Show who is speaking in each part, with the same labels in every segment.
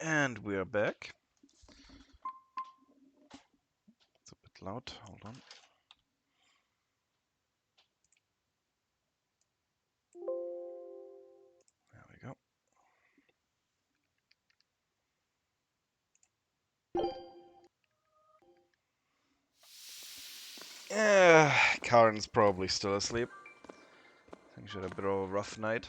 Speaker 1: And we are back. It's a bit loud. Hold on. There we go. Karen's probably still asleep. I think she had a bit of a rough night.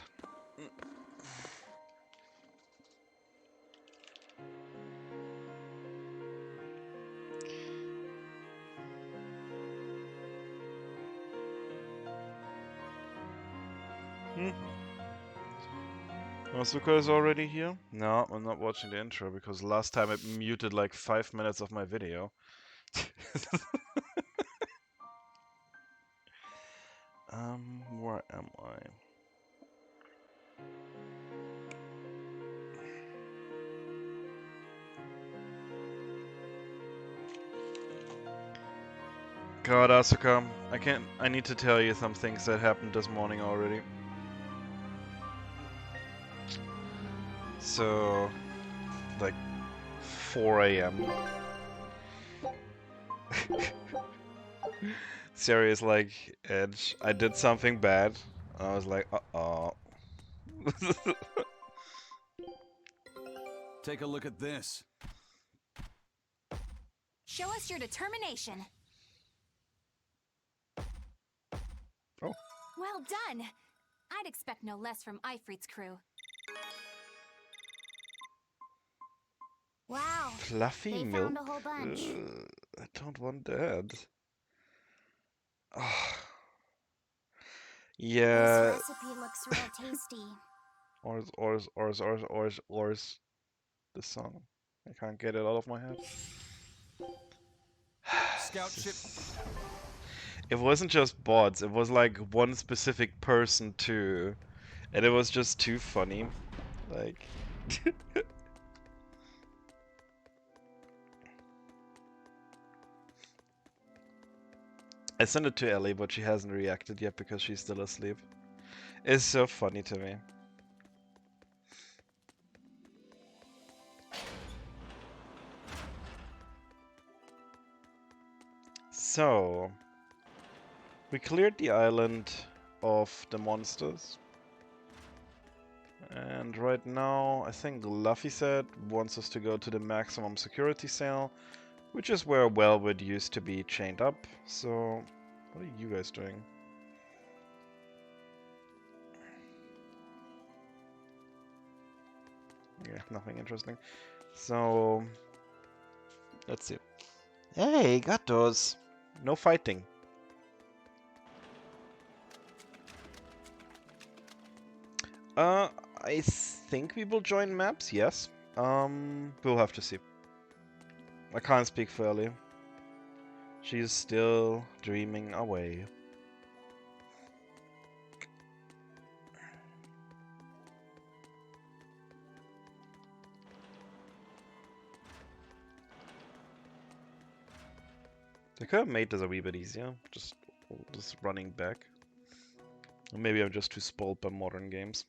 Speaker 1: Asuka is already here? No, I'm not watching the intro because last time it muted like 5 minutes of my video. Where am I? God, Asuka, I need to tell you some things that happened this morning already. So, like 4 a.m. Serious, like, Edge, I did something bad. I was like, uh-oh.
Speaker 2: Take a look at this.
Speaker 3: Show us your determination.
Speaker 1: Oh.
Speaker 3: Well done. I'd expect no less from Ifrit's crew. Wow.
Speaker 1: Fluffy
Speaker 3: They
Speaker 1: milk?
Speaker 3: found a whole bunch.
Speaker 1: I don't want that. Oh. Yeah.
Speaker 3: This recipe looks real tasty.
Speaker 1: Ors. The song. I can't get it out of my head.
Speaker 2: Scout ship.
Speaker 1: It wasn't just bots, it was like one specific person too. And it was just too funny. Like... I sent it to Ellie, but she hasn't reacted yet because she's still asleep. It's so funny to me. So, we cleared the island of the monsters. And right now, I think Luffy said wants us to go to the maximum security cell, which is where Wellwood used to be chained up. So, what are you guys doing? Yeah, nothing interesting. So, let's see. Hey, gatos! No fighting. I think we will join maps, yes. We'll have to see. I can't speak for Ellie. She's still dreaming away. They could have made this a wee bit easier, just running back. Or maybe I'm just too spoiled by modern games.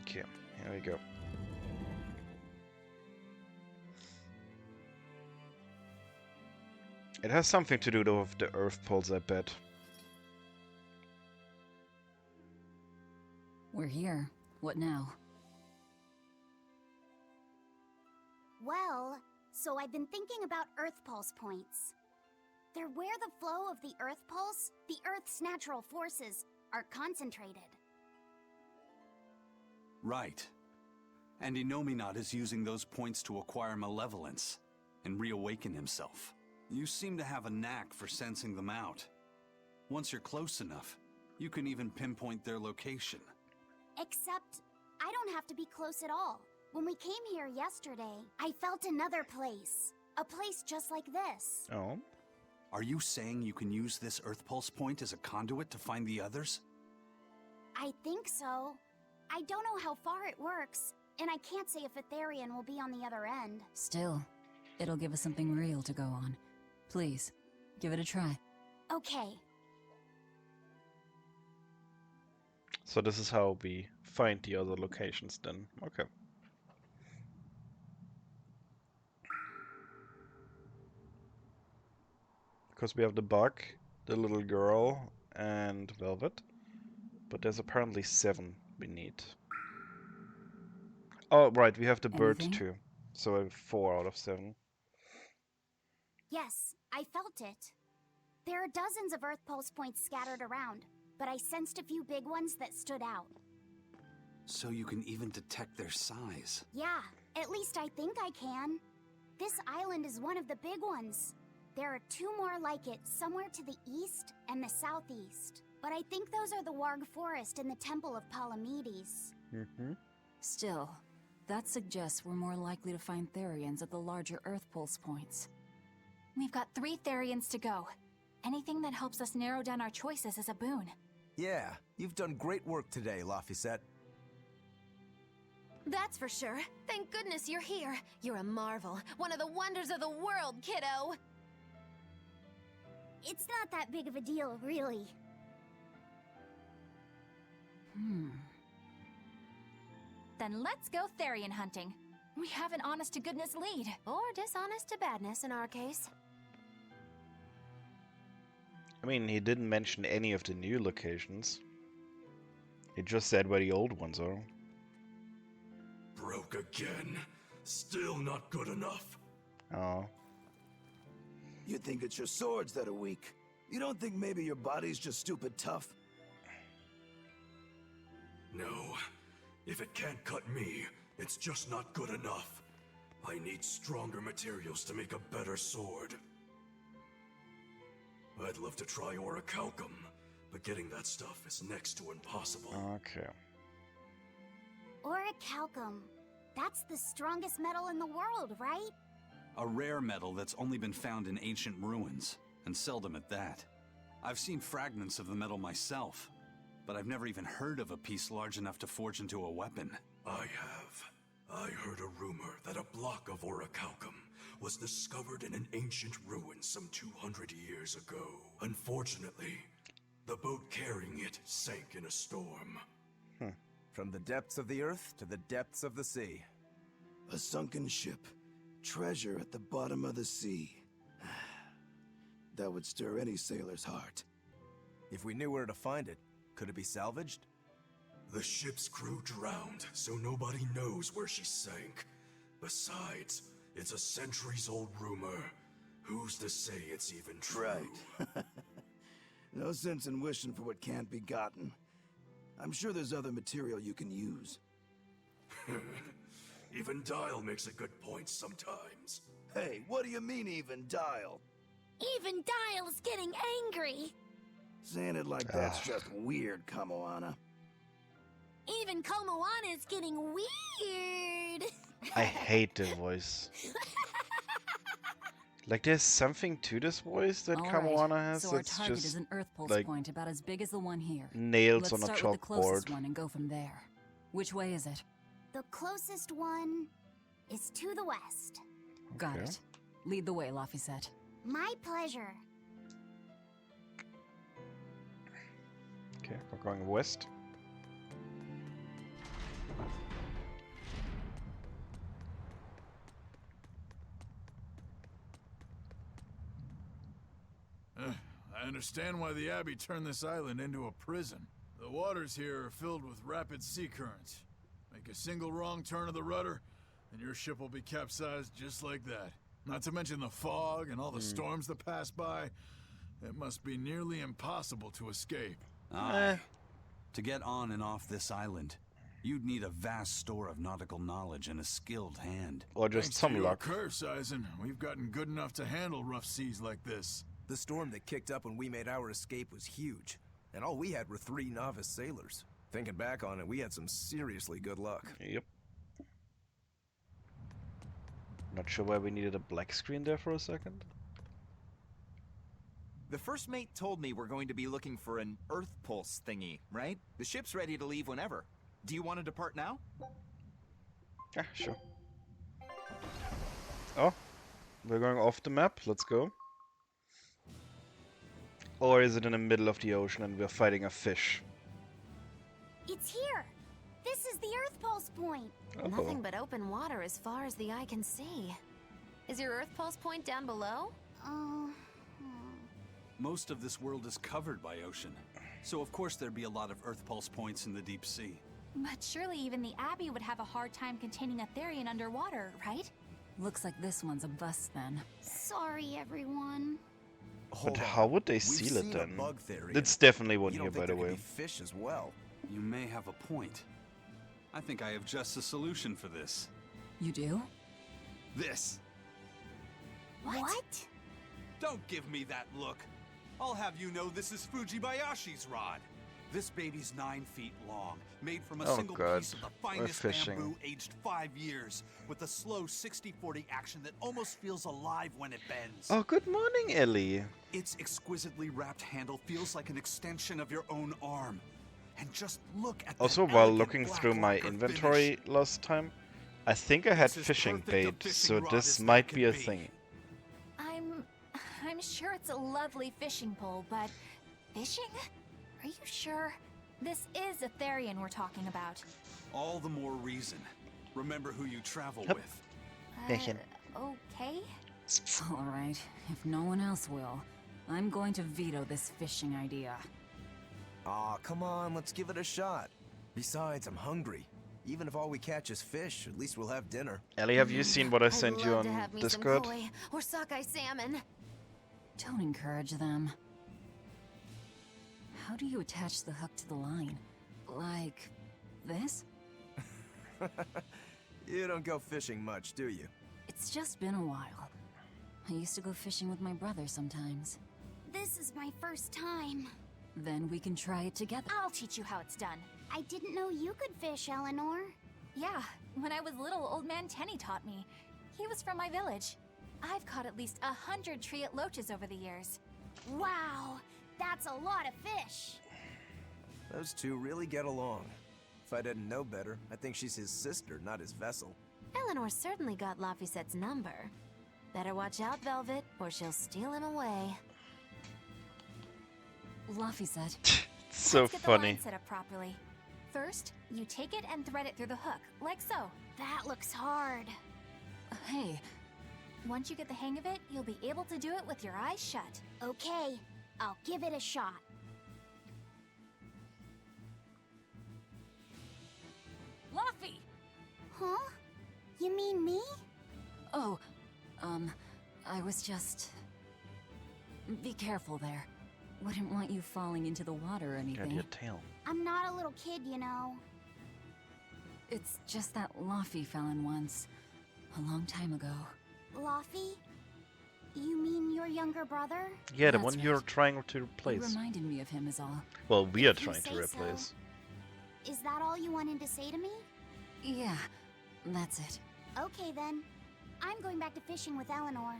Speaker 1: Okay, here we go. It has something to do with the Earth pulse, I bet.
Speaker 4: We're here. What now?
Speaker 3: Well, so I've been thinking about Earth Pulse points. They're where the flow of the Earth Pulse, the Earth's natural forces, are concentrated.
Speaker 2: Right. And Innominat is using those points to acquire malevolence and reawaken himself. You seem to have a knack for sensing them out. Once you're close enough, you can even pinpoint their location.
Speaker 3: Except, I don't have to be close at all. When we came here yesterday, I felt another place. A place just like this.
Speaker 1: Oh.
Speaker 2: Are you saying you can use this Earth Pulse point as a conduit to find the others?
Speaker 3: I think so. I don't know how far it works, and I can't say if Etherian will be on the other end.
Speaker 4: Still, it'll give us something real to go on. Please, give it a try.
Speaker 3: Okay.
Speaker 1: So this is how we find the other locations then. Okay. Because we have the bug, the little girl, and Velvet. But there's apparently 7 we need. Oh, right, we have the bird
Speaker 4: Anything?
Speaker 1: too. So I have 4 out of 7.
Speaker 3: Yes, I felt it. There are dozens of Earth Pulse points scattered around, but I sensed a few big ones that stood out.
Speaker 2: So you can even detect their size.
Speaker 3: Yeah, at least I think I can. This island is one of the big ones. There are 2 more like it somewhere to the east and the southeast. But I think those are the Warg Forest and the Temple of Palamedes.
Speaker 1: Mm-hmm.
Speaker 4: Still, that suggests we're more likely to find Therians at the larger Earth Pulse points.
Speaker 5: We've got 3 Therians to go. Anything that helps us narrow down our choices is a boon.
Speaker 6: Yeah, you've done great work today, Laphicet.
Speaker 5: That's for sure. Thank goodness you're here. You're a marvel. One of the wonders of the world, kiddo.
Speaker 3: It's not that big of a deal, really.
Speaker 5: Then let's go Therian hunting. We have an honest-to-goodness lead. Or dishonest-to-badness in our case.
Speaker 1: I mean, he didn't mention any of the new locations. He just said where the old ones are.
Speaker 7: Broke again. Still not good enough.
Speaker 1: Oh.
Speaker 8: You think it's your swords that are weak. You don't think maybe your body's just stupid tough?
Speaker 7: No. If it can't cut me, it's just not good enough. I need stronger materials to make a better sword. I'd love to try orichalcum, but getting that stuff is next to impossible.
Speaker 1: Okay.
Speaker 3: Orichalcum. That's the strongest metal in the world, right?
Speaker 2: A rare metal that's only been found in ancient ruins, and seldom at that. I've seen fragments of the metal myself, but I've never even heard of a piece large enough to forge into a weapon.
Speaker 7: I have. I heard a rumor that a block of orichalcum was discovered in an ancient ruin some 200 years ago. Unfortunately, the boat carrying it sank in a storm.
Speaker 6: From the depths of the earth to the depths of the sea.
Speaker 8: A sunken ship. Treasure at the bottom of the sea. That would stir any sailor's heart.
Speaker 6: If we knew where to find it, could it be salvaged?
Speaker 7: The ship's crew drowned, so nobody knows where she sank. Besides, it's a centuries-old rumor. Who's to say it's even true?
Speaker 8: Right. No sense in wishing for what can't be gotten. I'm sure there's other material you can use.
Speaker 7: Even Dial makes a good point sometimes.
Speaker 8: Hey, what do you mean, even Dial?
Speaker 3: Even Dial's getting angry.
Speaker 8: Saying it like that's just weird, Kamoana.
Speaker 3: Even Komoana's getting weird.
Speaker 1: I hate the voice. Like, there's something to this voice that Kamoana has
Speaker 4: so our
Speaker 1: that's
Speaker 4: target
Speaker 1: just
Speaker 4: is an Earth Pulse
Speaker 1: like
Speaker 4: point about as big as the one here.
Speaker 1: nails
Speaker 4: Let's
Speaker 1: on a
Speaker 4: start with the closest
Speaker 1: chalkboard.
Speaker 4: one and go from there. Which way is it?
Speaker 3: The closest one is to the west.
Speaker 4: Got
Speaker 1: Okay.
Speaker 4: it. Lead the way, Laphicet.
Speaker 3: My pleasure.
Speaker 1: Okay, we're going west.
Speaker 9: I understand why the Abbey turned this island into a prison. The waters here are filled with rapid sea currents. Make a single wrong turn of the rudder, and your ship will be capsized just like that. Not to mention the fog and all the storms that pass by. It must be nearly impossible to escape.
Speaker 2: Aye. To get on and off this island, you'd need a vast store of nautical knowledge and a skilled hand.
Speaker 1: Or just
Speaker 9: Thanks
Speaker 1: some
Speaker 9: to your
Speaker 1: luck.
Speaker 9: curse, Eisen, we've gotten good enough to handle rough seas like this.
Speaker 6: The storm that kicked up when we made our escape was huge, and all we had were 3 novice sailors. Thinking back on it, we had some seriously good luck.
Speaker 1: Yep. Not sure why we needed a black screen there for a second.
Speaker 10: The first mate told me we're going to be looking for an Earth Pulse thingy, right? The ship's ready to leave whenever. Do you want to depart now?
Speaker 1: Yeah, sure. Oh, we're going off the map. Let's go. Or is it in the middle of the ocean and we're fighting a fish?
Speaker 3: It's here! This is the Earth Pulse point!
Speaker 1: Oh.
Speaker 5: Nothing but open water as far as the eye can see. Is your Earth Pulse point down below?
Speaker 2: Most of this world is covered by ocean, so of course there'd be a lot of Earth Pulse points in the deep sea.
Speaker 5: But surely even the Abbey would have a hard time containing a Therian underwater, right?
Speaker 4: Looks like this one's a bust then.
Speaker 3: Sorry, everyone.
Speaker 1: But
Speaker 6: Hold on.
Speaker 1: how would they
Speaker 6: We've
Speaker 1: seal it
Speaker 6: seen a
Speaker 1: then?
Speaker 6: bug Therian.
Speaker 1: It's definitely one
Speaker 6: You
Speaker 1: here,
Speaker 6: don't
Speaker 1: by
Speaker 6: think
Speaker 1: the
Speaker 6: there
Speaker 1: way.
Speaker 6: could be fish as well?
Speaker 2: You may have a point. I think I have just the solution for this.
Speaker 4: You do?
Speaker 2: This.
Speaker 3: What?
Speaker 2: Don't give me that look. I'll have you know this is Fujibayashi's rod. This baby's 9 feet long, made from a
Speaker 1: Oh,
Speaker 2: single
Speaker 1: God.
Speaker 2: piece of the
Speaker 1: We're
Speaker 2: finest
Speaker 1: fishing.
Speaker 2: bamboo aged 5 years, with a slow 60-40 action that almost feels alive when it bends.
Speaker 1: Oh, good morning, Ellie.
Speaker 2: Its exquisitely wrapped handle feels like an extension of your own arm. And just look at
Speaker 1: Also,
Speaker 2: that
Speaker 1: while
Speaker 2: elegant
Speaker 1: looking
Speaker 2: black
Speaker 1: through my
Speaker 2: lacquer
Speaker 1: inventory
Speaker 2: finish.
Speaker 1: last time, I think I had
Speaker 2: It's as
Speaker 1: fishing
Speaker 2: perfect a
Speaker 1: bait,
Speaker 2: fishing
Speaker 1: so
Speaker 2: rod
Speaker 1: this
Speaker 2: as there
Speaker 1: might
Speaker 2: can
Speaker 1: be a
Speaker 2: be.
Speaker 1: thing.
Speaker 5: I'm sure it's a lovely fishing pole, but fishing? Are you sure? This is a Therian we're talking about.
Speaker 2: All the more reason. Remember who you travel
Speaker 1: Yep.
Speaker 2: with.
Speaker 1: Fishing.
Speaker 5: Okay.
Speaker 4: All right, if no one else will, I'm going to veto this fishing idea.
Speaker 6: Aw, come on, let's give it a shot. Besides, I'm hungry. Even if all we catch is fish, at least we'll have dinner.
Speaker 1: Ellie, have you seen what I
Speaker 5: I'd
Speaker 1: sent you
Speaker 5: love to
Speaker 1: on
Speaker 5: have me
Speaker 1: Discord?
Speaker 5: some koi or sockeye salmon.
Speaker 4: Don't encourage them. How do you attach the hook to the line? Like this?
Speaker 6: You don't go fishing much, do you?
Speaker 4: It's just been a while. I used to go fishing with my brother sometimes.
Speaker 3: This is my first time.
Speaker 4: Then we can try it together.
Speaker 5: I'll teach you how it's done.
Speaker 3: I didn't know you could fish, Eleanor.
Speaker 5: Yeah, when I was little, old man Tenny taught me. He was from my village. I've caught at least 100 triot loaches over the years.
Speaker 3: Wow, that's a lot of fish.
Speaker 6: Those two really get along. If I didn't know better, I think she's his sister, not his vessel.
Speaker 5: Eleanor certainly got Lafisette's number. Better watch out, Velvet, or she'll steal him away.
Speaker 4: Laphicet.
Speaker 1: So
Speaker 5: Let's get the
Speaker 1: funny.
Speaker 5: line set up properly. First, you take it and thread it through the hook, like so.
Speaker 3: That looks hard.
Speaker 4: Hey,
Speaker 5: Once you get the hang of it, you'll be able to do it with your eyes shut.
Speaker 3: Okay, I'll give it a shot.
Speaker 4: Laffy!
Speaker 3: Huh? You mean me?
Speaker 4: Oh, I was just... Be careful there. Wouldn't want you falling into the water or
Speaker 1: Got
Speaker 4: anything.
Speaker 1: your tail.
Speaker 3: I'm not a little kid, you know.
Speaker 4: It's just that Laffy fell in once. A long time ago.
Speaker 3: Laffy? You mean your younger brother?
Speaker 1: Yeah, the
Speaker 4: That's
Speaker 1: one you're
Speaker 4: right.
Speaker 1: trying to
Speaker 4: It
Speaker 1: replace.
Speaker 4: reminded me of him is all.
Speaker 1: Well, we are
Speaker 3: If you
Speaker 1: trying to
Speaker 3: say so.
Speaker 1: replace.
Speaker 3: Is that all you wanted to say to me?
Speaker 4: Yeah, that's it.
Speaker 3: Okay then. I'm going back to fishing with Eleanor.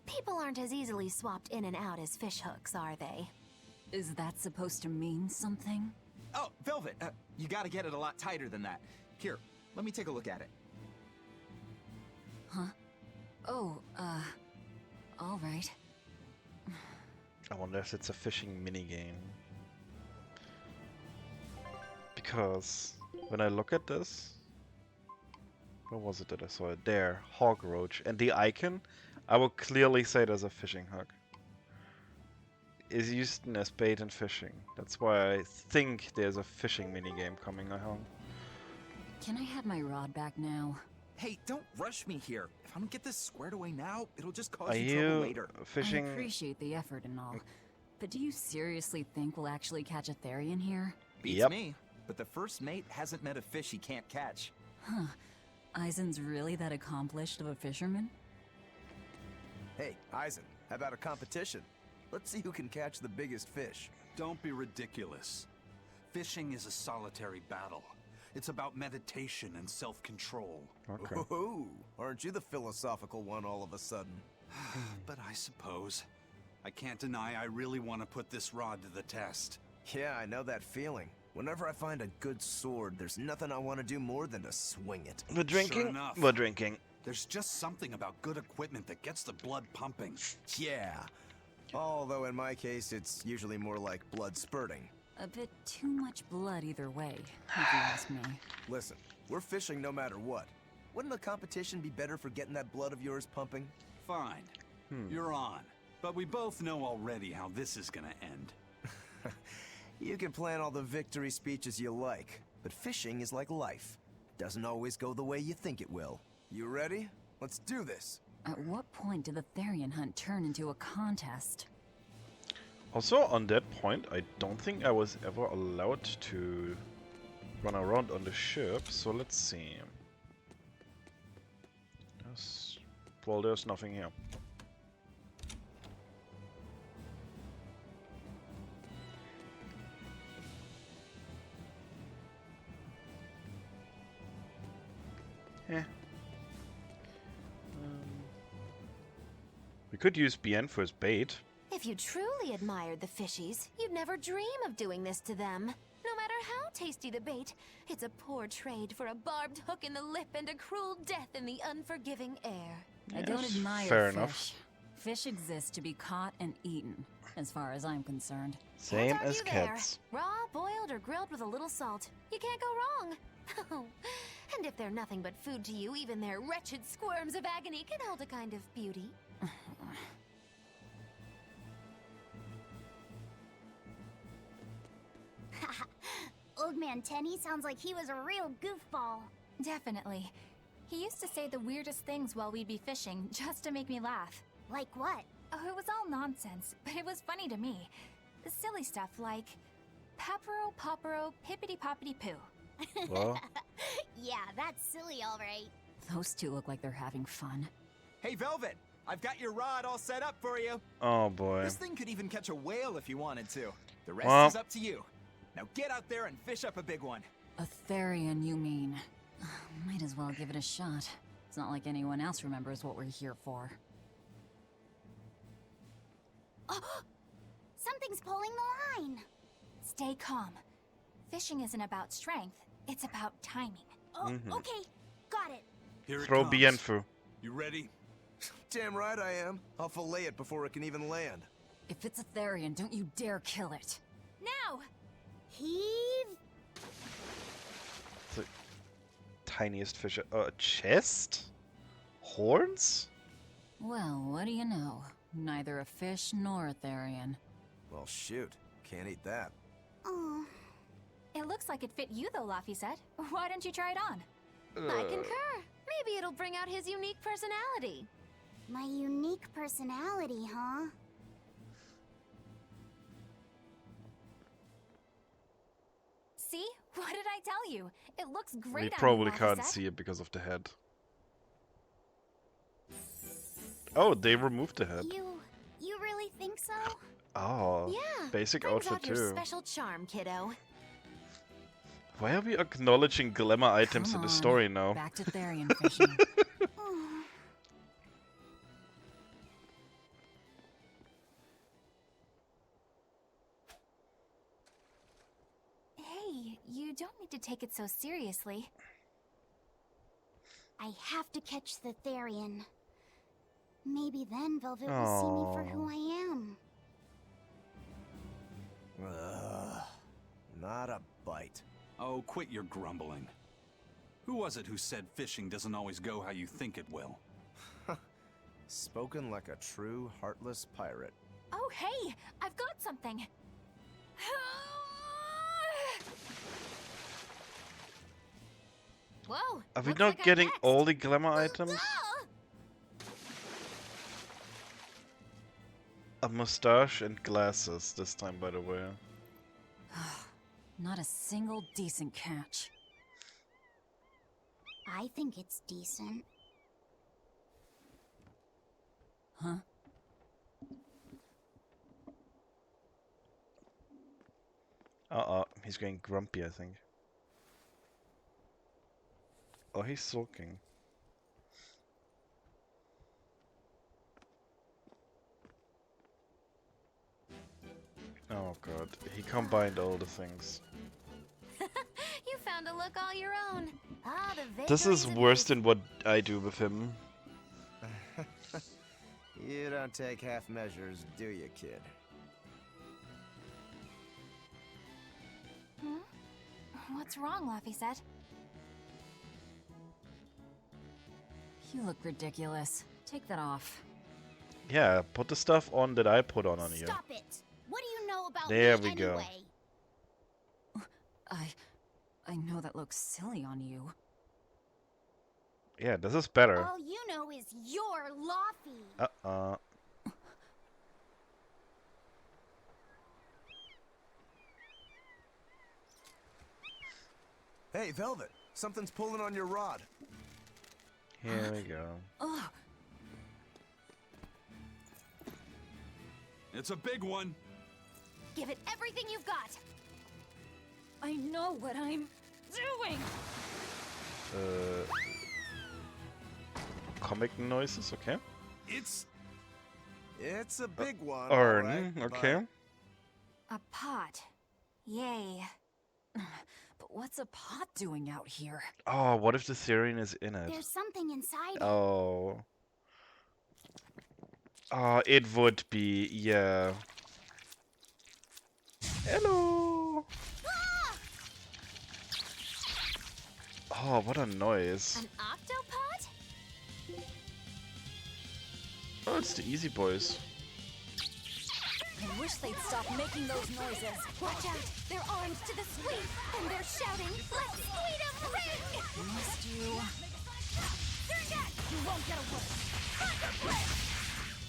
Speaker 5: People aren't as easily swapped in and out as fish hooks, are they?
Speaker 4: Is that supposed to mean something?
Speaker 10: Oh, Velvet, you gotta get it a lot tighter than that. Here, let me take a look at it.
Speaker 4: Huh? Oh, all right.
Speaker 1: I wonder if it's a fishing minigame. Because when I look at this, where was it that I saw it? There, hog roach, and the icon, I will clearly say there's a fishing hook. Is used as bait and fishing. That's why I think there's a fishing minigame coming along.
Speaker 4: Can I have my rod back now?
Speaker 10: Hey, don't rush me here. If I don't get this squared away now, it'll just cause
Speaker 1: Are
Speaker 10: you trouble
Speaker 1: you
Speaker 10: later.
Speaker 1: fishing?
Speaker 4: I appreciate the effort and all. But do you seriously think we'll actually catch a Therian here?
Speaker 10: Beats
Speaker 1: Yep.
Speaker 10: me. But the first mate hasn't met a fish he can't catch.
Speaker 4: Huh. Eisen's really that accomplished of a fisherman?
Speaker 6: Hey, Eisen, how about a competition? Let's see who can catch the biggest fish.
Speaker 2: Don't be ridiculous. Fishing is a solitary battle. It's about meditation and self-control.
Speaker 1: Okay.
Speaker 6: Ooh, aren't you the philosophical one all of a sudden?
Speaker 2: But I suppose I can't deny I really want to put this rod to the test.
Speaker 6: Yeah, I know that feeling. Whenever I find a good sword, there's nothing I want to do more than to swing it.
Speaker 1: We're drinking.
Speaker 2: Sure enough.
Speaker 1: We're drinking.
Speaker 2: There's just something about good equipment that gets the blood pumping.
Speaker 6: Yeah. Although in my case, it's usually more like blood spurting.
Speaker 4: A bit too much blood either way, if you ask me.
Speaker 6: Listen, we're fishing no matter what. Wouldn't the competition be better for getting that blood of yours pumping?
Speaker 2: Fine. You're on. But we both know already how this is gonna end.
Speaker 6: You can plan all the victory speeches you like, but fishing is like life. Doesn't always go the way you think it will. You ready? Let's do this.
Speaker 4: At what point did the Therian hunt turn into a contest?
Speaker 1: Also, on that point, I don't think I was ever allowed to run around on the ship, so let's see. Well, there's nothing here. We could use BN for his bait.
Speaker 5: If you truly admired the fishies, you'd never dream of doing this to them. No matter how tasty the bait, it's a poor trade for a barbed hook in the lip and a cruel death in the unforgiving air.
Speaker 4: I don't
Speaker 1: Yes,
Speaker 4: admire
Speaker 1: fair
Speaker 4: fish.
Speaker 1: enough.
Speaker 4: Fish exist to be caught and eaten, as far as I'm concerned.
Speaker 1: Same
Speaker 5: Can't
Speaker 1: as
Speaker 5: argue there.
Speaker 1: cats.
Speaker 5: Raw, boiled, or grilled with a little salt. You can't go wrong. Oh, and if they're nothing but food to you, even their wretched squirms of agony can hold a kind of beauty.
Speaker 3: Old Man Tenny sounds like he was a real goofball.
Speaker 5: Definitely. He used to say the weirdest things while we'd be fishing, just to make me laugh.
Speaker 3: Like what?
Speaker 5: Oh, it was all nonsense, but it was funny to me. The silly stuff like Papero, Popero, Pippity Poppity Poo.
Speaker 1: Well,
Speaker 3: Yeah, that's silly, all right.
Speaker 4: Those two look like they're having fun.
Speaker 10: Hey, Velvet! I've got your rod all set up for you.
Speaker 1: oh boy.
Speaker 10: This thing could even catch a whale if you wanted to. The rest
Speaker 1: Well-
Speaker 10: is up to you. Now get out there and fish up a big one.
Speaker 4: A Therian, you mean? Might as well give it a shot. It's not like anyone else remembers what we're here for.
Speaker 3: Something's pulling the line.
Speaker 5: Stay calm. Fishing isn't about strength, it's about timing.
Speaker 3: Oh, okay. Got it.
Speaker 2: Here it
Speaker 1: Throw
Speaker 2: comes.
Speaker 1: BN through.
Speaker 2: You ready?
Speaker 6: Damn right I am. I'll fillet it before it can even land.
Speaker 4: If it's a Therian, don't you dare kill it.
Speaker 5: Now!
Speaker 3: Heave.
Speaker 1: The tiniest fish. A chest? Horns?
Speaker 4: Well, what do you know? Neither a fish nor a Therian.
Speaker 6: Well, shoot. Can't eat that.
Speaker 3: Oh,
Speaker 5: It looks like it fit you though, Laphicet. Why don't you try it on? I concur. Maybe it'll bring out his unique personality.
Speaker 3: my unique personality, huh?
Speaker 5: See? What did I tell you? It looks great
Speaker 1: We
Speaker 5: on you,
Speaker 1: probably can't
Speaker 5: Laphicet.
Speaker 1: see it because of the head. Oh, they removed the head.
Speaker 3: You really think so?
Speaker 1: Oh,
Speaker 5: Yeah.
Speaker 1: basic
Speaker 5: brings
Speaker 1: outfit
Speaker 5: out your
Speaker 1: too.
Speaker 5: special charm, kiddo.
Speaker 1: Why are we acknowledging glamour items
Speaker 4: Come
Speaker 1: in the
Speaker 4: on,
Speaker 1: story now?
Speaker 4: Back to Therian fishing.
Speaker 3: Oh,
Speaker 5: Hey, you don't need to take it so seriously.
Speaker 3: I have to catch the Therian. Maybe then Velvet will see me for who
Speaker 1: Aw.
Speaker 3: I am.
Speaker 6: Ugh. Not a bite.
Speaker 2: Oh, quit your grumbling. Who was it who said fishing doesn't always go how you think it will?
Speaker 6: Spoken like a true, heartless pirate.
Speaker 5: Oh, hey! I've got something! Whoa!
Speaker 1: Are we
Speaker 5: looks
Speaker 1: not
Speaker 5: like I'm
Speaker 1: getting
Speaker 5: next.
Speaker 1: all the glamour items?
Speaker 5: Ah!
Speaker 1: A mustache and glasses this time, by the way.
Speaker 4: Not a single decent catch.
Speaker 3: I think it's decent.
Speaker 4: Huh?
Speaker 1: He's getting grumpy, I think. Oh, he's sulking. god, he combined all the things.
Speaker 5: You found a look all your own. Ah, the
Speaker 1: This is
Speaker 5: vagaries of
Speaker 1: worse
Speaker 5: youth.
Speaker 1: than what I do with him.
Speaker 6: You don't take half measures, do you, kid?
Speaker 5: What's wrong, Laphicet?
Speaker 4: You look ridiculous. Take that off.
Speaker 1: Yeah, put the stuff on that I put on you.
Speaker 3: Stop it! What do you know about
Speaker 1: There
Speaker 3: me
Speaker 1: we go.
Speaker 3: anyway?
Speaker 4: I know that looks silly on you.
Speaker 1: Yeah, this is better.
Speaker 3: All you know is you're Laufey.
Speaker 1: Uh-uh.
Speaker 6: Hey, Velvet, something's pulling on your rod.
Speaker 1: Here we go.
Speaker 4: Ugh.
Speaker 2: It's a big one.
Speaker 5: Give it everything you've got.
Speaker 4: I know what I'm doing.
Speaker 1: Comic noises, okay.
Speaker 2: It's
Speaker 6: It's a big one.
Speaker 1: Urn,
Speaker 6: alright,
Speaker 1: okay.
Speaker 5: A pot. Yay.
Speaker 4: But what's a pot doing out here?
Speaker 1: Oh, what if the Therian is in it?
Speaker 3: There's something inside it.
Speaker 1: Oh. Oh, it would be, yeah. Hello! Oh, what a noise.
Speaker 5: An octopod?
Speaker 1: Oh, it's the Easy Boys.
Speaker 4: I wish they'd stop making those noises.
Speaker 5: Watch out! They're armed to the squeak, and they're shouting, "Let's squeed 'em, ring!"
Speaker 4: Must you?
Speaker 3: You won't get away.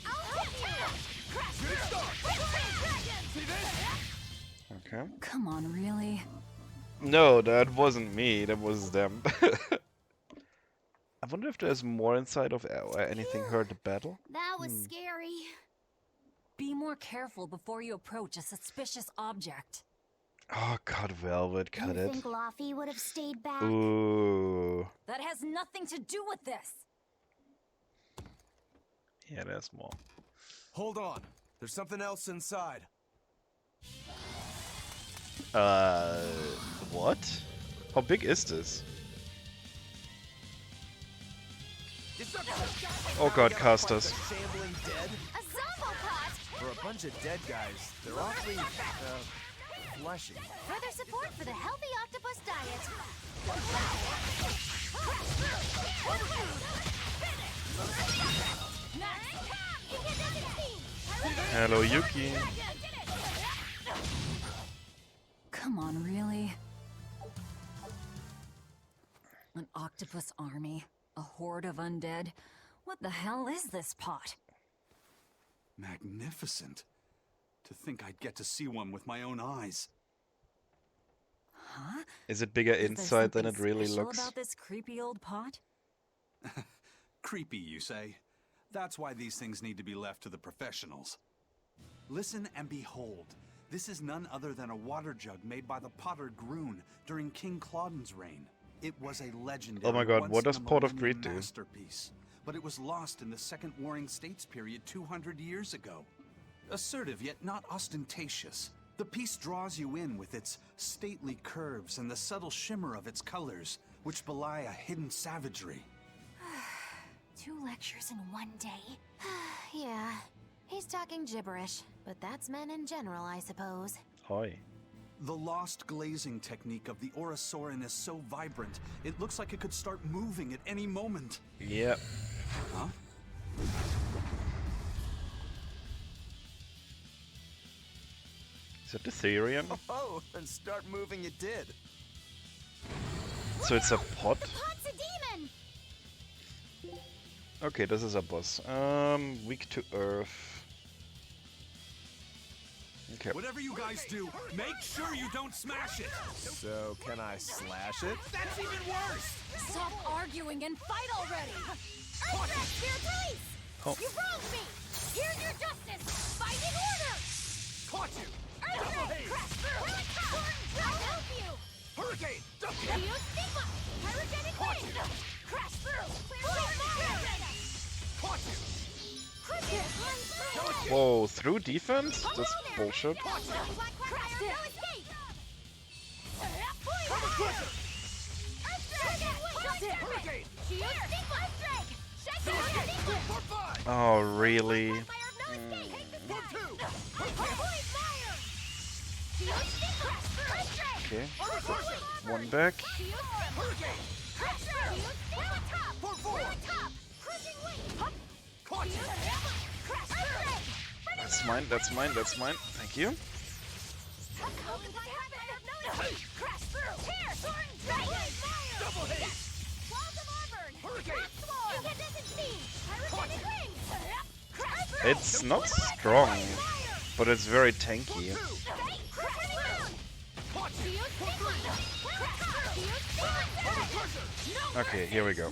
Speaker 5: I'll get you!
Speaker 1: Okay.
Speaker 4: Come on, really?
Speaker 1: No, that wasn't me. That was them. I wonder if there's more inside of anything heard the battle.
Speaker 3: That was scary.
Speaker 4: Be more careful before you approach a suspicious object.
Speaker 1: Oh god, Velvet, cut
Speaker 3: You
Speaker 1: it.
Speaker 3: think Laufey would have stayed back?
Speaker 1: Ooh.
Speaker 4: That has nothing to do with this.
Speaker 1: Yeah, there's more.
Speaker 6: Hold on. There's something else inside.
Speaker 1: What? How big is this? Oh god, casters.
Speaker 6: Shambling dead?
Speaker 5: A zombopod!
Speaker 6: For a bunch of dead guys, they're awfully, fleshy.
Speaker 5: Further support for the healthy octopus diet.
Speaker 1: Hello, Yuki.
Speaker 4: Come on, really? An octopus army? A horde of undead? What the hell is this pot?
Speaker 2: magnificent. To think I'd get to see one with my own eyes.
Speaker 4: Huh?
Speaker 1: Is it bigger
Speaker 4: Is there
Speaker 1: inside than it
Speaker 4: something
Speaker 1: really
Speaker 4: special
Speaker 1: looks?
Speaker 4: about this creepy old pot?
Speaker 2: Creepy, you say? That's why these things need to be left to the professionals. Listen and behold. This is none other than a water jug made by the potter Groon during King Clauden's reign. It was a legendary,
Speaker 1: Oh my god, what does Pot of Greed do?
Speaker 2: masterpiece, but it was lost in the Second Warring States period 200 years ago. Assertive yet not ostentatious, the piece draws you in with its stately curves and the subtle shimmer of its colors, which belie a hidden savagery.
Speaker 5: 2 lectures in one day? Yeah, he's talking gibberish, but that's men in general, I suppose.
Speaker 1: Hi.
Speaker 2: The lost glazing technique of the Orosaurin is so vibrant, it looks like it could start moving at any moment.
Speaker 1: Yep.
Speaker 2: Huh?
Speaker 1: Is that the Therian?
Speaker 6: Oh, and start moving it did.
Speaker 1: So it's a pot?
Speaker 3: Pot's a demon!
Speaker 1: Okay, this is a boss. Weak to earth. Okay.
Speaker 2: Whatever you guys do, make sure you don't smash it!
Speaker 6: So, can I slash it?
Speaker 2: That's even worse!
Speaker 4: Stop arguing and fight already!
Speaker 3: Earthcraft, Spirit Police!
Speaker 1: Oh.
Speaker 3: You wronged me! Here's your justice! Fighting order!
Speaker 2: Caught you!
Speaker 3: Earthcraft, I'll help you!
Speaker 2: Hurricane!
Speaker 3: Leo Stigma! Pyrogenic Wave! Crash through! Clear fire!
Speaker 2: Caught you!
Speaker 3: Cricket!
Speaker 1: Whoa, through defense? That's bullshit. Oh, really? Okay. One back. That's mine, that's mine, that's mine. Thank you. It's not strong, but it's very tanky. Okay, here we go.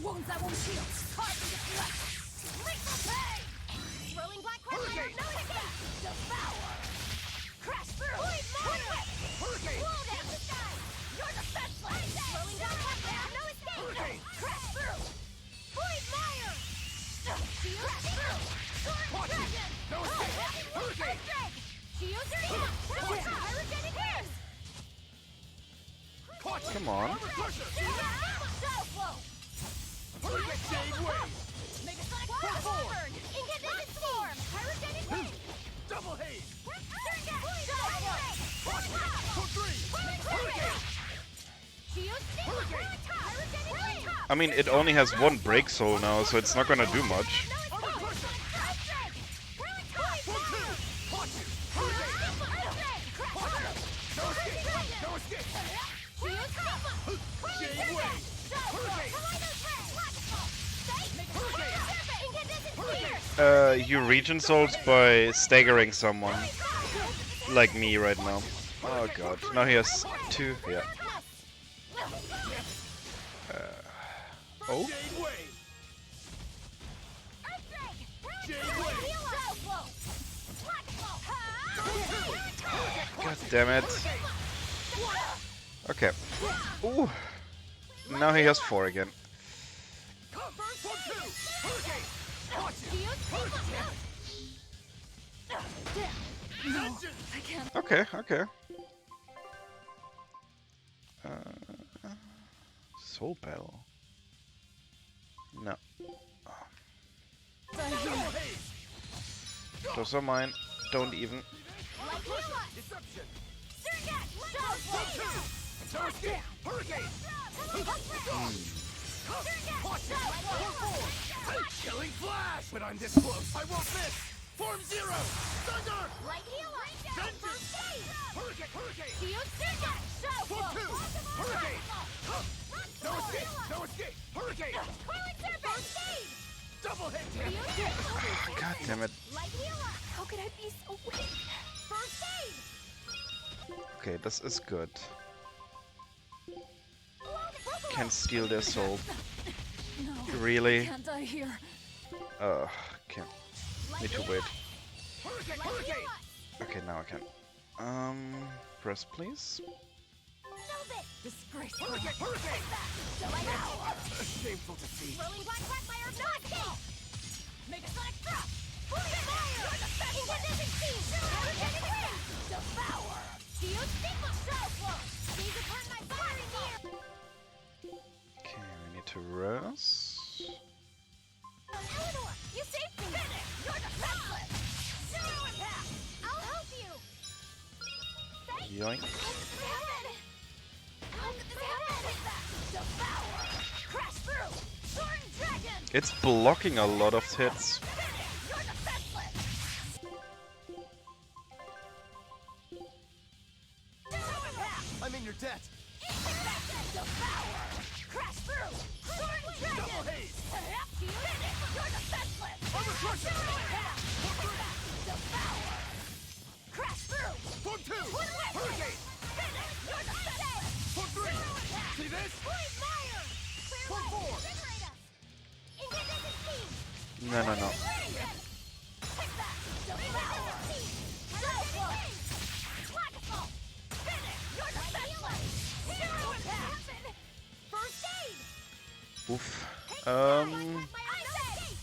Speaker 1: Come on. I mean, it only has one break soul now, so it's not gonna do much. You regen souls by staggering someone. Like me right now. Oh god. Now he has two. Yeah. Oh? God damn it. Okay. Ooh. Now he has 4 again. Okay, okay. Soul Battle. No. Those are mine. Don't even.
Speaker 6: Killing flash! But I'm this close. I won't miss! Form 0! Thunder!
Speaker 3: Light healer!
Speaker 6: Vengeance! Hurricane! Hurricane!
Speaker 3: Form
Speaker 6: 2! Hurricane! No escape! No escape! Hurricane! Double hit!
Speaker 1: God damn it.
Speaker 3: Light healer! How could I be so weak? First aid!
Speaker 1: Okay, this is good. Can steal their soul. Really?
Speaker 4: Can't die here.
Speaker 1: Can't. Need to wait. Okay, now I can. Press please.
Speaker 4: Disgraceful.
Speaker 6: Hurricane! Shameful defeat.
Speaker 3: Rolling black quagmire, no escape! Make a sonic drop! Fire! Incandescent beam! Hurricane wing! Devour! Geostaple shell! Seize upon my fire near!
Speaker 1: Okay, we need to rest.
Speaker 3: Eleanor, you saved me! Finish! You're defenseless! Zero impact! I'll help you!
Speaker 1: Yoink.
Speaker 3: How did this happen? Devour! Crash through! Sword and dragon!
Speaker 1: It's blocking a lot of hits.
Speaker 3: You're defenseless! Zero impact!
Speaker 6: I'm in your debt.
Speaker 3: Devour! Crash through! Sword and dragon!
Speaker 6: Double haze!
Speaker 3: Finish! You're defenseless!
Speaker 6: Armor crusher!
Speaker 3: Zero impact! Devour! Crash through!
Speaker 6: Form 2!
Speaker 3: Hurricane!
Speaker 6: Hurricane!
Speaker 3: Finish! You're defenseless!
Speaker 6: Form 3! See this?
Speaker 3: Point fire! Clear
Speaker 6: Form
Speaker 3: light!
Speaker 6: 4!
Speaker 3: Invigorate us! Incandescent beam!
Speaker 1: No, no, no.
Speaker 3: Take that! Devour! Shellflow! Black assault! Finish! You're defenseless! Zero impact! First aid!
Speaker 1: Oof.
Speaker 3: My ice aid!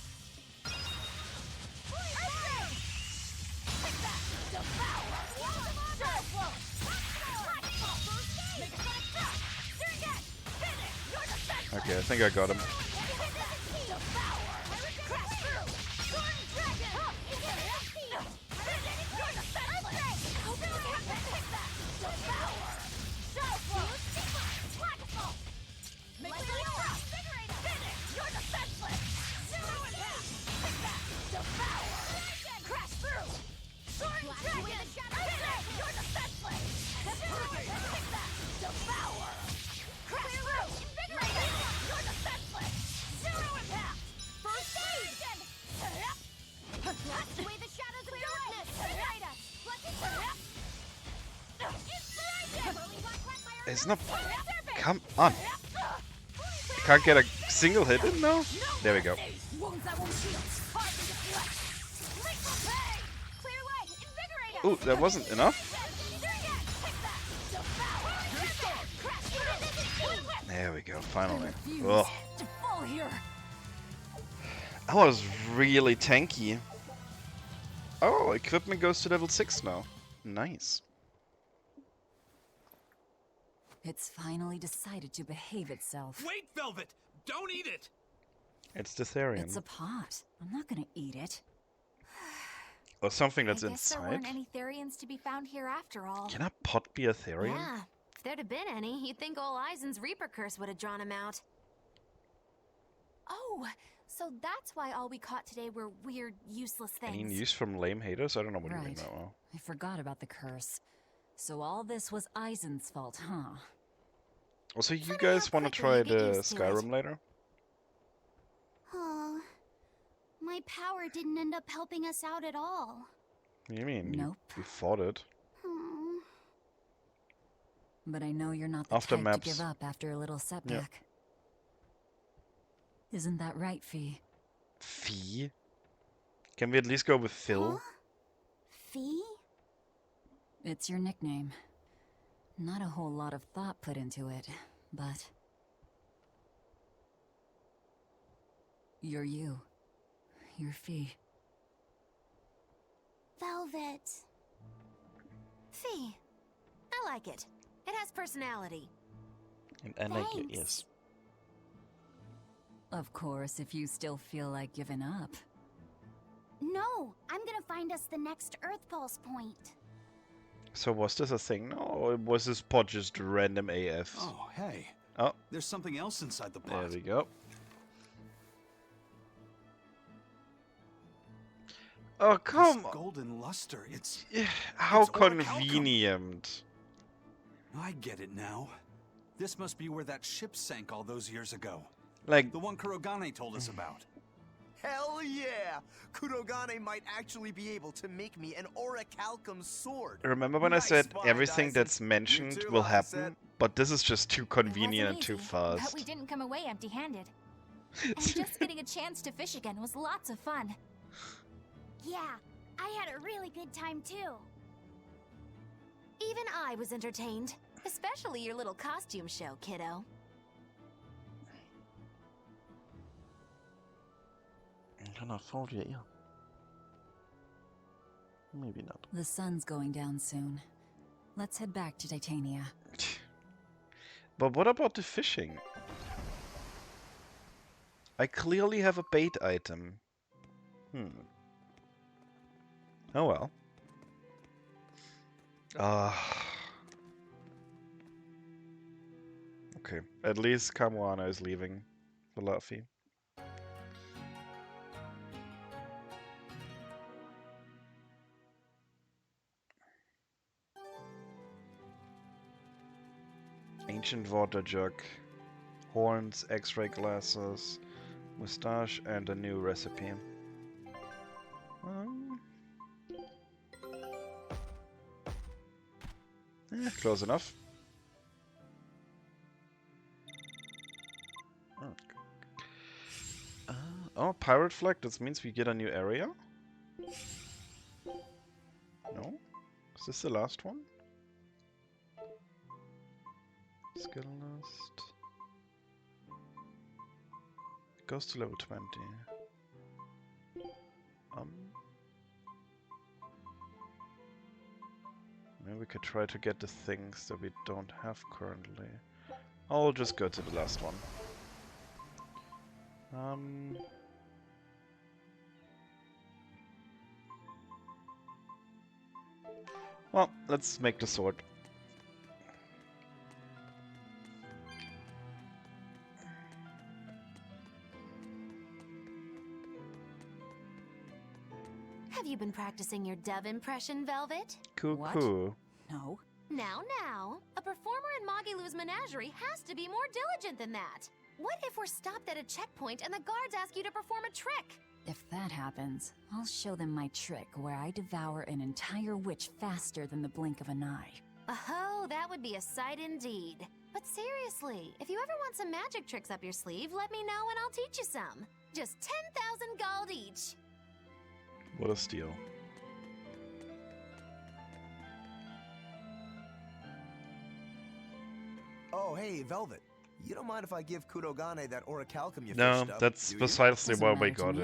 Speaker 1: Okay, I think I got him. It's not. Come on. Can't get a single hit in now? There we go. Ooh, that wasn't enough. There we go, finally. Ugh. That was really tanky. Oh, equipment goes to level 6 now. Nice.
Speaker 4: It's finally decided to behave itself.
Speaker 2: Wait, Velvet! Don't eat it!
Speaker 1: It's the Therian.
Speaker 4: It's a pot. I'm not gonna eat it.
Speaker 1: Or something that's
Speaker 5: I guess there
Speaker 1: inside.
Speaker 5: weren't any Therians to be found here after all.
Speaker 1: Can a pot be a Therian?
Speaker 5: Yeah, if there'd have been any, you'd think old Eisen's Reaper curse would have drawn him out. Oh, so that's why all we caught today were weird, useless things.
Speaker 1: Any news from lame haters? I don't know what you mean
Speaker 4: Right.
Speaker 1: that well.
Speaker 4: I forgot about the curse. So all this was Eisen's fault, huh?
Speaker 1: Also, you
Speaker 5: Figure
Speaker 1: guys
Speaker 5: out
Speaker 1: want to
Speaker 5: quickly,
Speaker 1: try
Speaker 5: get
Speaker 1: the
Speaker 5: used to it.
Speaker 1: Skyrim later?
Speaker 3: Oh, my power didn't end up helping us out at all.
Speaker 1: What do you mean?
Speaker 4: Nope.
Speaker 1: You fought it.
Speaker 3: Hmm.
Speaker 4: But I know you're not the
Speaker 1: After
Speaker 4: type
Speaker 1: maps.
Speaker 4: to give up after a little setback. Isn't that right, Fee?
Speaker 1: Fee? Can we at least go with Phil?
Speaker 3: Huh? Fee?
Speaker 4: It's your nickname. Not a whole lot of thought put into it, but... You're you. You're Fee.
Speaker 3: Velvet.
Speaker 5: Fee. I like it. It has personality.
Speaker 1: And I like it,
Speaker 3: Thanks.
Speaker 1: yes.
Speaker 4: Of course, if you still feel like giving up.
Speaker 3: No, I'm gonna find us the next Earth Pulse point.
Speaker 1: So was this a thing now, or was this pod just random AF?
Speaker 2: Oh, hey.
Speaker 1: Oh.
Speaker 2: There's something else inside the
Speaker 1: There
Speaker 2: pot.
Speaker 1: we go. Oh, come
Speaker 2: This
Speaker 1: on.
Speaker 2: golden luster, it's...
Speaker 1: How
Speaker 2: It's orichalcum.
Speaker 1: convenient.
Speaker 2: I get it now. This must be where that ship sank all those years ago.
Speaker 1: Like,
Speaker 2: The one Kurogane told us about.
Speaker 6: Hell yeah! Kurogane might actually be able to make me an orichalcum sword.
Speaker 1: remember when I
Speaker 6: Nice
Speaker 1: said
Speaker 6: find,
Speaker 1: everything
Speaker 6: Eisen.
Speaker 1: that's
Speaker 6: You
Speaker 1: mentioned
Speaker 6: too,
Speaker 1: will
Speaker 6: Lysette.
Speaker 1: happen? But this is just too convenient and
Speaker 5: It
Speaker 1: too
Speaker 5: wasn't easy,
Speaker 1: fast.
Speaker 5: but we didn't come away empty-handed. And just getting a chance to fish again was lots of fun.
Speaker 3: Yeah, I had a really good time too.
Speaker 5: Even I was entertained. Especially your little costume show, kiddo.
Speaker 1: Kan ha fått ja. Maybe not.
Speaker 4: The sun's going down soon. Let's head back to Titania.
Speaker 1: But what about the fishing? I clearly have a bait item. Oh well. Okay, at least Kamuana is leaving for Luffy. Ancient water jug, horns, X-ray glasses, mustache, and a new recipe. Close enough. Oh, pirate flag. This means we get a new area. No, is this the last one? Skill list. Goes to level 20. Maybe we could try to get the things that we don't have currently. I'll just go to the last one. Well, let's make the sword.
Speaker 5: Have you been practicing your dove impression, Velvet?
Speaker 1: Cuckoo.
Speaker 4: No.
Speaker 5: Now, a performer in Magilou's menagerie has to be more diligent than that. What if we're stopped at a checkpoint and the guards ask you to perform a trick?
Speaker 4: If that happens, I'll show them my trick where I devour an entire witch faster than the blink of an eye.
Speaker 5: Oh, that would be a sight indeed. But seriously, if you ever want some magic tricks up your sleeve, let me know and I'll teach you some. Just 10,000 gold each.
Speaker 1: What a steal.
Speaker 6: Oh, hey, Velvet. You don't mind if I give Kudogane that orichalcum you
Speaker 1: No,
Speaker 6: fished up,
Speaker 1: that's
Speaker 6: do you?
Speaker 1: precisely
Speaker 4: Doesn't
Speaker 1: why we
Speaker 4: matter to
Speaker 1: got
Speaker 4: me.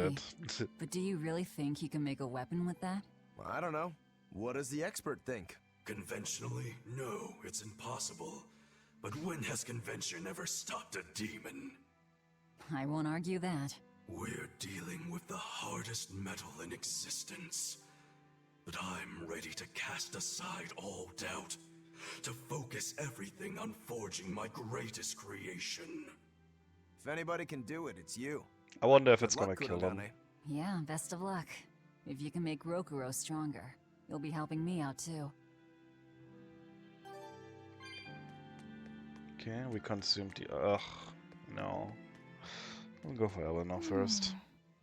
Speaker 1: it.
Speaker 4: But do you really think you can make a weapon with that?
Speaker 6: I don't know. What does the expert think?
Speaker 7: Conventionally, no, it's impossible. But when has convention ever stopped a demon?
Speaker 4: I won't argue that.
Speaker 7: We're dealing with the hardest metal in existence. But I'm ready to cast aside all doubt, to focus everything on forging my greatest creation.
Speaker 6: If anybody can do it, it's you.
Speaker 1: I wonder if
Speaker 6: Good
Speaker 1: it's gonna
Speaker 6: luck,
Speaker 1: kill him.
Speaker 6: Kudogane.
Speaker 4: Yeah, best of luck. If you can make Rokuro stronger, you'll be helping me out too.
Speaker 1: Okay, we consumed the. Ugh, no. We'll go for Eleanor first.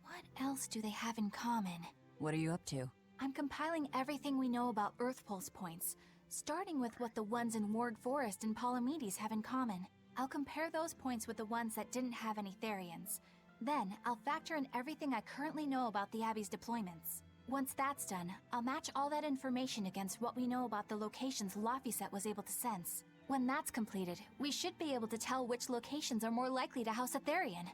Speaker 11: What else do they have in common?
Speaker 4: What are you up to?
Speaker 11: I'm compiling everything we know about Earth Pulse points, starting with what the ones in Ward Forest and Palamedes have in common. I'll compare those points with the ones that didn't have any Therians. Then, I'll factor in everything I currently know about the Abbey's deployments. Once that's done, I'll match all that information against what we know about the locations Laphicet was able to sense. When that's completed, we should be able to tell which locations are more likely to house a Therian.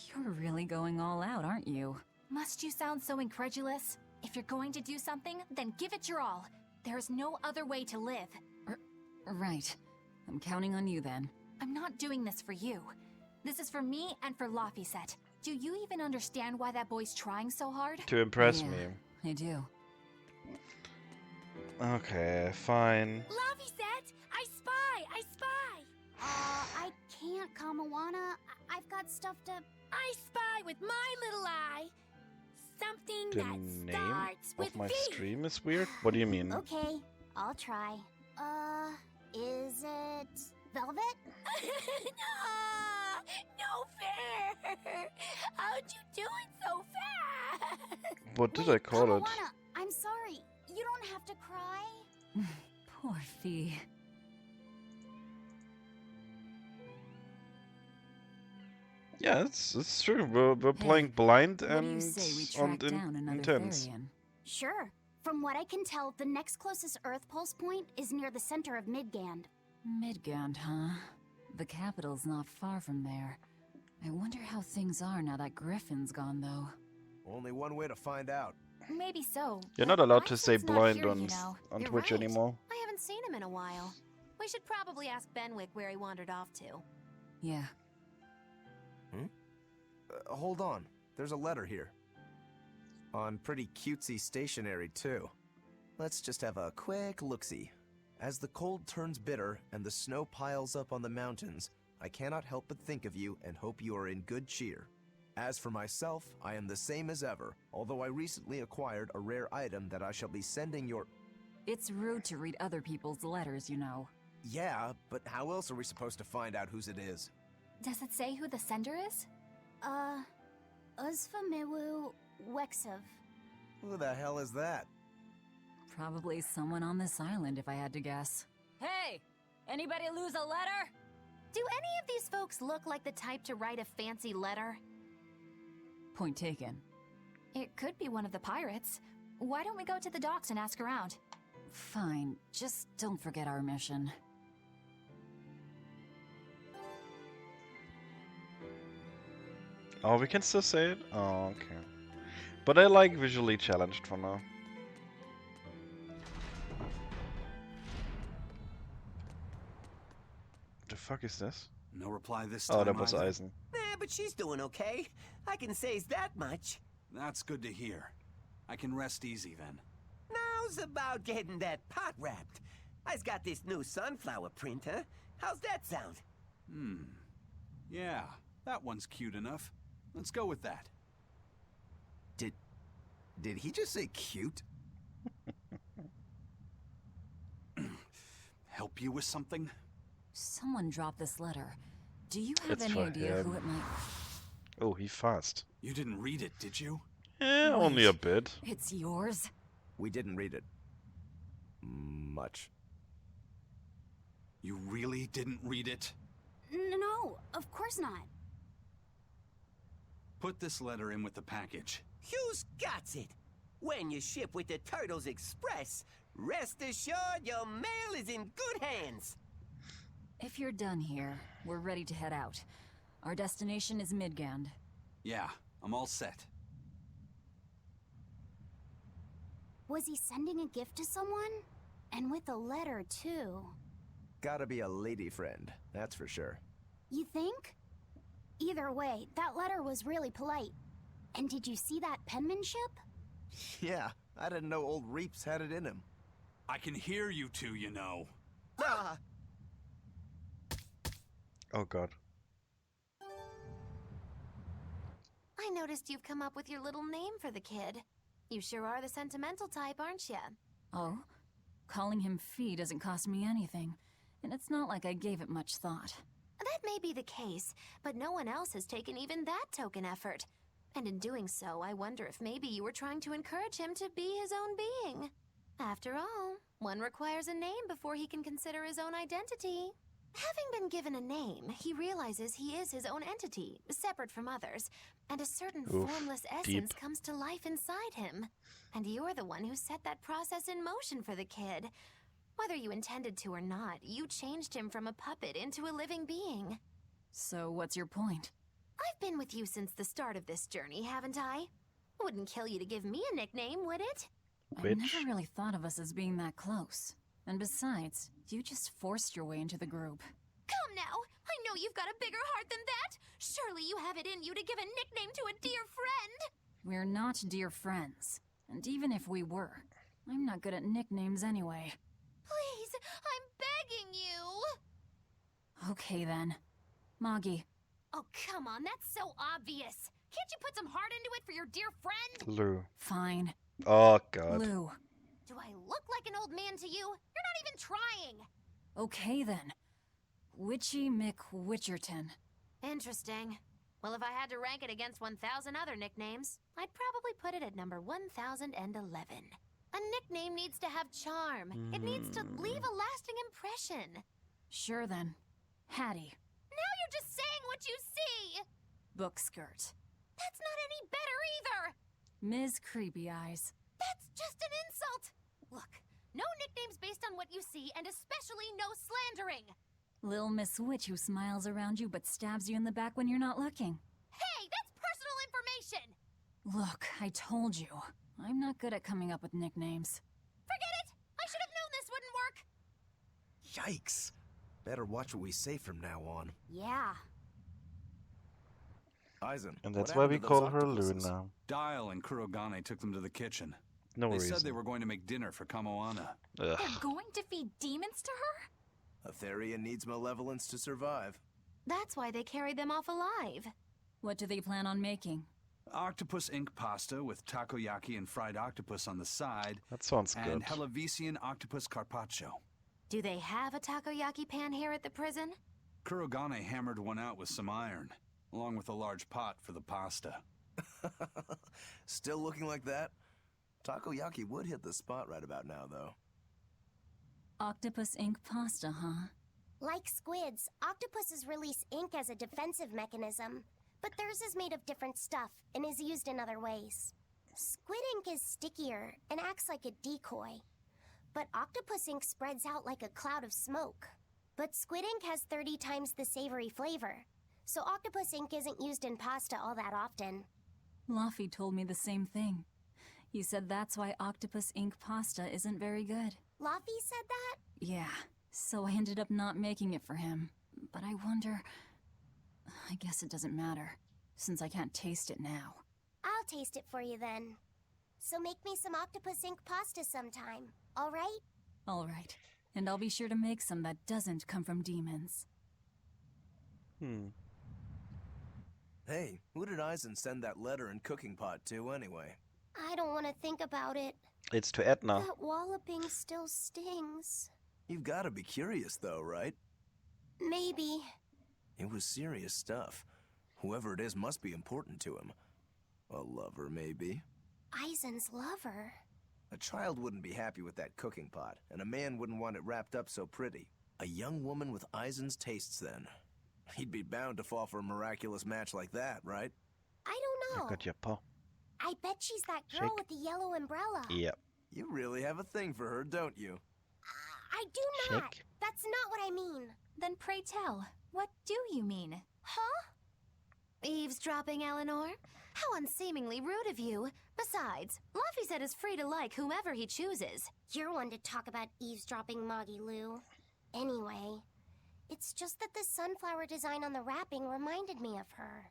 Speaker 4: You're really going all out, aren't you?
Speaker 11: Must you sound so incredulous? If you're going to do something, then give it your all. There's no other way to live.
Speaker 4: Right. I'm counting on you then.
Speaker 11: I'm not doing this for you. This is for me and for Laphicet. Do you even understand why that boy's trying so hard?
Speaker 1: To impress
Speaker 4: Yeah.
Speaker 1: me.
Speaker 4: I do.
Speaker 1: Okay, fine.
Speaker 3: Laphicet! I spy! I can't, Kamawana. I've got stuff to...
Speaker 12: I spy with my little eye. Something
Speaker 1: The
Speaker 12: that
Speaker 1: name
Speaker 12: starts with
Speaker 1: of my
Speaker 12: V.
Speaker 1: stream is weird? What do you mean?
Speaker 3: Okay, I'll try. Is it... Velvet?
Speaker 12: No fair. How'd you do it so fast?
Speaker 1: What did I call it?
Speaker 3: Kamawana, I'm sorry. You don't have to cry.
Speaker 4: Poor Fee.
Speaker 1: Yeah, it's true. We're playing blind
Speaker 4: What do
Speaker 1: and
Speaker 4: you say we
Speaker 1: on
Speaker 4: track down another
Speaker 1: intense.
Speaker 4: Therian?
Speaker 3: Sure. From what I can tell, the next closest Earth Pulse point is near the center of Midgand.
Speaker 4: Midgand, huh? The capital's not far from there. I wonder how things are now that Griffin's gone, though.
Speaker 6: Only one way to find out.
Speaker 11: Maybe so.
Speaker 1: You're
Speaker 11: but
Speaker 1: not allowed to
Speaker 11: Lifeset's
Speaker 1: say
Speaker 11: not
Speaker 1: blind
Speaker 11: here,
Speaker 1: on
Speaker 11: you know.
Speaker 1: on
Speaker 5: You're
Speaker 1: Twitch
Speaker 5: right.
Speaker 1: anymore.
Speaker 5: I haven't seen him in a while. We should probably ask Benwick where he wandered off to.
Speaker 4: Yeah.
Speaker 6: Hold on. There's a letter here. On pretty cutesy stationery, too. Let's just have a quick look-see. As the cold turns bitter and the snow piles up on the mountains, I cannot help but think of you and hope you are in good cheer. As for myself, I am the same as ever, although I recently acquired a rare item that I shall be sending your...
Speaker 4: It's rude to read other people's letters, you know.
Speaker 6: Yeah, but how else are we supposed to find out whose it is?
Speaker 11: Does it say who the sender is?
Speaker 3: Uzfamiwu Wexov.
Speaker 6: Who the hell is that?
Speaker 4: Probably someone on this island, if I had to guess. Hey! Anybody lose a letter?
Speaker 5: Do any of these folks look like the type to write a fancy letter?
Speaker 4: Point taken.
Speaker 11: It could be one of the pirates. Why don't we go to the docks and ask around?
Speaker 4: Fine. Just don't forget our mission.
Speaker 1: Oh, we can still say it? Oh, okay. But I like visually challenged for now. the fuck is this?
Speaker 2: No reply this time.
Speaker 1: Oh, that was
Speaker 2: either?
Speaker 1: Eisen.
Speaker 13: But she's doing okay. I can say that much.
Speaker 2: That's good to hear. I can rest easy then.
Speaker 13: Now's about getting that pot wrapped. I's got this new sunflower printer. How's that sound?
Speaker 2: Yeah, that one's cute enough. Let's go with that.
Speaker 6: Did he just say cute?
Speaker 2: Help you with something?
Speaker 4: Someone dropped this letter. Do you have
Speaker 1: It's
Speaker 4: any
Speaker 1: for
Speaker 4: idea who
Speaker 1: him.
Speaker 4: it might...
Speaker 1: Oh, he fast.
Speaker 2: You didn't read it, did you?
Speaker 1: Eh, only a bit.
Speaker 4: It's yours?
Speaker 6: We didn't read it. Much.
Speaker 2: You really didn't read it?
Speaker 3: No, of course not.
Speaker 2: Put this letter in with the package.
Speaker 13: Who's got it? When you ship with the Turtles Express, rest assured your mail is in good hands.
Speaker 4: If you're done here, we're ready to head out. Our destination is Midgand.
Speaker 2: Yeah, I'm all set.
Speaker 3: Was he sending a gift to someone? And with a letter, too.
Speaker 6: Gotta be a lady friend, that's for sure.
Speaker 3: You think? Either way, that letter was really polite. And did you see that penmanship?
Speaker 6: Yeah, I didn't know old Reeps had it in him.
Speaker 2: I can hear you two, you know.
Speaker 13: Ah,
Speaker 1: Oh god.
Speaker 5: I noticed you've come up with your little name for the kid. You sure are the sentimental type, aren't you?
Speaker 4: Oh? Calling him Fee doesn't cost me anything. And it's not like I gave it much thought.
Speaker 5: That may be the case, but no one else has taken even that token effort. And in doing so, I wonder if maybe you were trying to encourage him to be his own being. After all, one requires a name before he can consider his own identity. Having been given a name, he realizes he is his own entity, separate from others, and a certain
Speaker 1: Oof,
Speaker 5: formless essence
Speaker 1: deep.
Speaker 5: comes to life inside him. And you're the one who set that process in motion for the kid. Whether you intended to or not, you changed him from a puppet into a living being.
Speaker 4: So what's your point?
Speaker 5: I've been with you since the start of this journey, haven't I? Wouldn't kill you to give me a nickname, would it?
Speaker 4: I
Speaker 1: Which?
Speaker 4: never really thought of us as being that close. And besides, you just forced your way into the group.
Speaker 5: Come now! I know you've got a bigger heart than that! Surely you have it in you to give a nickname to a dear friend!
Speaker 4: We're not dear friends. And even if we were, I'm not good at nicknames anyway.
Speaker 5: Please, I'm begging you!
Speaker 4: Okay then. Moggy.
Speaker 5: Oh, come on, that's so obvious! Can't you put some heart into it for your dear friend?
Speaker 1: Lou.
Speaker 4: Fine.
Speaker 1: Oh god.
Speaker 4: Lou.
Speaker 5: Do I look like an old man to you? You're not even trying!
Speaker 4: Okay then. Witchy McWitcherton.
Speaker 5: Interesting. Well, if I had to rank it against 1,000 other nicknames, I'd probably put it at number 1,011. A nickname needs to have charm. It needs to leave a lasting impression.
Speaker 4: Sure then. Hattie.
Speaker 5: Now you're just saying what you see!
Speaker 4: Book skirt.
Speaker 5: That's not any better either!
Speaker 4: Ms. Creepy Eyes.
Speaker 5: That's just an insult! Look, no nicknames based on what you see, and especially no slandering!
Speaker 4: Lil Miss Witch who smiles around you but stabs you in the back when you're not looking.
Speaker 5: Hey, that's personal information!
Speaker 4: Look, I told you. I'm not good at coming up with nicknames.
Speaker 5: Forget it! I should have known this wouldn't work!
Speaker 6: Yikes. Better watch what we say from now on.
Speaker 3: Yeah.
Speaker 6: Eisen,
Speaker 1: And
Speaker 6: what
Speaker 1: that's why we
Speaker 6: happened to those
Speaker 1: call her Lou
Speaker 6: octopuses?
Speaker 1: now.
Speaker 2: Dial and Kurogane took them to the kitchen.
Speaker 1: No
Speaker 2: They
Speaker 1: reason.
Speaker 2: said they were going to make dinner for Kamoana.
Speaker 11: They're
Speaker 1: Ugh.
Speaker 11: going to feed demons to her?
Speaker 6: Etheria needs malevolence to survive.
Speaker 5: That's why they carried them off alive.
Speaker 4: What do they plan on making?
Speaker 2: Octopus ink pasta with takoyaki and fried octopus on the side,
Speaker 1: That sounds good.
Speaker 2: and Hellavisian octopus carpaccio.
Speaker 5: Do they have a takoyaki pan here at the prison?
Speaker 2: Kurogane hammered one out with some iron, along with a large pot for the pasta.
Speaker 6: Still looking like that? Takoyaki would hit the spot right about now, though.
Speaker 4: Octopus ink pasta, huh?
Speaker 3: Like squids, octopuses release ink as a defensive mechanism, but theirs is made of different stuff and is used in other ways. Squid ink is stickier and acts like a decoy, but octopus ink spreads out like a cloud of smoke. But squid ink has 30 times the savory flavor, so octopus ink isn't used in pasta all that often.
Speaker 4: Luffy told me the same thing. He said that's why octopus ink pasta isn't very good.
Speaker 3: Luffy said that?
Speaker 4: Yeah, so I ended up not making it for him. But I wonder... I guess it doesn't matter, since I can't taste it now.
Speaker 3: I'll taste it for you then. So make me some octopus ink pasta sometime, alright?
Speaker 4: Alright. And I'll be sure to make some that doesn't come from demons.
Speaker 6: Hey, who did Eisen send that letter and cooking pot to anyway?
Speaker 3: I don't want to think about it.
Speaker 1: It's to Edna.
Speaker 3: That walloping still stings.
Speaker 6: You've got to be curious though, right?
Speaker 3: Maybe.
Speaker 6: It was serious stuff. Whoever it is must be important to him. A lover, maybe.
Speaker 3: Eisen's lover.
Speaker 6: A child wouldn't be happy with that cooking pot, and a man wouldn't want it wrapped up so pretty. A young woman with Eisen's tastes, then. He'd be bound to fall for a miraculous match like that, right?
Speaker 3: I don't know.
Speaker 1: I got your paw.
Speaker 3: I bet she's that girl
Speaker 1: Shake.
Speaker 3: with the yellow umbrella.
Speaker 1: Yep.
Speaker 6: You really have a thing for her, don't you?
Speaker 3: I do not.
Speaker 1: Shake.
Speaker 3: That's not what I mean.
Speaker 11: Then pray tell, what do you mean?
Speaker 3: Huh?
Speaker 5: Eavesdropping, Eleanor? How unseemingly rude of you. Besides, Laphicet is free to like whomever he chooses.
Speaker 3: You're one to talk about eavesdropping, Moggy Lou. Anyway, it's just that the sunflower design on the wrapping reminded me of her.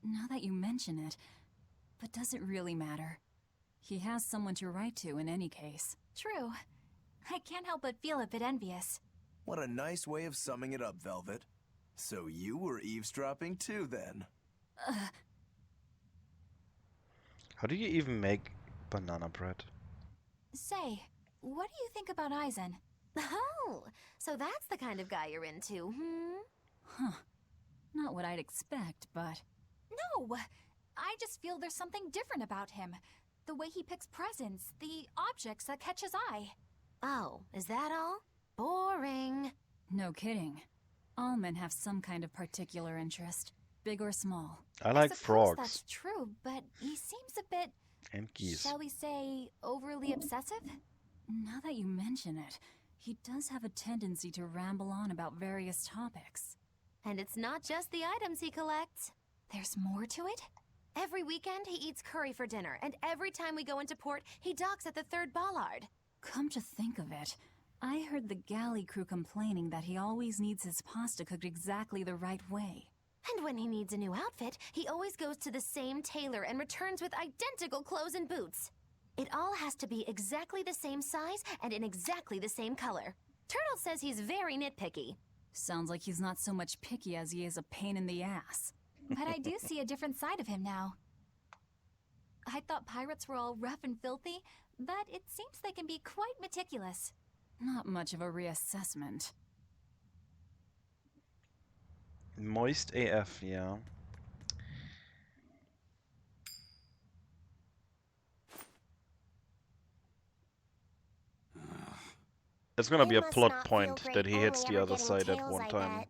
Speaker 4: Now that you mention it, but does it really matter? He has someone to write to in any case.
Speaker 11: True. I can't help but feel a bit envious.
Speaker 6: What a nice way of summing it up, Velvet. So you were eavesdropping too, then?
Speaker 1: How do you even make banana bread?
Speaker 11: Say, what do you think about Eisen?
Speaker 5: Oh, so that's the kind of guy you're into,
Speaker 4: Huh. Not what I'd expect, but...
Speaker 11: No! I just feel there's something different about him. The way he picks presents, the objects that catch his eye.
Speaker 5: Oh, is that all? Boring.
Speaker 4: No kidding. All men have some kind of particular interest, big or small.
Speaker 1: I like
Speaker 11: suppose
Speaker 1: frogs
Speaker 11: that's true, but he seems a bit,
Speaker 1: and geese.
Speaker 11: shall we say, overly obsessive?
Speaker 4: Now that you mention it, he does have a tendency to ramble on about various topics.
Speaker 5: And it's not just the items he collects.
Speaker 11: There's more to it?
Speaker 5: Every weekend, he eats curry for dinner, and every time we go into port, he docks at the 3rd Bollard.
Speaker 4: Come to think of it, I heard the galley crew complaining that he always needs his pasta cooked exactly the right way.
Speaker 5: And when he needs a new outfit, he always goes to the same tailor and returns with identical clothes and boots. It all has to be exactly the same size and in exactly the same color. Turtle says he's very nitpicky.
Speaker 4: Sounds like he's not so much picky as he is a pain in the ass.
Speaker 11: But I do see a different side of him now. I thought pirates were all rough and filthy, but it seems they can be quite meticulous.
Speaker 4: Not much of a reassessment.
Speaker 1: Moist AF, yeah. It's gonna be a plot point that he hits the other side at one time.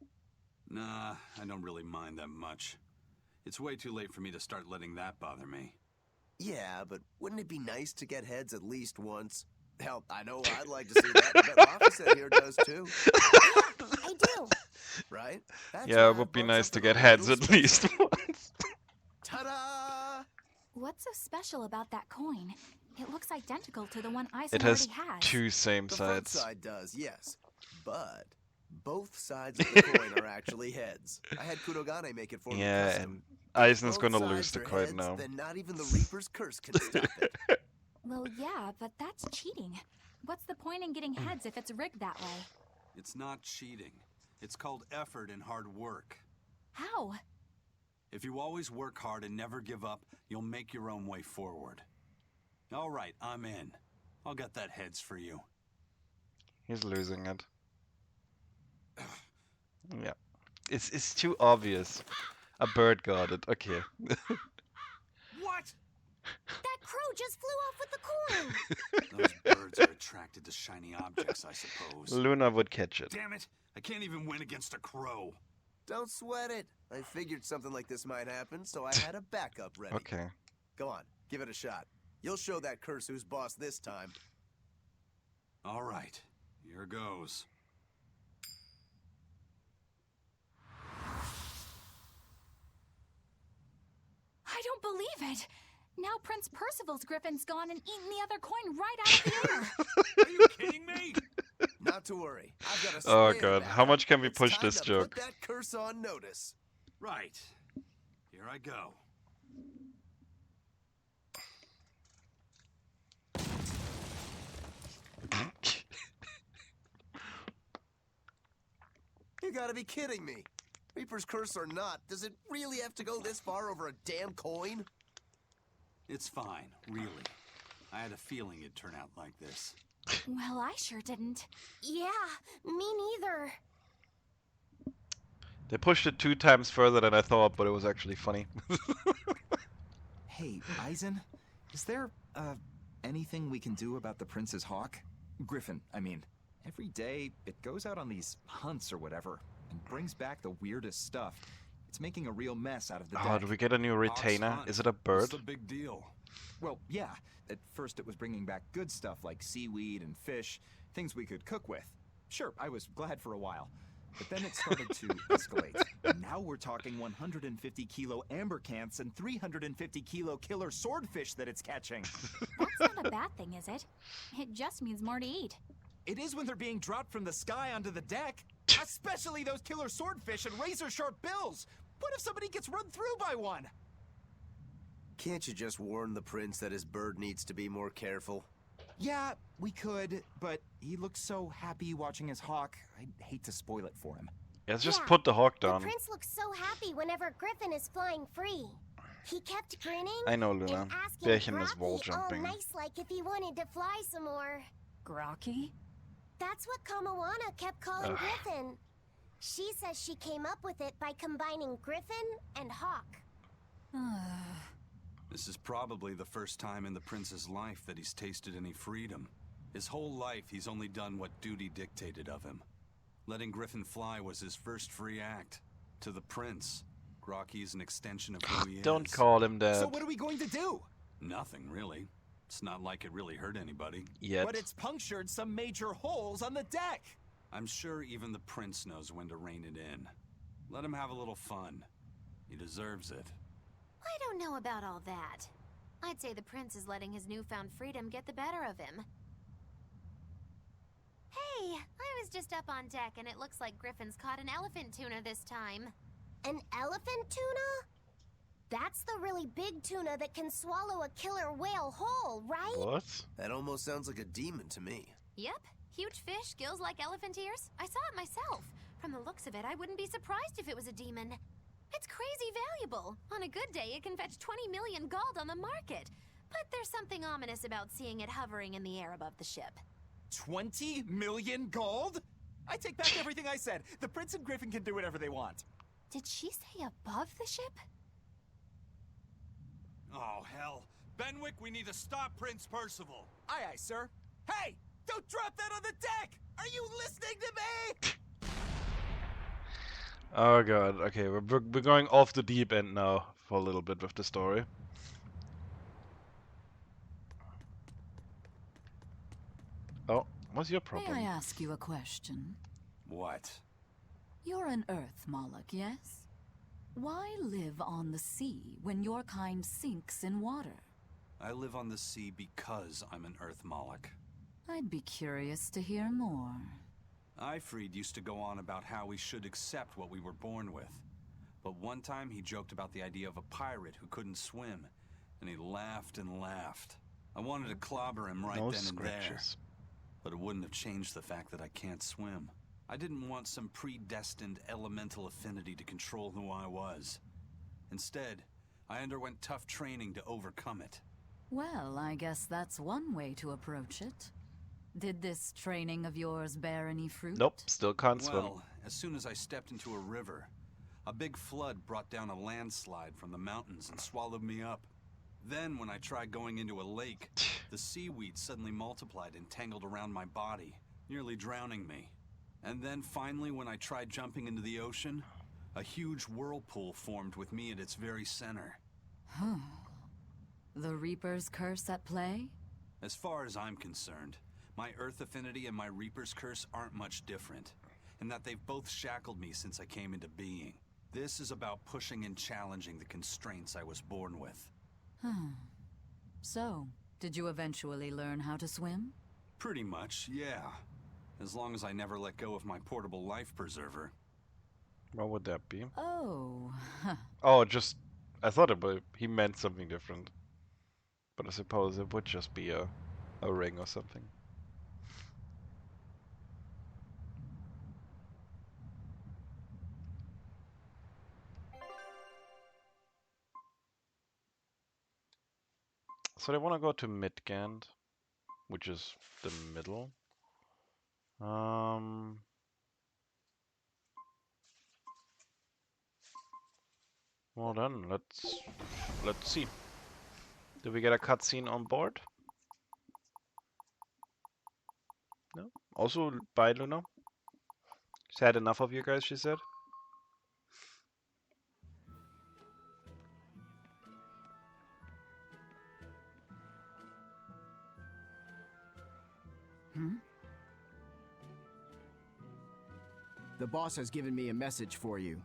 Speaker 2: Nah, I don't really mind that much. It's way too late for me to start letting that bother me.
Speaker 6: Yeah, but wouldn't it be nice to get heads at least once? Hell, I know I'd like to see that. I bet Laphicet here does too.
Speaker 3: I do.
Speaker 6: Right? That's
Speaker 1: Yeah,
Speaker 6: why
Speaker 1: it would
Speaker 6: I
Speaker 1: be
Speaker 6: brought
Speaker 1: nice to
Speaker 6: something
Speaker 1: get
Speaker 6: a
Speaker 1: heads
Speaker 6: little
Speaker 1: at least
Speaker 6: special.
Speaker 1: once.
Speaker 6: Ta-da!
Speaker 11: What's so special about that coin? It looks identical to the one Eisen
Speaker 1: It has
Speaker 11: already has.
Speaker 1: two same
Speaker 6: The front
Speaker 1: sides.
Speaker 6: side does, yes. But both sides of the coin are actually heads. I had Kurogane make it for me
Speaker 1: Yeah,
Speaker 6: custom.
Speaker 1: and Eisen's
Speaker 6: Both
Speaker 1: gonna lose
Speaker 6: sides
Speaker 1: the
Speaker 6: are
Speaker 1: coin
Speaker 6: heads,
Speaker 1: now.
Speaker 6: Then not even the Reaper's curse can stop it.
Speaker 11: Well, yeah, but that's cheating. What's the point in getting heads if it's rigged that way?
Speaker 2: It's not cheating. It's called effort and hard work.
Speaker 11: How?
Speaker 2: If you always work hard and never give up, you'll make your own way forward. All right, I'm in. I'll get that heads for you.
Speaker 1: He's losing it. Yeah. It's too obvious. A bird got it. Okay.
Speaker 2: What?
Speaker 3: That crow just flew off with the coin.
Speaker 2: Those birds are attracted to shiny objects, I suppose.
Speaker 1: Luna would catch it.
Speaker 2: Damn it! I can't even win against a crow.
Speaker 6: Don't sweat it. I figured something like this might happen, so I had a backup ready.
Speaker 1: Okay.
Speaker 6: Go on, give it a shot. You'll show that curse who's boss this time.
Speaker 2: All right, here goes.
Speaker 11: I don't believe it! Now Prince Percival's griffin's gone and eaten the other coin right out of the air!
Speaker 2: Are you kidding me?
Speaker 6: Not Not to worry. I've got a
Speaker 1: Oh
Speaker 6: spare
Speaker 1: god,
Speaker 6: backup.
Speaker 1: how much can we
Speaker 6: It's
Speaker 1: push
Speaker 6: time
Speaker 1: this
Speaker 6: to
Speaker 1: joke?
Speaker 6: Put that curse on notice.
Speaker 2: Right. Here I go.
Speaker 6: You gotta be kidding me. Reaper's curse or not, does it really have to go this far over a damn coin?
Speaker 2: It's fine, really. I had a feeling it'd turn out like this.
Speaker 11: Well, I sure didn't.
Speaker 3: Yeah, me neither.
Speaker 1: They pushed it 2 times further than I thought, but it was actually funny.
Speaker 10: Hey, Eisen, is there, anything we can do about the Prince's hawk? Griffin, I mean. Every day, it goes out on these hunts or whatever, and brings back the weirdest stuff. It's making a real mess out of the
Speaker 1: Oh,
Speaker 10: deck.
Speaker 1: do we get a new retainer?
Speaker 2: Hawk's
Speaker 1: Is it a
Speaker 2: What's
Speaker 1: bird?
Speaker 2: the big deal?
Speaker 10: Well, yeah. At first it was bringing back good stuff like seaweed and fish, things we could cook with. Sure, I was glad for a while. But then it started to escalate. Now we're talking 150 kilo amber cants and 350 kilo killer swordfish that it's catching.
Speaker 11: That's not a bad thing, is it? It just means more to eat.
Speaker 10: It is when they're being dropped from the sky onto the deck. Especially those killer swordfish and razor-sharp bills. What if somebody gets run through by one?
Speaker 6: Can't you just warn the prince that his bird needs to be more careful?
Speaker 10: Yeah, we could, but he looks so happy watching his hawk. I'd hate to spoil it for him.
Speaker 1: Yeah, let's just
Speaker 3: Yeah,
Speaker 1: put the hawk
Speaker 3: The
Speaker 1: down.
Speaker 3: prince looks so happy whenever Griffin is flying free. He kept grinning
Speaker 1: I know, Luna.
Speaker 3: and asking
Speaker 1: Bärchen is wall
Speaker 3: Grocky all
Speaker 1: jumping.
Speaker 3: nice like if he wanted to fly some more.
Speaker 4: Grocky?
Speaker 3: That's what Kamawana kept calling
Speaker 1: Ugh.
Speaker 3: Griffin. She says she came up with it by combining Griffin and Hawk.
Speaker 2: This is probably the first time in the prince's life that he's tasted any freedom. His whole life, he's only done what duty dictated of him. Letting Griffin fly was his first free act. To the prince, Grocky's an extension of who he
Speaker 1: Don't
Speaker 2: is.
Speaker 1: call him that
Speaker 10: So what are we going to do?
Speaker 2: Nothing, really. It's not like it really hurt anybody.
Speaker 1: yet.
Speaker 10: But it's punctured some major holes on the deck.
Speaker 2: I'm sure even the prince knows when to rein it in. Let him have a little fun. He deserves it.
Speaker 5: I don't know about all that. I'd say the prince is letting his newfound freedom get the better of him. Hey, I was just up on deck and it looks like Griffin's caught an elephant tuna this time.
Speaker 3: An elephant tuna? That's the really big tuna that can swallow a killer whale whole, right?
Speaker 1: What?
Speaker 6: That almost sounds like a demon to me.
Speaker 5: Yep, huge fish, gills like elephant ears. I saw it myself. From the looks of it, I wouldn't be surprised if it was a demon. It's crazy valuable. On a good day, it can fetch 20 million gold on the market. But there's something ominous about seeing it hovering in the air above the ship.
Speaker 10: 20 million gold? I take back everything I said. The prince and Griffin can do whatever they want.
Speaker 11: Did she say above the ship?
Speaker 2: Oh, hell. Benwick, we need to stop Prince Percival.
Speaker 10: Aye, aye, sir. Hey, don't drop that on the deck! Are you listening to me?
Speaker 1: Oh god, okay, we're going off the deep end now for a little bit with the story. Oh, what's your
Speaker 4: May
Speaker 1: problem?
Speaker 4: I ask you a question?
Speaker 2: What?
Speaker 4: You're an Earth Moloch, yes? Why live on the sea when your kind sinks in water?
Speaker 2: I live on the sea because I'm an Earth Moloch.
Speaker 4: I'd be curious to hear more.
Speaker 2: Ifrid used to go on about how we should accept what we were born with. But one time he joked about the idea of a pirate who couldn't swim, and he laughed and laughed. I wanted to clobber him right
Speaker 1: No
Speaker 2: then and there,
Speaker 1: scratches.
Speaker 2: but it wouldn't have changed the fact that I can't swim. I didn't want some predestined elemental affinity to control who I was. Instead, I underwent tough training to overcome it.
Speaker 4: Well, I guess that's one way to approach it. Did this training of yours bear any fruit?
Speaker 1: Nope, still can't swim.
Speaker 2: Well, as soon as I stepped into a river, a big flood brought down a landslide from the mountains and swallowed me up. Then, when I tried going into a lake, the seaweed suddenly multiplied and tangled around my body, nearly drowning me. And then finally, when I tried jumping into the ocean, a huge whirlpool formed with me at its very center.
Speaker 4: Huh. The Reaper's curse at play?
Speaker 2: As far as I'm concerned, my Earth affinity and my Reaper's curse aren't much different, in that they've both shackled me since I came into being. This is about pushing and challenging the constraints I was born with.
Speaker 4: So, did you eventually learn how to swim?
Speaker 2: Pretty much, yeah. As long as I never let go of my portable life preserver.
Speaker 1: What would that be?
Speaker 4: Oh.
Speaker 1: Oh, just... I thought he meant something different. But I suppose it would just be a ring or something. So they want to go to Midgand, which is the middle. Well then, let's see. Do we get a cutscene on board? No. Also, bye, Luna. She's had enough of you guys, she said.
Speaker 4: Hmm?
Speaker 14: The boss has given me a message for you.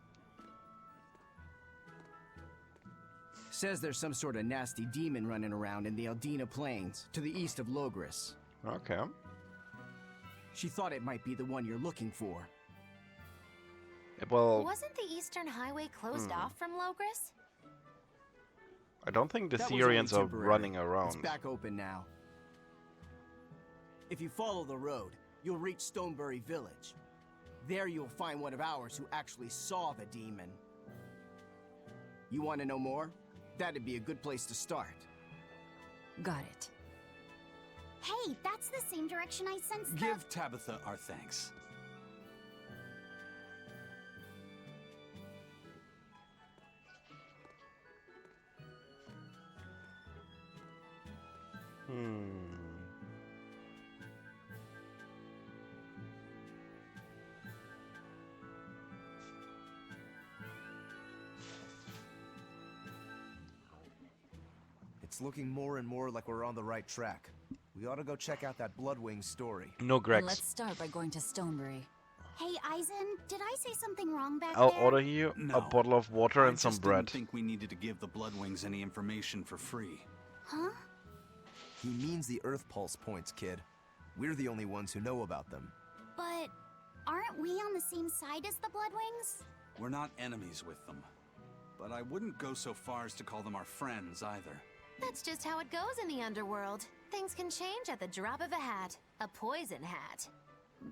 Speaker 14: Says there's some sort of nasty demon running around in the Aldina Plains, to the east of Logris.
Speaker 1: Okay.
Speaker 14: She thought it might be the one you're looking for.
Speaker 1: Well,
Speaker 5: Wasn't the Eastern Highway closed off from Logris?
Speaker 1: I don't think the
Speaker 14: That was
Speaker 1: Therians
Speaker 14: only
Speaker 1: are
Speaker 14: temporary.
Speaker 1: running around.
Speaker 14: It's back open now. If you follow the road, you'll reach Stonebury Village. There you'll find one of ours who actually saw the demon. You want to know more? That'd be a good place to start.
Speaker 4: Got it.
Speaker 3: Hey, that's the same direction I sensed the...
Speaker 2: Give Tabitha our thanks.
Speaker 6: It's looking more and more like we're on the right track. We ought to go check out that Bloodwing story.
Speaker 1: No, Grex.
Speaker 4: And let's start by going to Stonebury.
Speaker 3: Hey, Eisen, did I say something wrong back
Speaker 1: I'll
Speaker 3: there?
Speaker 1: order you a bottle of water and some bread.
Speaker 2: I just didn't think we needed to give the Bloodwings any information for free.
Speaker 3: Huh?
Speaker 6: He means the Earth Pulse points, kid. We're the only ones who know about them.
Speaker 3: But aren't we on the same side as the Bloodwings?
Speaker 2: We're not enemies with them. But I wouldn't go so far as to call them our friends either.
Speaker 5: That's just how it goes in the underworld. Things can change at the drop of a hat. A poison hat.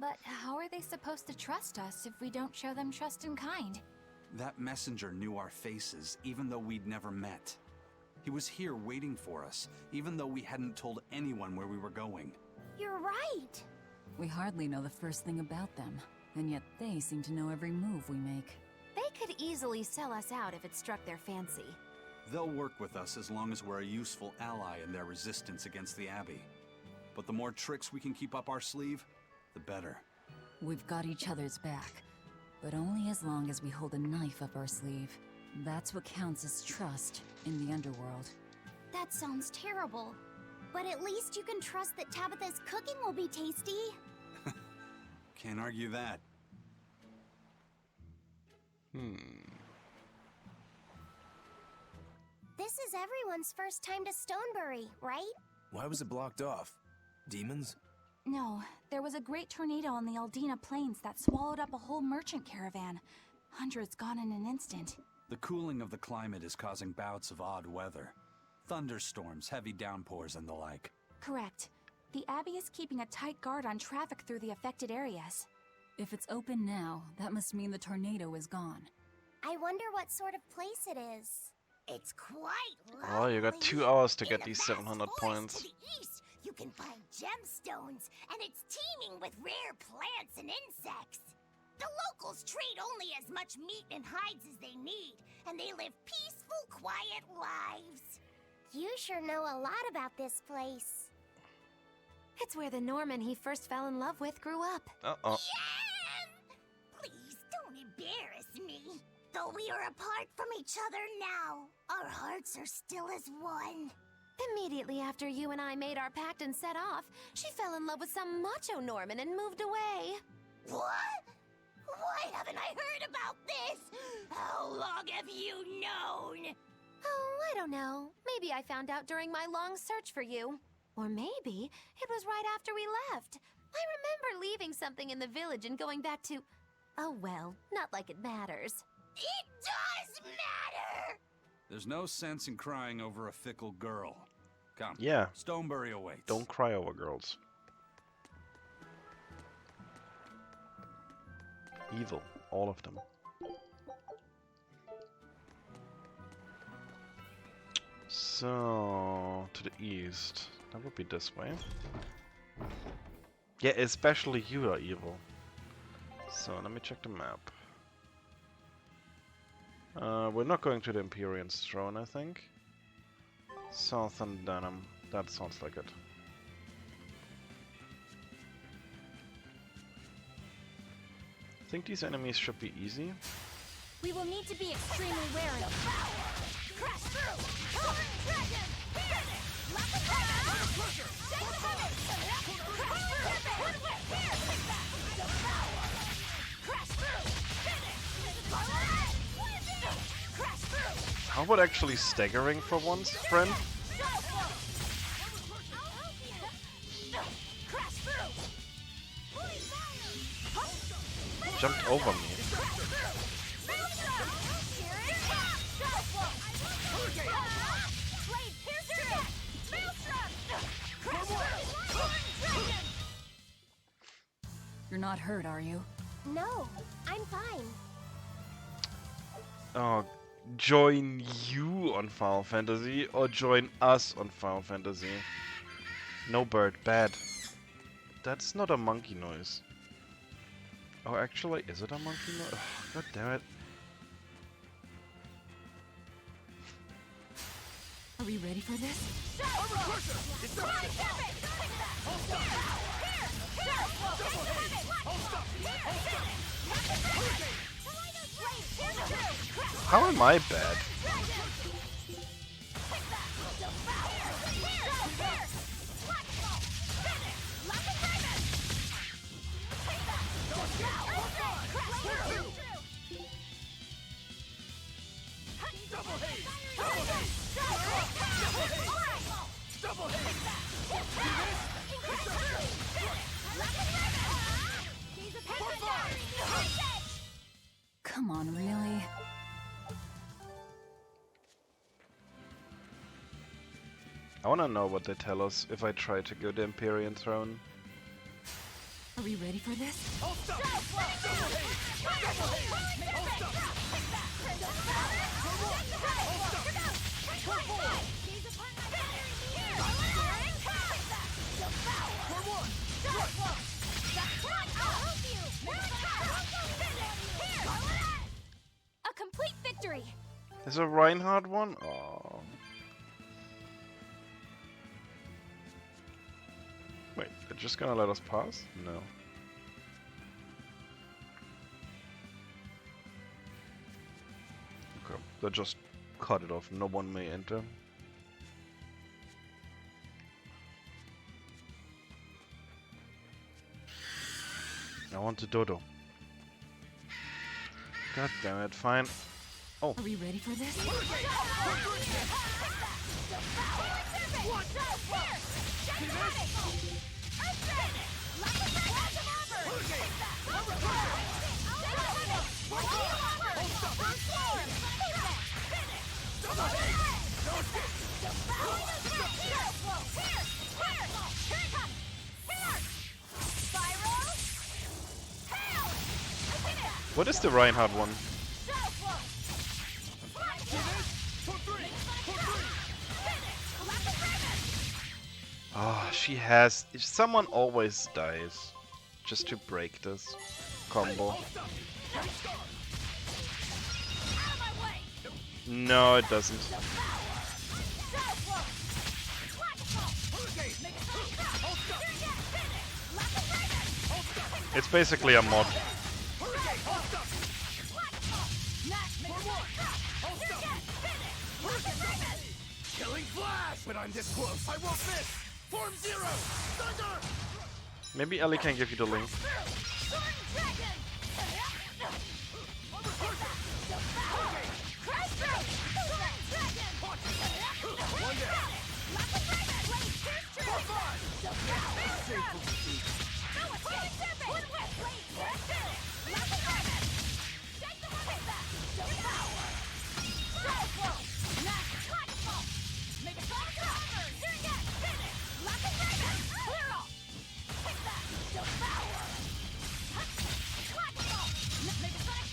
Speaker 11: But how are they supposed to trust us if we don't show them trust in kind?
Speaker 2: That messenger knew our faces, even though we'd never met. He was here waiting for us, even though we hadn't told anyone where we were going.
Speaker 3: You're right.
Speaker 4: We hardly know the first thing about them, and yet they seem to know every move we make.
Speaker 5: They could easily sell us out if it struck their fancy.
Speaker 2: They'll work with us as long as we're a useful ally in their resistance against the Abbey. But the more tricks we can keep up our sleeve, the better.
Speaker 4: We've got each other's back, but only as long as we hold a knife up our sleeve. That's what counts as trust in the underworld.
Speaker 3: That sounds terrible. But at least you can trust that Tabitha's cooking will be tasty.
Speaker 2: Can't argue that.
Speaker 3: This is everyone's first time to Stonebury, right?
Speaker 6: Why was it blocked off? Demons?
Speaker 11: No, there was a great tornado on the Aldina Plains that swallowed up a whole merchant caravan. Hundreds gone in an instant.
Speaker 2: The cooling of the climate is causing bouts of odd weather. Thunderstorms, heavy downpours, and the like.
Speaker 11: Correct. The Abbey is keeping a tight guard on traffic through the affected areas.
Speaker 4: If it's open now, that must mean the tornado is gone.
Speaker 3: I wonder what sort of place it is.
Speaker 12: It's quite lovely.
Speaker 1: Oh, you got 2 hours to
Speaker 12: In
Speaker 1: get
Speaker 12: the
Speaker 1: these
Speaker 12: vast
Speaker 1: 700
Speaker 12: forest
Speaker 1: points.
Speaker 12: To the east, you can find gemstones, and it's teeming with rare plants and insects. The locals trade only as much meat and hides as they need, and they live peaceful, quiet lives.
Speaker 3: You sure know a lot about this place.
Speaker 5: It's where the Norman he first fell in love with grew up.
Speaker 1: Uh-oh.
Speaker 12: Yeah! Please don't embarrass me. Though we are apart from each other now, our hearts are still as one.
Speaker 5: Immediately after you and I made our pact and set off, she fell in love with some macho Norman and moved away.
Speaker 12: What? Why haven't I heard about this? How long have you known?
Speaker 5: Oh, I don't know. Maybe I found out during my long search for you. Or maybe it was right after we left. remember leaving something in the village and going back to... Oh well, not like it matters.
Speaker 12: It does matter!
Speaker 2: There's no sense in crying over a fickle girl. Come.
Speaker 1: Yeah.
Speaker 2: Stonebury awaits.
Speaker 1: Don't cry over girls. Evil. All of them. So, to the east. That would be this way. Yeah, especially you are evil. So, let me check the map. We're not going to the Empyrean's throne, I think. Southern Denham. That sounds like it. I think these enemies should be easy.
Speaker 11: We will need to be extremely wary.
Speaker 12: Crash through! Torn dragon! Here! Lock the fire! Stay with it! Here! Devour! Crash through! Finish! Crash through!
Speaker 1: How about actually staggering for once, friend?
Speaker 12: Crash through!
Speaker 1: Jumped over me.
Speaker 4: You're not hurt, are you?
Speaker 5: No, I'm fine.
Speaker 1: Oh, join you on Final Fantasy or join us on Final Fantasy? No bird, bad. That's not a monkey noise. Oh, actually, is it a monkey noise? Oh, God damn it.
Speaker 4: Are we ready for this?
Speaker 1: How am I bad?
Speaker 4: Come on, really?
Speaker 1: I wanna know what they tell us if I try to go to Empyrean Throne.
Speaker 4: Are we ready for this?
Speaker 11: A complete victory!
Speaker 1: Is a Reinhardt one? Oh. Wait, they're just gonna let us pass? No. Okay, they just cut it off. No one may enter. I want the dodo. God damn it, fine. Oh.
Speaker 4: Are we ready for this?
Speaker 1: What is the Reinhardt one? Ah, she has... Someone always dies just to break this combo. No, it doesn't. It's basically a mod.
Speaker 14: Killing flash! When I'm this close, I won't miss! Form zero! Thunder!
Speaker 1: Maybe Ellie can give you the link.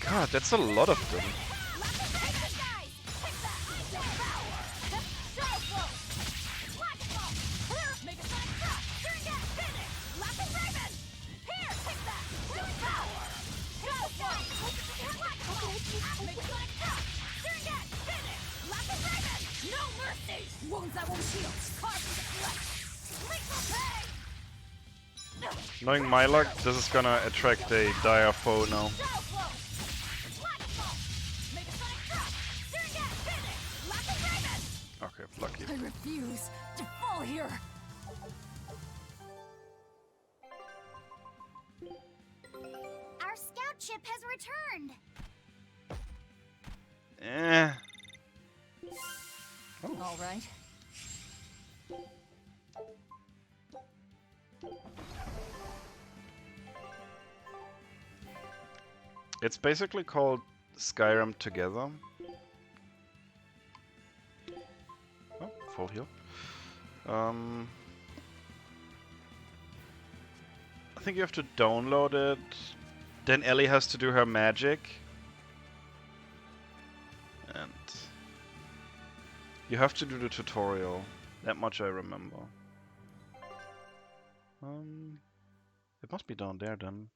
Speaker 1: God, that's a lot of them. Knowing my luck, this is gonna attract a dire foe now. Okay, lucky.
Speaker 4: I refuse to fall here.
Speaker 3: Our scout ship has returned.
Speaker 1: Eh. Oh.
Speaker 4: All right.
Speaker 1: It's basically called Skyrim Together. Oh, full heal. I think you have to download it. Then Ellie has to do her magic. And you have to do the tutorial. That much I remember. It must be down there then.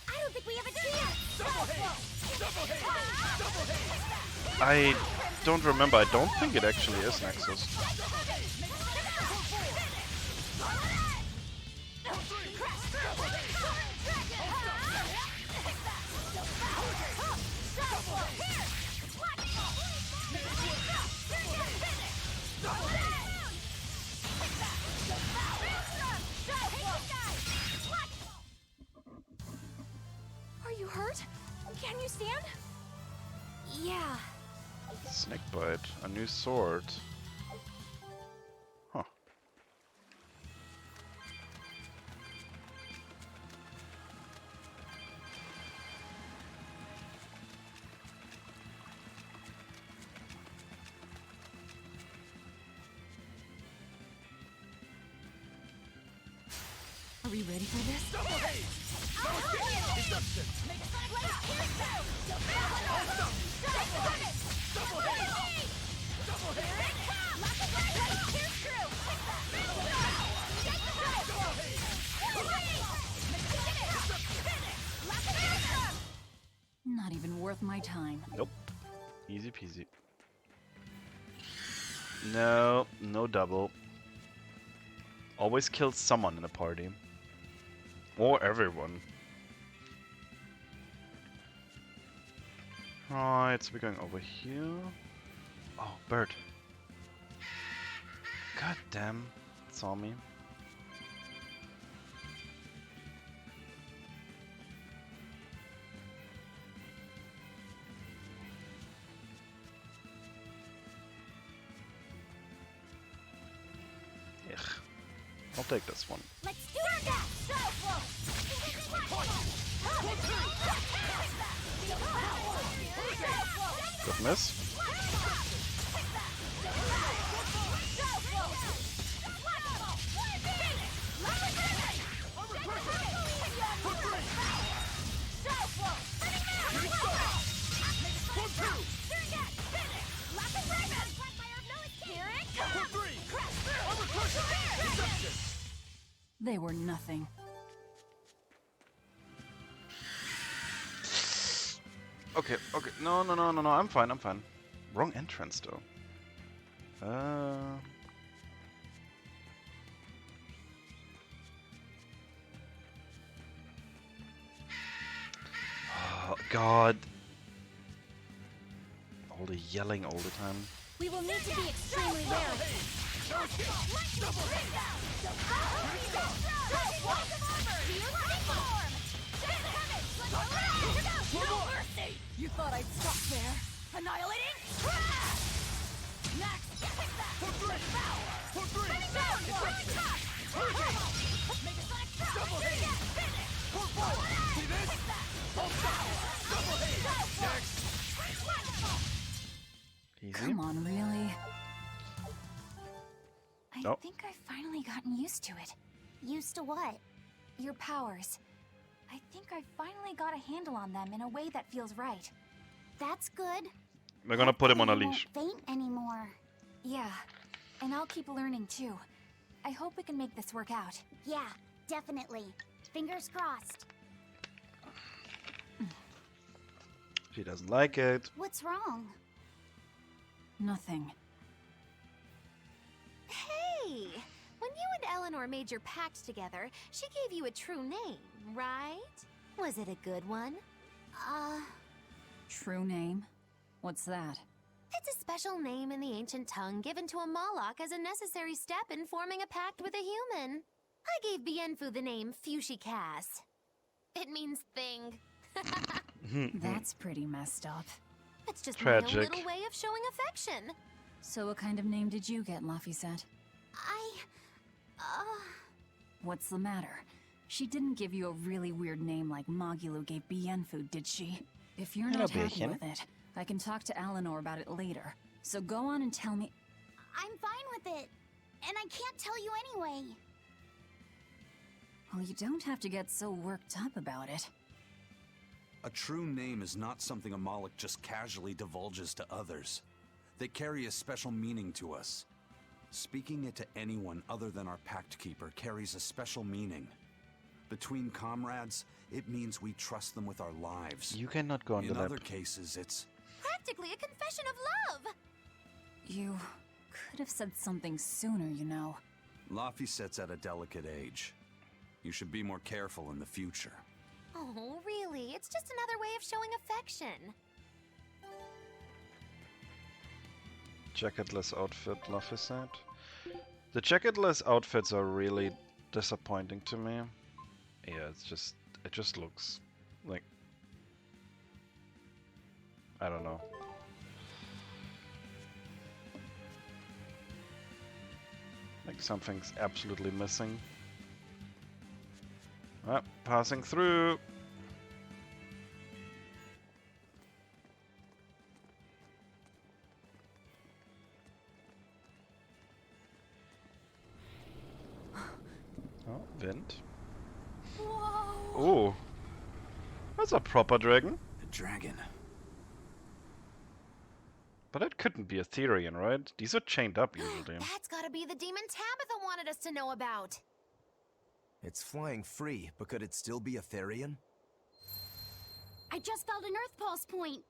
Speaker 3: I don't think we have a chance.
Speaker 1: I don't remember. I don't think it actually is Nexus.
Speaker 11: Are you hurt? Can you stand?
Speaker 3: Yeah.
Speaker 1: Snakebite, a new sword. Huh.
Speaker 4: Are we ready for this? Not even worth my time.
Speaker 1: Nope. Easy peasy. No, no double. Always kill someone in a party. Or everyone. Right, so we're going over here. Oh, bird. God damn. It saw me. Ugh. I'll take this one.
Speaker 3: Let's do that.
Speaker 1: Good miss.
Speaker 4: They were nothing.
Speaker 1: Okay, okay. No, I'm fine, I'm fine. Wrong entrance, though. Oh, God. All the yelling all the time.
Speaker 3: We will need to be extremely wary.
Speaker 4: You thought I'd stop there?
Speaker 3: Annihilating? Next!
Speaker 1: Easy.
Speaker 4: Come on, really? I
Speaker 11: I think I've finally gotten used to it.
Speaker 3: Used to what?
Speaker 11: Your powers. I think I've finally got a handle on them in a way that feels right.
Speaker 3: That's good.
Speaker 1: We're gonna put him on a
Speaker 3: Hopefully he
Speaker 1: leash.
Speaker 3: won't faint anymore.
Speaker 11: Yeah, and I'll keep learning too. I hope we can make this work out.
Speaker 3: Yeah, definitely. Fingers crossed.
Speaker 1: She doesn't like it.
Speaker 3: What's wrong?
Speaker 4: Nothing.
Speaker 5: Hey! When you and Eleanor made your pact together, she gave you a true name, right? Was it a good one?
Speaker 4: True name? What's that?
Speaker 5: It's a special name in the ancient tongue given to a Moloch as a necessary step in forming a pact with a human. I gave Bienfu the name Fushicast. It means thing.
Speaker 4: That's pretty messed up.
Speaker 5: It's just
Speaker 1: Tragic.
Speaker 5: my own little way of showing affection.
Speaker 4: So what kind of name did you get, Laphicet? What's the matter? She didn't give you a really weird name like Magulu gave Bienfu, did she? If you're not happy
Speaker 1: Bärchen.
Speaker 4: with it, I can talk to Eleanor about it later. So go on and tell me...
Speaker 3: I'm fine with it. And I can't tell you anyway.
Speaker 4: Well, you don't have to get so worked up about it.
Speaker 2: A true name is not something a Moloch just casually divulges to others. They carry a special meaning to us. Speaking it to anyone other than our Pact Keeper carries a special meaning. Between comrades, it means we trust them with our lives.
Speaker 1: You cannot go on the
Speaker 2: In
Speaker 1: lab.
Speaker 2: other cases, it's...
Speaker 5: Practically a confession of love!
Speaker 4: You could have said something sooner, you know.
Speaker 2: Laphicet's at a delicate age. You should be more careful in the future.
Speaker 5: Oh, really? It's just another way of showing affection.
Speaker 1: Jacketless outfit, Laphicet. The jacketless outfits are really disappointing to me. Yeah, it just looks like, I don't know. Like something's absolutely missing. Ah, passing through. Oh, vent.
Speaker 5: Whoa!
Speaker 1: Oh, that's a proper dragon.
Speaker 2: A dragon.
Speaker 1: But it couldn't be a Therian, right? These are chained up usually.
Speaker 5: That's gotta be the demon Tabitha wanted us to know about.
Speaker 6: It's flying free, but could it still be a Therian?
Speaker 3: I just felt an Earth Pulse point.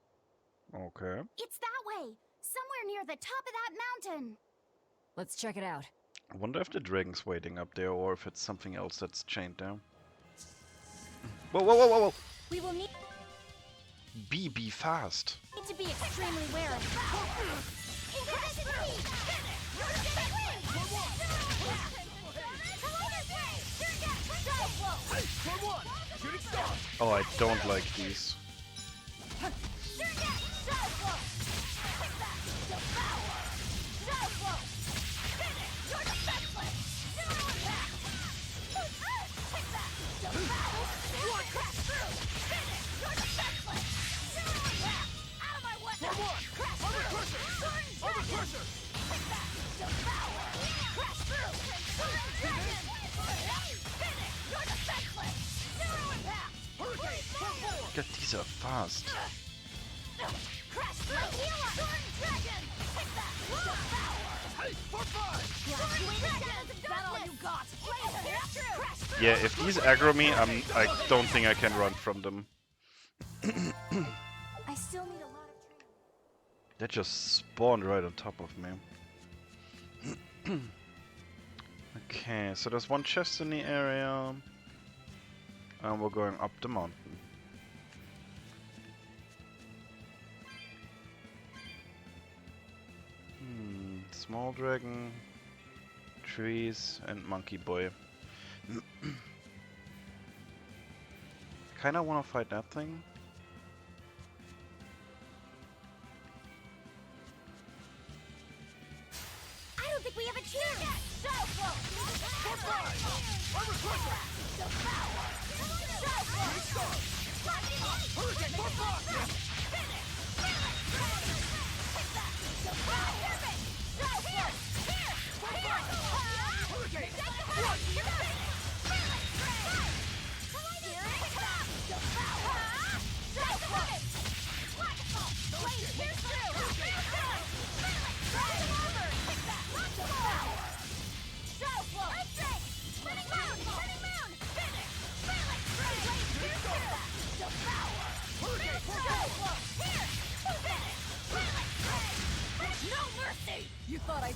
Speaker 1: Okay.
Speaker 3: It's that way. Somewhere near the top of that mountain.
Speaker 4: Let's check it out.
Speaker 1: I wonder if the dragon's waiting up there or if it's something else that's chained down. Whoa, whoa, whoa, whoa, whoa!
Speaker 3: We will need
Speaker 1: Be fast.
Speaker 3: to be extremely wary.
Speaker 1: Oh, I don't like these. God, these are fast. Yeah, if these aggro me, I don't think I can run from them.
Speaker 11: I still need a lot of training.
Speaker 1: That just spawned right on top of me. Okay, so there's one chest in the area. And we're going up the mountain. Small dragon, trees, and monkey boy. Kinda wanna fight that thing.
Speaker 3: I don't think we have a chance.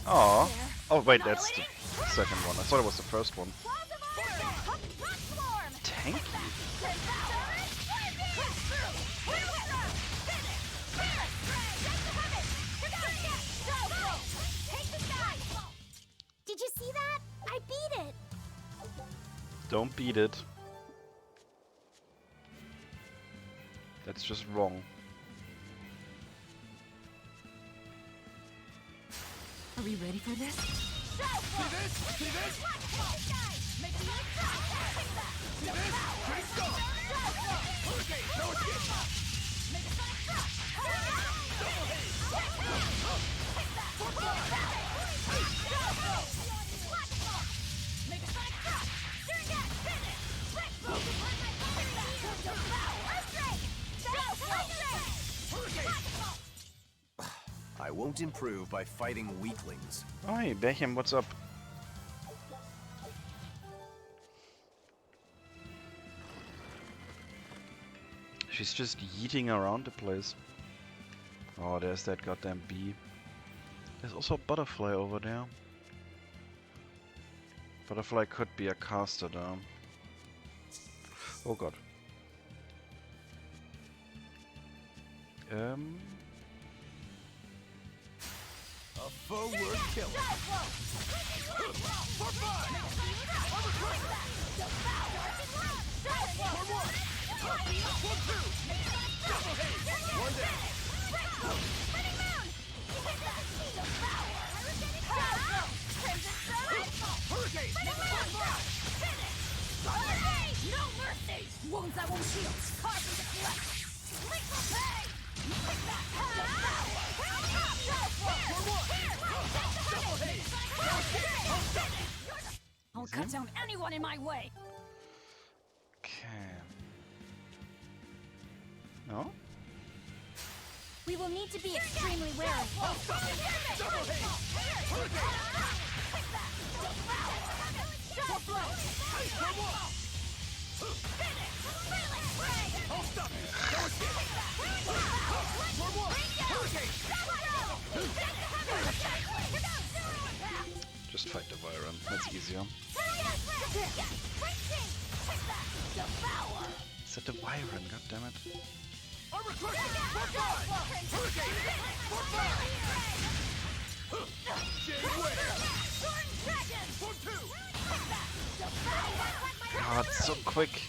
Speaker 1: Aw. Oh wait, that's the second one. I thought it was the first one. Tanky.
Speaker 3: Did you see that? I beat it.
Speaker 1: Don't beat it. That's just wrong.
Speaker 4: Are we ready for this?
Speaker 9: See this? See this? See this? Great stuff! Okay, no escape!
Speaker 6: I won't improve by fighting weaklings.
Speaker 1: Oh hey, Beckham, what's up? She's just yeeting around the place. Oh, there's that goddamn bee. There's also a butterfly over there. Butterfly could be a caster down. Oh god.
Speaker 6: A forward kill.
Speaker 5: Wounds I won't shield. Carving the flesh. Liquid pay. I'll cut down anyone in my way.
Speaker 1: Okay. No?
Speaker 11: We will need to be extremely wary.
Speaker 1: Just fight the Viren. That's easier. Is that the Viren? God damn it. God, so quick.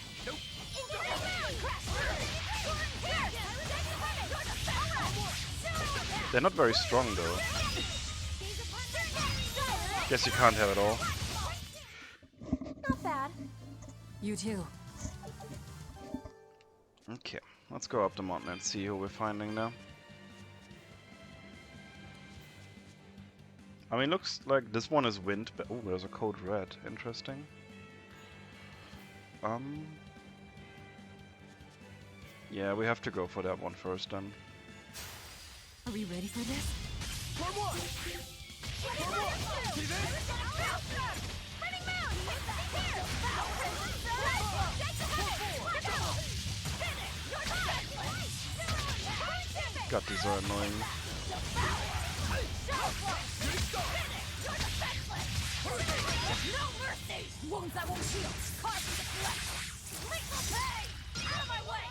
Speaker 1: They're not very strong though. Guess you can't have it all.
Speaker 11: Not bad.
Speaker 4: You too.
Speaker 1: Okay, let's go up the mountain and see who we're finding now. I mean, looks like this one is wind, but oh, there's a code red. Interesting. Yeah, we have to go for that one first then.
Speaker 4: Are we ready for this?
Speaker 1: God, these are annoying.
Speaker 5: Wounds I won't shield. Carving the flesh. Liquid pay. Out of my way.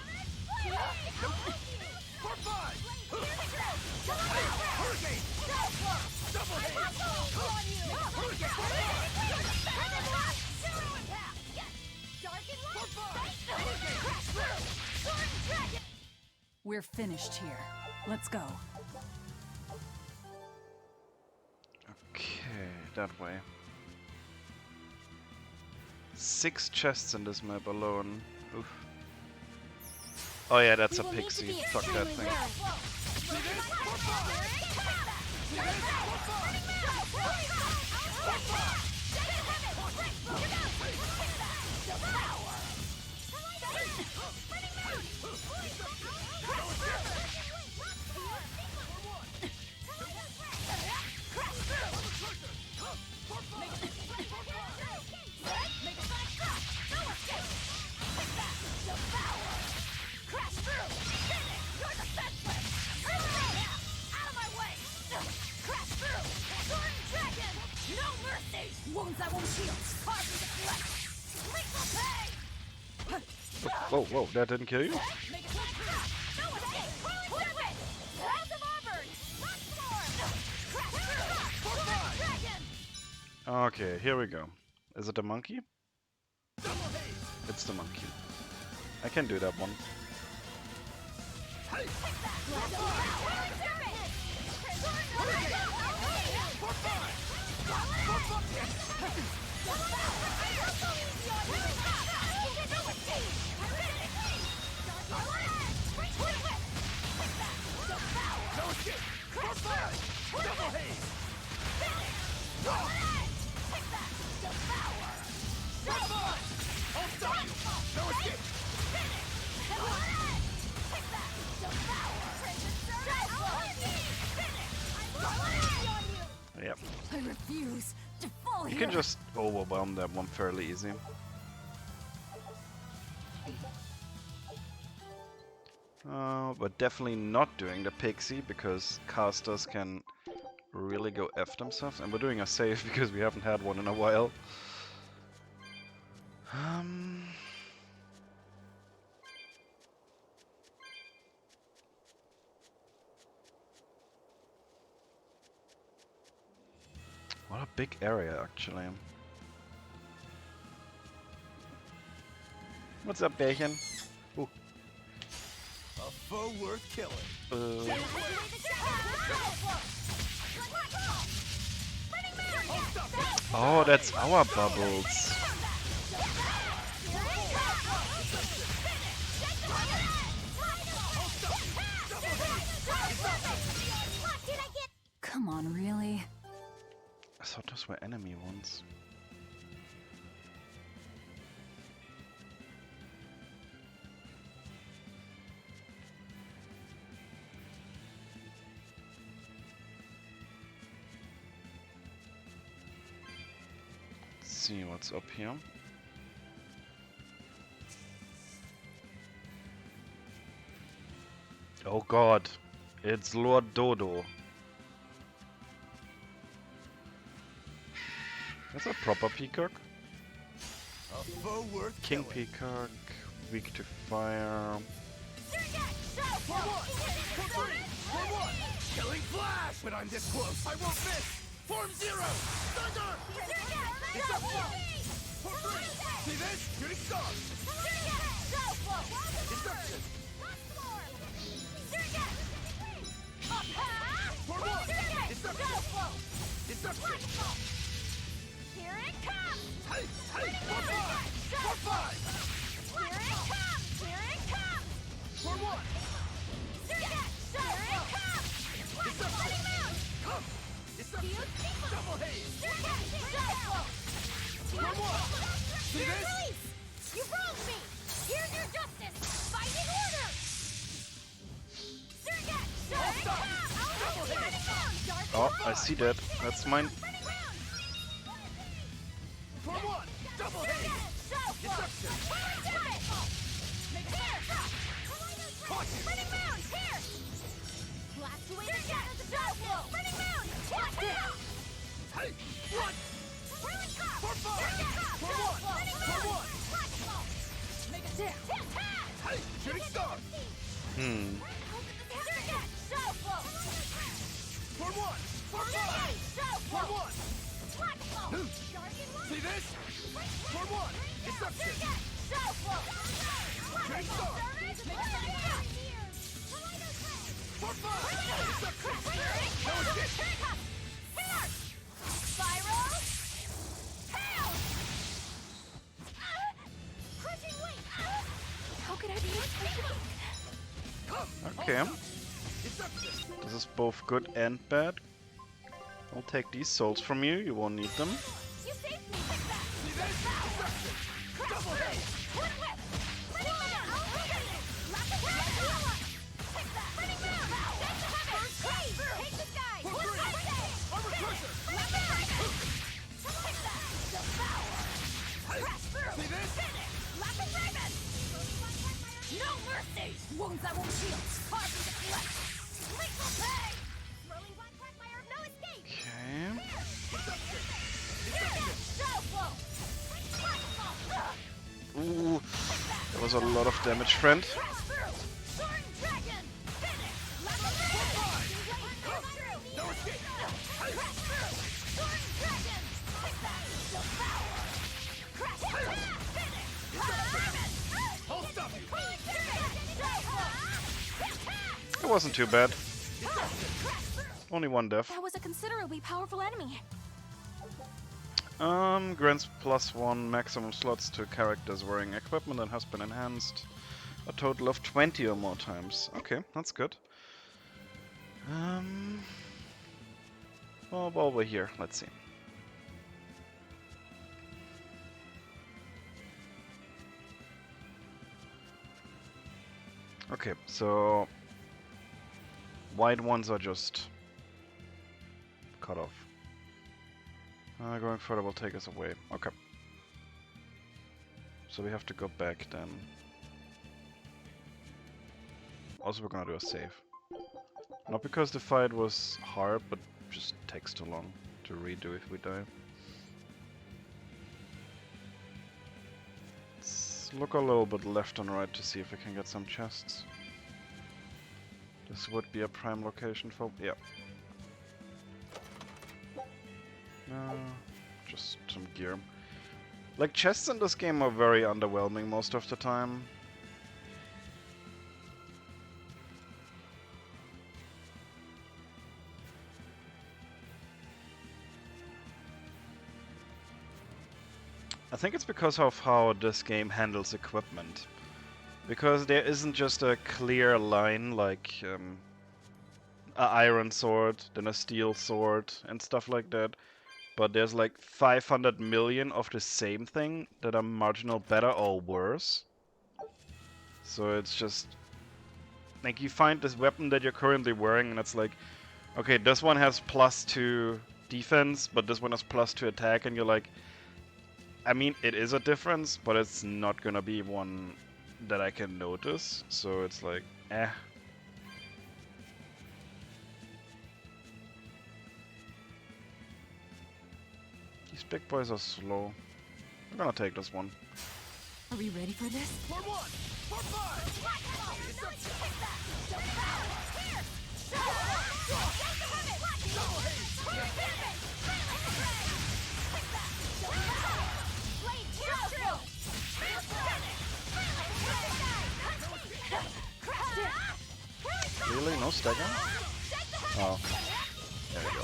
Speaker 4: We're finished here. Let's go.
Speaker 1: Okay, that way. 6 chests in this map alone. Oof. Oh yeah, that's a pixie. Fuck that thing. Whoa, whoa, that didn't kill you? Okay, here we go. Is it a monkey? It's the monkey. I can do that one. Yep.
Speaker 4: I refuse to fall
Speaker 1: You
Speaker 4: here.
Speaker 1: can just overwhelm that one fairly easy. But definitely not doing the pixie because casters can really go F themselves, and we're doing a save because we haven't had one in a while. What a big area, actually. What's up, Bacon? Ooh.
Speaker 6: A foe worth killing.
Speaker 1: Oh, that's our bubbles.
Speaker 4: Come on, really?
Speaker 1: I thought those were enemy ones. Let's see what's up here. Oh god, it's Lord Dodo. That's a proper peacock.
Speaker 6: A foe worth
Speaker 1: King
Speaker 6: killing.
Speaker 1: peacock, weak to fire.
Speaker 6: Killing flash! But I'm this close. I won't miss. Form zero. Thunder! It's up front. See this? Shooting star. Deception. For one. Deception. Deception.
Speaker 12: Here it comes!
Speaker 6: Hey, hey, for five. For five.
Speaker 12: Here it comes! Here it comes!
Speaker 6: For one.
Speaker 12: Here it comes!
Speaker 6: Deception. Come. Deception. Double haze. For one. See this?
Speaker 12: Release! You wronged me! Here's your justice! Fight in order!
Speaker 1: Oh, I see that. That's mine.
Speaker 6: For one. Double haze. Deception. Caution. Hey, what? For five. For one.
Speaker 12: Make a dip.
Speaker 6: Hey, shooting star. For one. For five. For one. See this? For one. Deception. Shooting star. For five. Deception. No escape.
Speaker 12: Spiral! Hail! Crushing weight!
Speaker 11: How could I be
Speaker 1: Okay. This is both good and bad. I'll take these souls from you. You won't need them.
Speaker 12: You saved me! See this? Deception! Double hit! Twin whip! Running man! Lock of power! Take that! Running man! Take the heaven! Take the sky!
Speaker 6: Armor crusher!
Speaker 12: Lock of raven! Take that! Devour! Crash through!
Speaker 6: See this?
Speaker 12: Finish! Lock of raven! No mercy! Wounds that won't heal! Causes to flex! Lethal pay! Throwing black quagmire, no escape!
Speaker 1: Okay.
Speaker 12: Deception! Show flow!
Speaker 1: That was a lot of damage, friend. It wasn't too bad. Only one death.
Speaker 11: That was a considerably powerful enemy.
Speaker 1: Grants +1 maximum slots to characters wearing equipment and has been enhanced a total of 20 or more times. Okay, that's good. Well, while we're here, let's see. Okay, so white ones are just cut off. Going further will take us away. Okay. So we have to go back then. Also, we're gonna do a save. Not because the fight was hard, but just takes too long to redo if we die. Let's look a little bit left and right to see if we can get some chests. This would be a prime location for... yeah. Just some gear. Like, chests in this game are very underwhelming most of the time. I think it's because of how this game handles equipment. Because there isn't just a clear line like an iron sword, then a steel sword, and stuff like that. But there's like 500 million of the same thing that are marginal better or worse. So it's just... like, you find this weapon that you're currently wearing and it's like, okay, this one has +2 defense, but this one has +2 attack, and you're like, I mean, it is a difference, but it's not gonna be one that I can notice, so it's like, eh. These big boys are slow. I'm gonna take this one.
Speaker 4: Are we ready for this?
Speaker 9: For one! For five!
Speaker 1: Really? No stagger? Oh. There we go.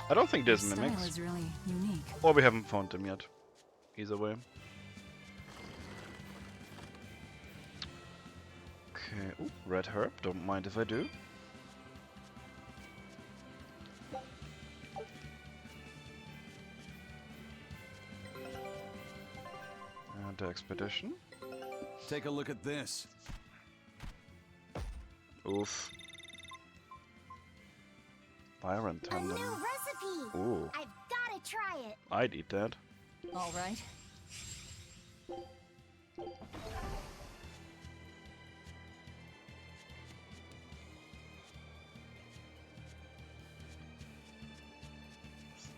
Speaker 1: I don't think there's
Speaker 4: Your
Speaker 1: mimics.
Speaker 4: style is really unique.
Speaker 1: Or we haven't found them yet. Either way. Okay. Ooh, red herb. Don't mind if I do. And the expedition.
Speaker 2: Take a look at this.
Speaker 1: Oof. Byron
Speaker 3: A
Speaker 1: tendon.
Speaker 3: new recipe!
Speaker 1: Ooh.
Speaker 3: I've gotta try it.
Speaker 1: I'd eat that.
Speaker 4: All right.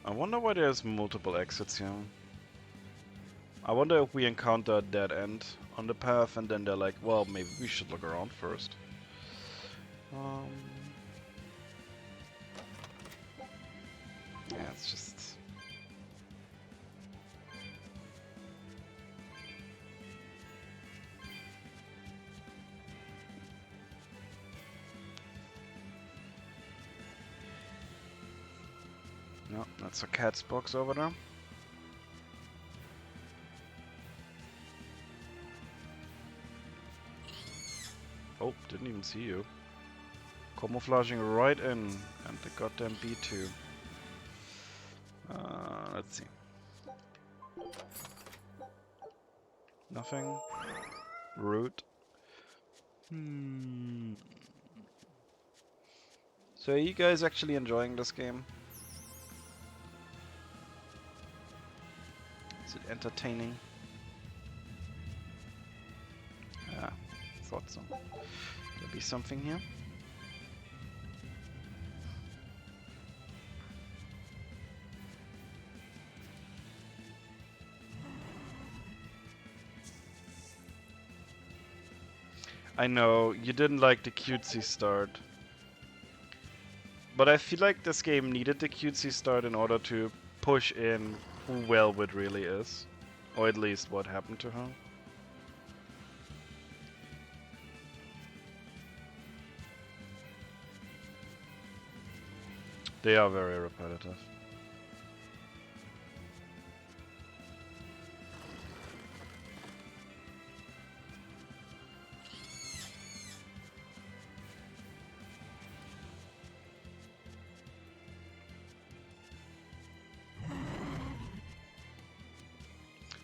Speaker 1: I wonder why there's multiple exits here. I wonder if we encounter a dead end on the path and then they're like, well, maybe we should look around first. Yeah, it's just... no, that's a cat's box over there. Oh, didn't even see you. Camouflaging right in, and the goddamn B2. Let's see. Nothing. Root. So are you guys actually enjoying this game? Is it entertaining? Yeah. So, there'll be something here. I know, you didn't like the cutesy start. But I feel like this game needed the cutesy start in order to push in who Velvet really is. Or at least what happened to her. They are very repetitive.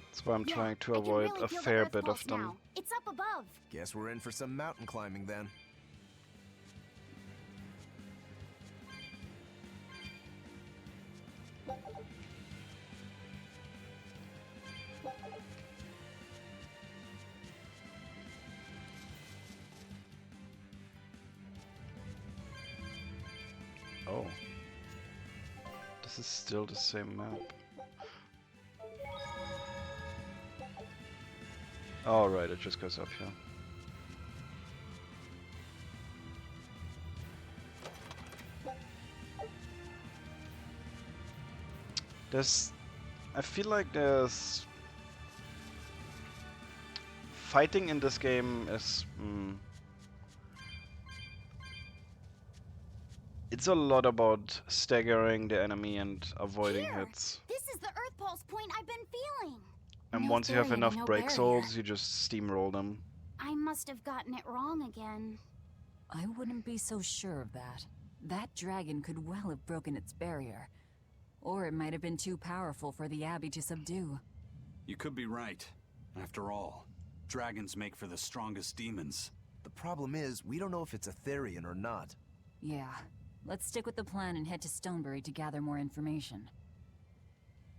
Speaker 1: That's why I'm trying to avoid a fair bit of them.
Speaker 3: Now. It's up above.
Speaker 6: Guess we're in for some mountain climbing then.
Speaker 1: Oh. This is still the same map. Oh, right, it just goes up here. I feel like there's... Fighting in this game is... It's a lot about staggering the enemy and avoiding hits.
Speaker 3: This is the Earth Pulse point I've been feeling.
Speaker 1: And
Speaker 11: No
Speaker 1: once you have
Speaker 11: Therian,
Speaker 1: enough
Speaker 11: no
Speaker 1: break
Speaker 11: barrier.
Speaker 1: souls, you just steamroll them.
Speaker 3: I must have gotten it wrong again.
Speaker 4: I wouldn't be so sure of that. That dragon could well have broken its barrier. Or it might have been too powerful for the Abbey to subdue.
Speaker 2: You could be right. After all, dragons make for the strongest demons.
Speaker 6: The problem is, we don't know if it's a Therian or not.
Speaker 4: Yeah. Let's stick with the plan and head to Stonebury to gather more information.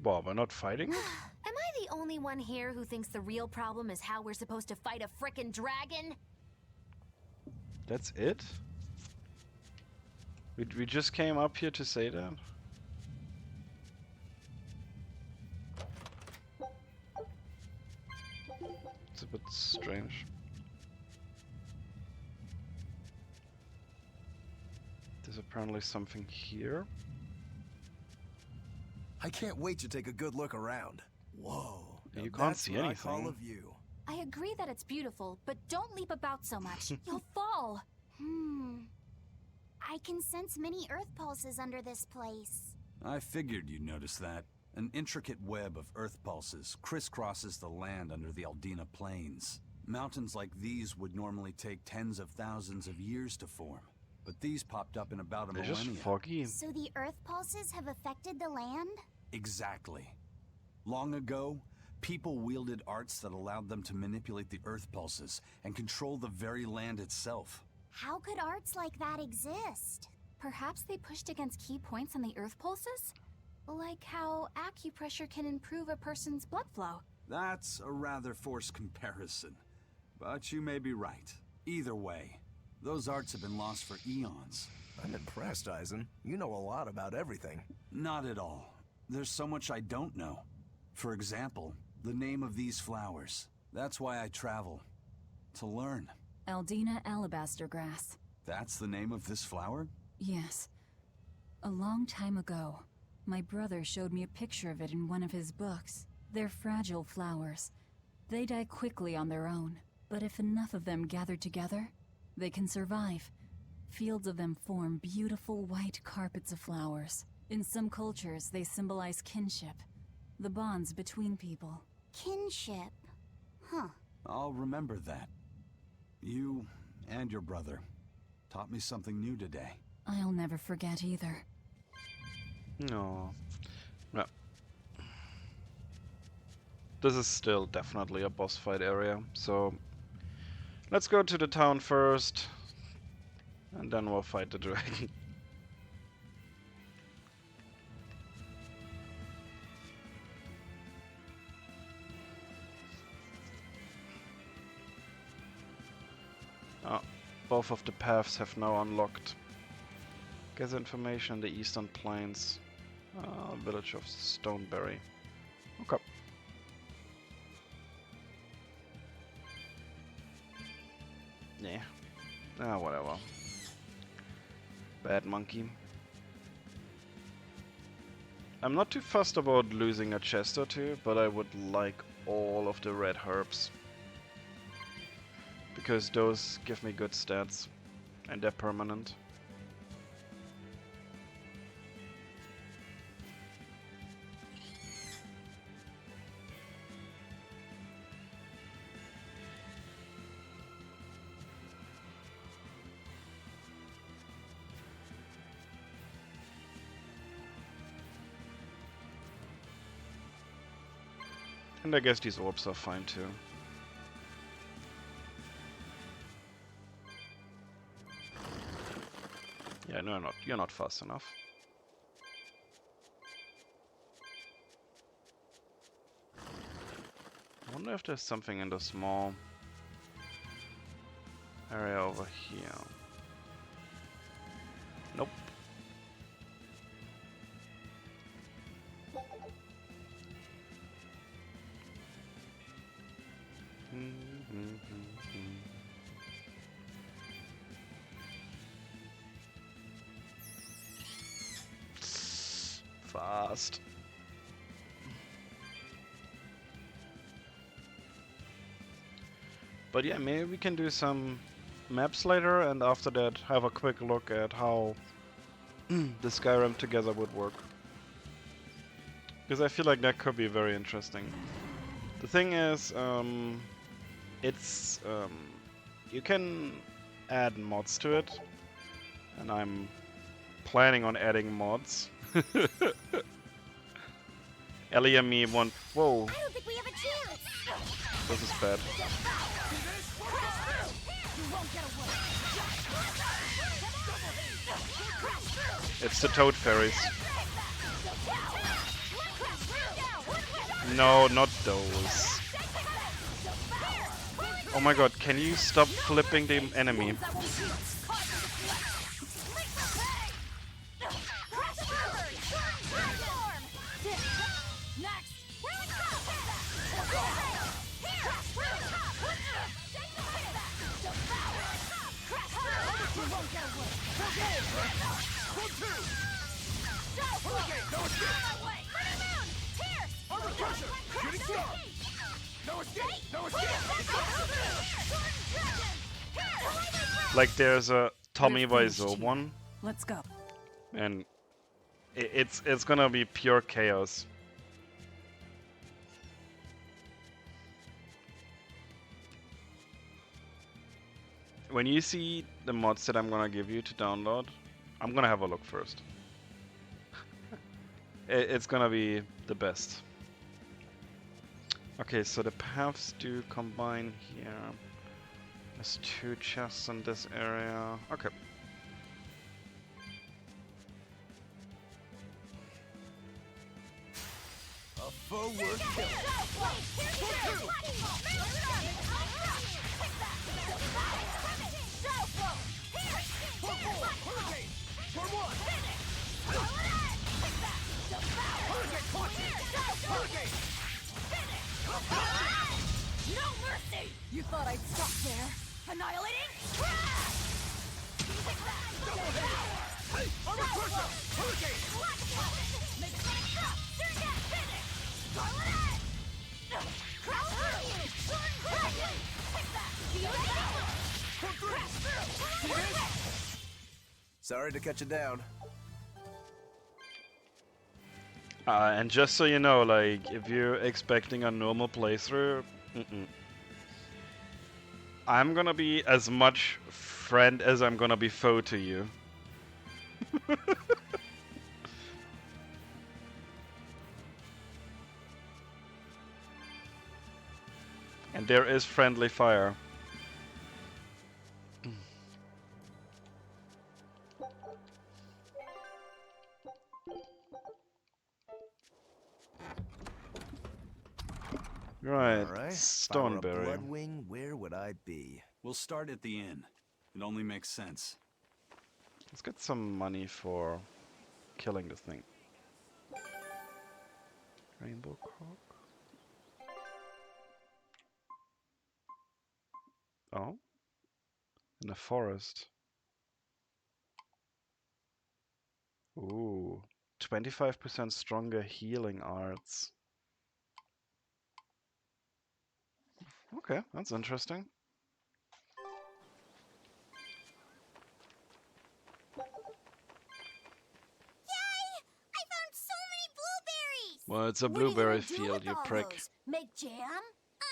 Speaker 1: Well, we're not fighting it?
Speaker 5: Am I the only one here who thinks the real problem is how we're supposed to fight a frickin' dragon?
Speaker 1: That's it? We just came up here to say that? It's a bit strange. There's apparently something here.
Speaker 6: I can't wait to take a good look around. Whoa.
Speaker 1: You
Speaker 6: now
Speaker 1: can't
Speaker 6: that's
Speaker 1: see
Speaker 6: what
Speaker 1: anything.
Speaker 6: I call a view.
Speaker 11: I agree that it's beautiful, but don't leap about so much. You'll fall.
Speaker 3: I can sense many Earth pulses under this place.
Speaker 2: I figured you'd notice that. An intricate web of earth pulses crisscrosses the land under the Aldina Plains. Mountains like these would normally take tens of thousands of years to form, but these popped up in about a
Speaker 1: They're
Speaker 2: millennia.
Speaker 1: just foggy.
Speaker 3: So the Earth pulses have affected the land?
Speaker 2: Exactly. Long ago, people wielded arts that allowed them to manipulate the earth pulses and control the very land itself.
Speaker 3: How could arts like that exist?
Speaker 11: Perhaps they pushed against key points on the Earth pulses? Like how acupressure can improve a person's blood flow.
Speaker 2: That's a rather forced comparison, but you may be right. Either way, those arts have been lost for eons.
Speaker 6: I'm impressed, Eisen. You know a lot about everything.
Speaker 2: Not at all. There's so much I don't know. For example, the name of these flowers. That's why I travel. To learn.
Speaker 4: Aldina alabaster grass.
Speaker 2: That's the name of this flower?
Speaker 4: Yes. A long time ago, my brother showed me a picture of it in one of his books. They're fragile flowers. They die quickly on their own, but if enough of them gather together, they can survive. Fields of them form beautiful white carpets of flowers. In some cultures, they symbolize kinship, the bonds between people.
Speaker 3: Kinship. Huh.
Speaker 2: I'll remember that. You and your brother taught me something new today.
Speaker 4: I'll never forget either.
Speaker 1: No. No. This is still definitely a boss fight area, so let's go to the town first, and then we'll fight the dragon. Both of the paths have now unlocked. Gather information in the eastern plains. Village of Stoneberry. Okay. Yeah. Whatever. Bad monkey. I'm not too fussed about losing a chest or two, but I would like all of the red herbs. Because those give me good stats. And they're permanent. And I guess these orbs are fine too. Yeah, no, you're not fast enough. I wonder if there's something in the small area over here. Nope. Fast. But yeah, maybe we can do some maps later, and after that have a quick look at how the Skyrim together would work. Because I feel like that could be very interesting. The thing is, you can add mods to it, and I'm planning on adding mods. Ellie and me want. Whoa.
Speaker 12: I don't think we have a chance.
Speaker 1: This is bad. It's the Toad Fairies. No, not those. Oh my god, can you stop flipping the enemy? Like there's a Tommy Wiseau one.
Speaker 4: Let's go.
Speaker 1: And it's gonna be pure chaos. When you see the mods that I'm gonna give you to download, I'm gonna have a look first. It's gonna be the best. Okay, so the paths do combine here. There's 2 chests in this area. Okay.
Speaker 6: A forward kill.
Speaker 12: No mercy! You thought I'd stop there? Annihilating?
Speaker 6: Sorry to cut you down.
Speaker 1: And just so you know, like, if you're expecting a normal playthrough, I'm gonna be as much friend as I'm gonna be foe to you. And there is friendly fire. Right,
Speaker 6: All right. If I were a
Speaker 1: Stoneberry.
Speaker 6: Bloodwing, where would I be?
Speaker 2: We'll start at the inn. It only makes sense.
Speaker 1: Let's get some money for killing the thing. Rainbow Cock. Oh? In the forest. Ooh. 25% stronger healing arts. Okay, that's interesting. Well, it's a blueberry field, you prick.
Speaker 3: Make jam?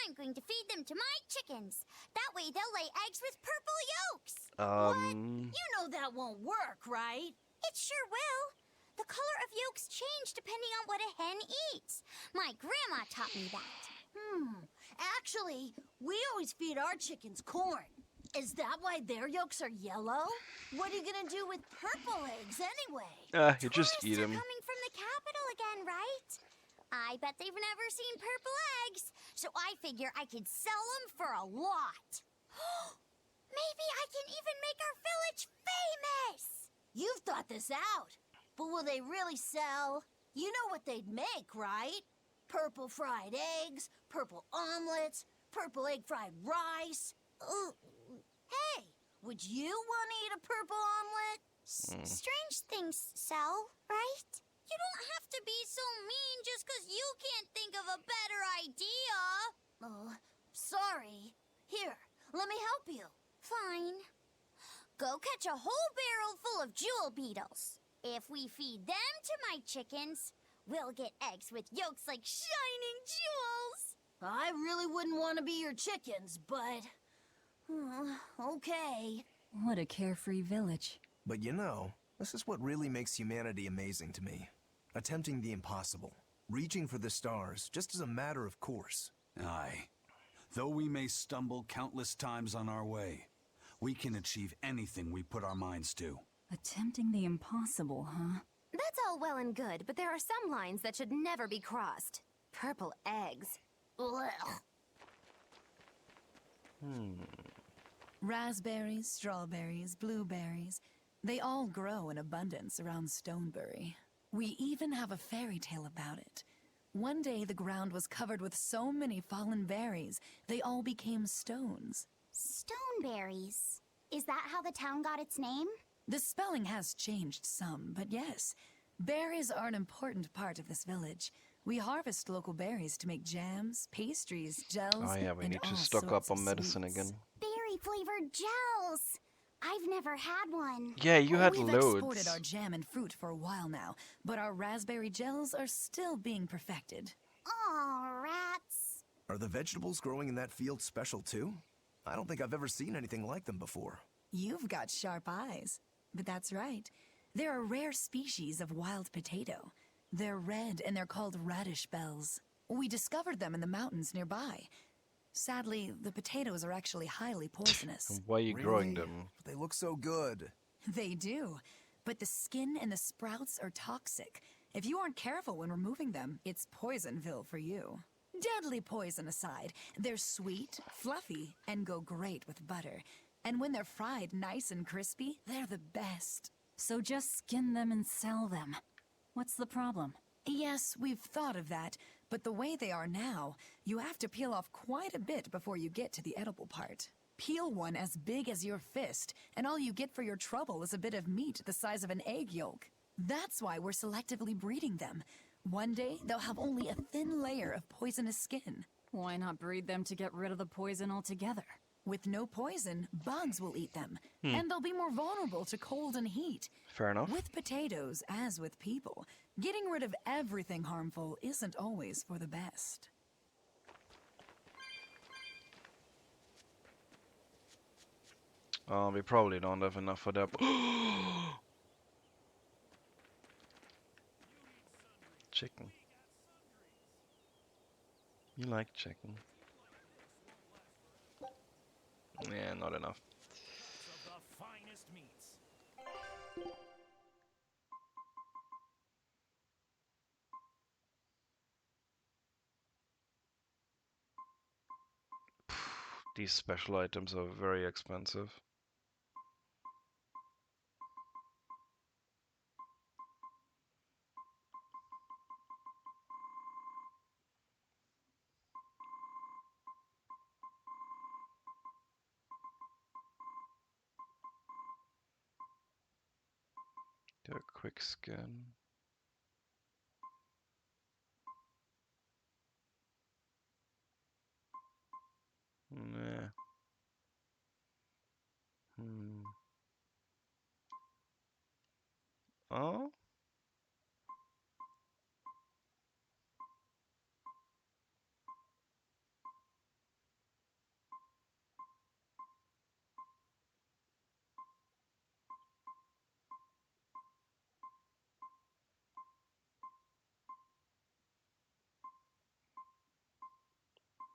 Speaker 3: I'm going to feed them to my chickens. That way they'll lay eggs with purple yolks.
Speaker 15: You know that won't work, right?
Speaker 3: It sure will. The color of yolks change depending on what a hen eats. My grandma taught me that.
Speaker 15: Actually, we always feed our chickens corn. Is that why their yolks are yellow? What are you gonna do with purple eggs anyway?
Speaker 1: You just eat them.
Speaker 3: Coming from the capital again, right? I bet they've never seen purple eggs, so I figure I could sell them for a lot. Maybe I can even make our village famous!
Speaker 15: You've thought this out, but will they really sell? You know what they'd make, right? Purple fried eggs, purple omelets, purple egg fried rice. Hey, would you want to eat a purple omelet?
Speaker 3: Strange things sell, right? You don't have to be so mean just because you can't think of a better idea.
Speaker 15: Oh, sorry. Here, let me help you.
Speaker 3: Fine. Go catch a whole barrel full of jewel beetles. If we feed them to my chickens, we'll get eggs with yolks like shining jewels.
Speaker 15: I really wouldn't want to be your chickens, but... okay.
Speaker 4: What a carefree village.
Speaker 6: But you know, this is what really makes humanity amazing to me. Attempting the impossible. Reaching for the stars, just as a matter of course.
Speaker 2: Aye. Though we may stumble countless times on our way, we can achieve anything we put our minds to.
Speaker 4: Attempting the impossible, huh?
Speaker 5: That's all well and good, but there are some lines that should never be crossed. Purple eggs.
Speaker 16: Raspberries, strawberries, blueberries. They all grow in abundance around Stonebury. We even have a fairy tale about it. One day the ground was covered with so many fallen berries, they all became stones.
Speaker 3: Stoneberries. Is that how the town got its name?
Speaker 16: The spelling has changed some, but yes. Berries are an important part of this village. We harvest local berries to make jams, pastries, gels,
Speaker 1: Oh yeah, we
Speaker 16: and
Speaker 1: need to
Speaker 16: all
Speaker 1: stock
Speaker 16: sorts
Speaker 1: up on
Speaker 16: of
Speaker 1: medicine
Speaker 16: sweets.
Speaker 1: again.
Speaker 3: Berry-flavored gels. I've never had one.
Speaker 1: Yeah, you had
Speaker 16: We've
Speaker 1: loads.
Speaker 16: exported our jam and fruit for a while now, but our raspberry gels are still being perfected.
Speaker 3: Aw, rats.
Speaker 6: Are the vegetables growing in that field special too? I don't think I've ever seen anything like them before.
Speaker 16: You've got sharp eyes. But that's right. They're a rare species of wild potato. They're red and they're called radish bells. We discovered them in the mountains nearby. Sadly, the potatoes are actually highly poisonous.
Speaker 1: Why are you growing them?
Speaker 6: They look so good.
Speaker 16: They do. But the skin and the sprouts are toxic. If you aren't careful when removing them, it's Poisonville for you. Deadly poison aside, they're sweet, fluffy, and go great with butter. And when they're fried nice and crispy, they're the best.
Speaker 4: So just skin them and sell them. What's the problem?
Speaker 16: Yes, we've thought of that, but the way they are now, you have to peel off quite a bit before you get to the edible part. Peel one as big as your fist, and all you get for your trouble is a bit of meat the size of an egg yolk. That's why we're selectively breeding them. One day, they'll have only a thin layer of poisonous skin.
Speaker 4: Why not breed them to get rid of the poison altogether?
Speaker 16: With no poison, bugs will eat them, and they'll be more vulnerable to cold and heat.
Speaker 1: Fair enough.
Speaker 16: With potatoes, as with people, getting rid of everything harmful isn't always for the best.
Speaker 1: We probably don't have enough for that. Chicken. You like chicken? Yeah, not enough. These special items are very expensive. Do a quick scan. Nah. Oh?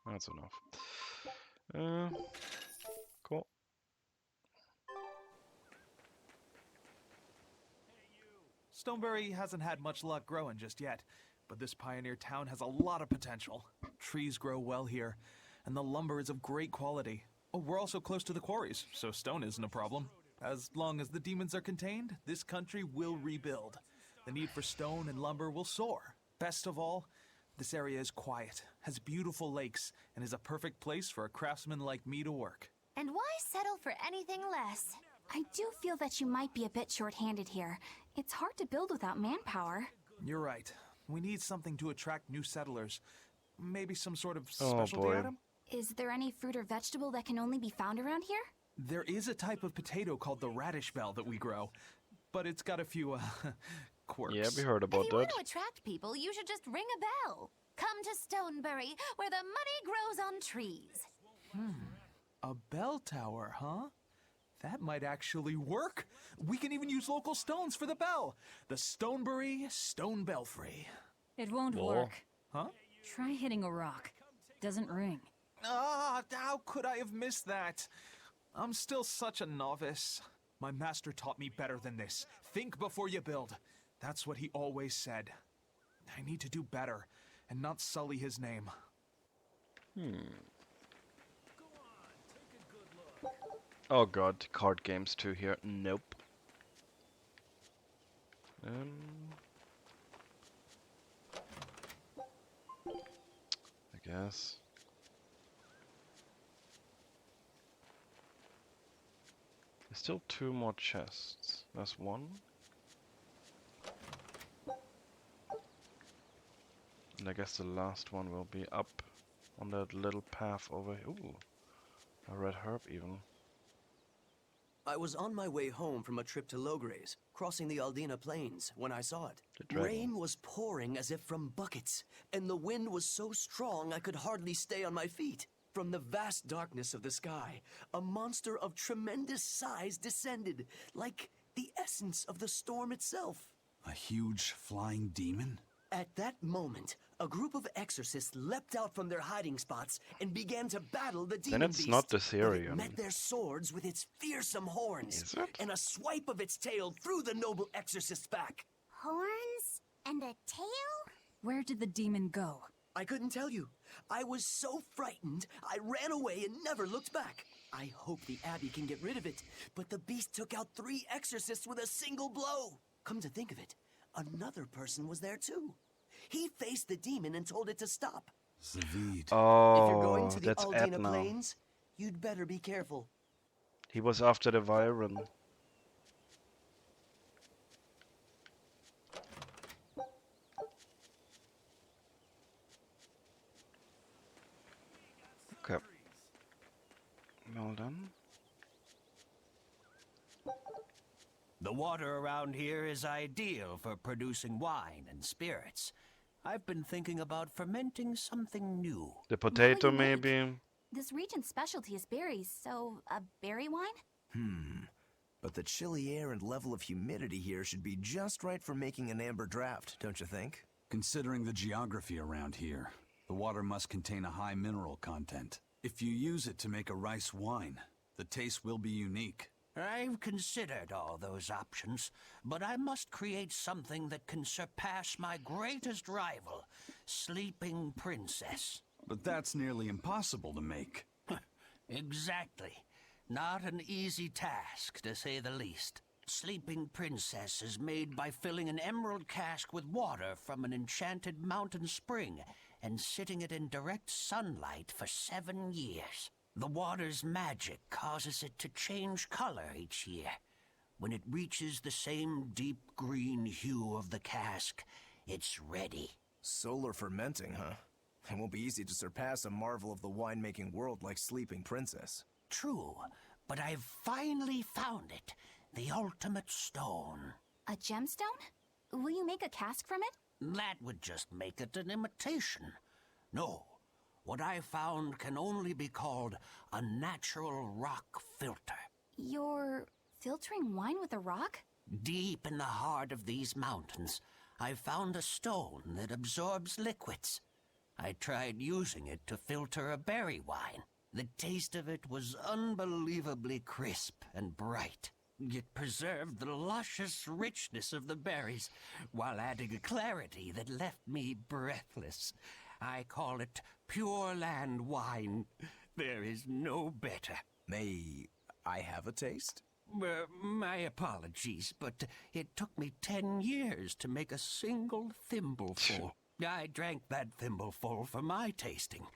Speaker 1: That's enough. Cool.
Speaker 17: Stoneberry hasn't had much luck growing just yet, but this pioneer town has a lot of potential. Trees grow well here, and the lumber is of great quality. Oh, we're also close to the quarries, so stone isn't a problem. As long as the demons are contained, this country will rebuild. The need for stone and lumber will soar. Best of all, this area is quiet, has beautiful lakes, and is a perfect place for a craftsman like me to work.
Speaker 5: And why settle for anything less?
Speaker 11: I do feel that you might be a bit short-handed here. It's hard to build without manpower.
Speaker 17: You're right. We need something to attract new settlers. Maybe some sort of specialty item?
Speaker 11: Is there any fruit or vegetable that can only be found around here?
Speaker 17: There is a type of potato called the radish bell that we grow, but it's got a few, quirks.
Speaker 1: Yeah, we heard about
Speaker 5: If you
Speaker 1: that.
Speaker 5: want to attract people, you should just ring a bell. Come to Stoneberry, where the money grows on trees.
Speaker 17: A bell tower, huh? That might actually work. We can even use local stones for the bell. The Stoneberry Stone Belfry.
Speaker 4: It won't
Speaker 1: Whoa.
Speaker 4: work.
Speaker 17: Huh?
Speaker 4: Try hitting a rock. Doesn't ring.
Speaker 17: Ah, how could I have missed that? I'm still such a novice. My master taught me better than this. Think before you build. That's what he always said. I need to do better and not sully his name.
Speaker 1: Oh god, card games too here. Nope. I guess. There's still 2 more chests. That's 1. And I guess the last one will be up on that little path over here. Ooh, a red herb even.
Speaker 18: I was on my way home from a trip to Logres, crossing the Aldina Plains, when I saw it.
Speaker 1: The dragon.
Speaker 18: Rain was pouring as if from buckets, and the wind was so strong I could hardly stay on my feet. From the vast darkness of the sky, a monster of tremendous size descended, like the essence of the storm itself.
Speaker 2: A huge flying demon?
Speaker 18: At that moment, a group of exorcists leapt out from their hiding spots and began to battle the demon
Speaker 1: Then it's
Speaker 18: beast.
Speaker 1: not
Speaker 18: But it
Speaker 1: Berseria.
Speaker 18: met their swords with its fearsome horns,
Speaker 1: Is it?
Speaker 18: and a swipe of its tail threw the noble exorcist's back.
Speaker 3: Horns and a tail?
Speaker 4: Where did the demon go?
Speaker 18: I couldn't tell you. I was so frightened, I ran away and never looked back. I hope the Abbey can get rid of it, but the beast took out 3 exorcists with a single blow. Come to think of it, another person was there too. He faced the demon and told it to stop.
Speaker 2: Zavid.
Speaker 1: Oh,
Speaker 18: If you're going to the
Speaker 1: that's
Speaker 18: Aldina
Speaker 1: Edna.
Speaker 18: Plains, you'd better be careful.
Speaker 1: He was after the Viren. Okay. Well done.
Speaker 19: The water around here is ideal for producing wine and spirits. I've been thinking about fermenting something new.
Speaker 1: The potato,
Speaker 11: you make?
Speaker 1: maybe?
Speaker 11: This region's specialty is berries, so a berry wine?
Speaker 6: But the chilly air and level of humidity here should be just right for making an amber draft, don't you think?
Speaker 2: Considering the geography around here, the water must contain a high mineral content. If you use it to make a rice wine, the taste will be unique.
Speaker 19: I've considered all those options, but I must create something that can surpass my greatest rival, Sleeping Princess.
Speaker 2: But that's nearly impossible to make.
Speaker 19: Exactly. Not an easy task, to say the least. Sleeping Princess is made by filling an emerald cask with water from an enchanted mountain spring and sitting it in direct sunlight for 7 years. The water's magic causes it to change color each year. When it reaches the same deep green hue of the cask, it's ready.
Speaker 6: Solar fermenting, huh? It won't be easy to surpass a marvel of the winemaking world like Sleeping Princess.
Speaker 19: True, but I've finally found it. The ultimate stone.
Speaker 11: A gemstone? Will you make a cask from it?
Speaker 19: That would just make it an imitation. No, what I found can only be called a natural rock filter.
Speaker 11: You're filtering wine with a rock?
Speaker 19: Deep in the heart of these mountains, I found a stone that absorbs liquids. I tried using it to filter a berry wine. The taste of it was unbelievably crisp and bright. It preserved the luscious richness of the berries while adding a clarity that left me breathless. I call it Pure Land wine. There is no better.
Speaker 6: May I have a taste?
Speaker 19: My apologies, but it took me 10 years to make a single thimbleful. I drank that thimbleful for my tasting.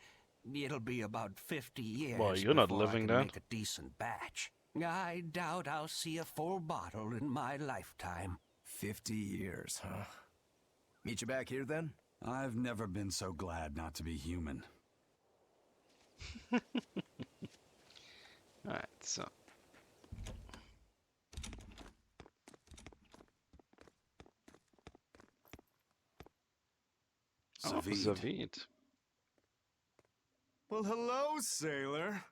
Speaker 19: It'll be about 50 years
Speaker 1: Well, you're not
Speaker 19: before
Speaker 1: living
Speaker 19: I can
Speaker 1: that.
Speaker 19: make a decent batch. I doubt I'll see a full bottle in my lifetime.
Speaker 6: 50 years, huh? Meet you back here then?
Speaker 2: I've never been so glad not to be human.
Speaker 1: Alright, so. Oh,
Speaker 2: Zavid.
Speaker 1: Zavid.
Speaker 20: Well, hello, sailor.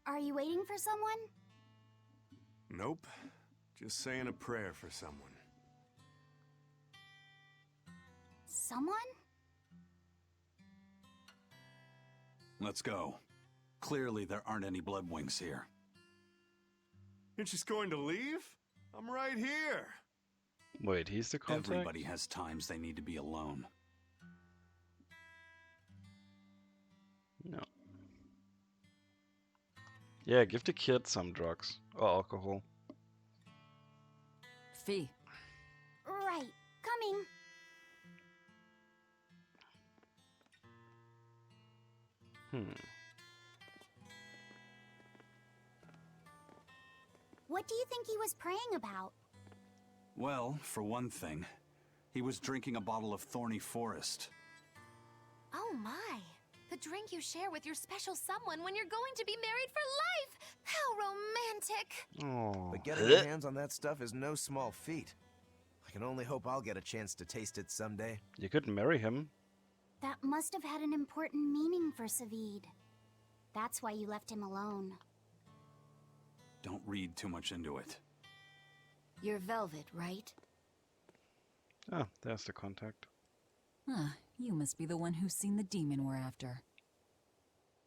Speaker 3: Are you waiting for someone?
Speaker 20: Nope. Just saying a prayer for someone.
Speaker 3: Someone?
Speaker 2: Let's go. Clearly there aren't any bloodwings here.
Speaker 20: You're just going to leave? I'm right here.
Speaker 1: Wait, he's the contact?
Speaker 2: Everybody has times they need to be alone.
Speaker 1: No. Yeah, give the kid some drugs. Or alcohol.
Speaker 4: Fee.
Speaker 3: Right, coming. What do you think he was praying about?
Speaker 2: Well, for one thing, he was drinking a bottle of Thorny Forest.
Speaker 5: Oh my. The drink you share with your special someone when you're going to be married for life. How romantic.
Speaker 1: Oh.
Speaker 6: But getting your hands on that stuff is no small feat. I can only hope I'll get a chance to taste it someday.
Speaker 1: You could marry him.
Speaker 3: That must have had an important meaning for Zavid. That's why you left him alone.
Speaker 2: Don't read too much into it.
Speaker 11: You're Velvet, right?
Speaker 1: Ah, there's the contact.
Speaker 4: Ah, you must be the one who's seen the demon we're after.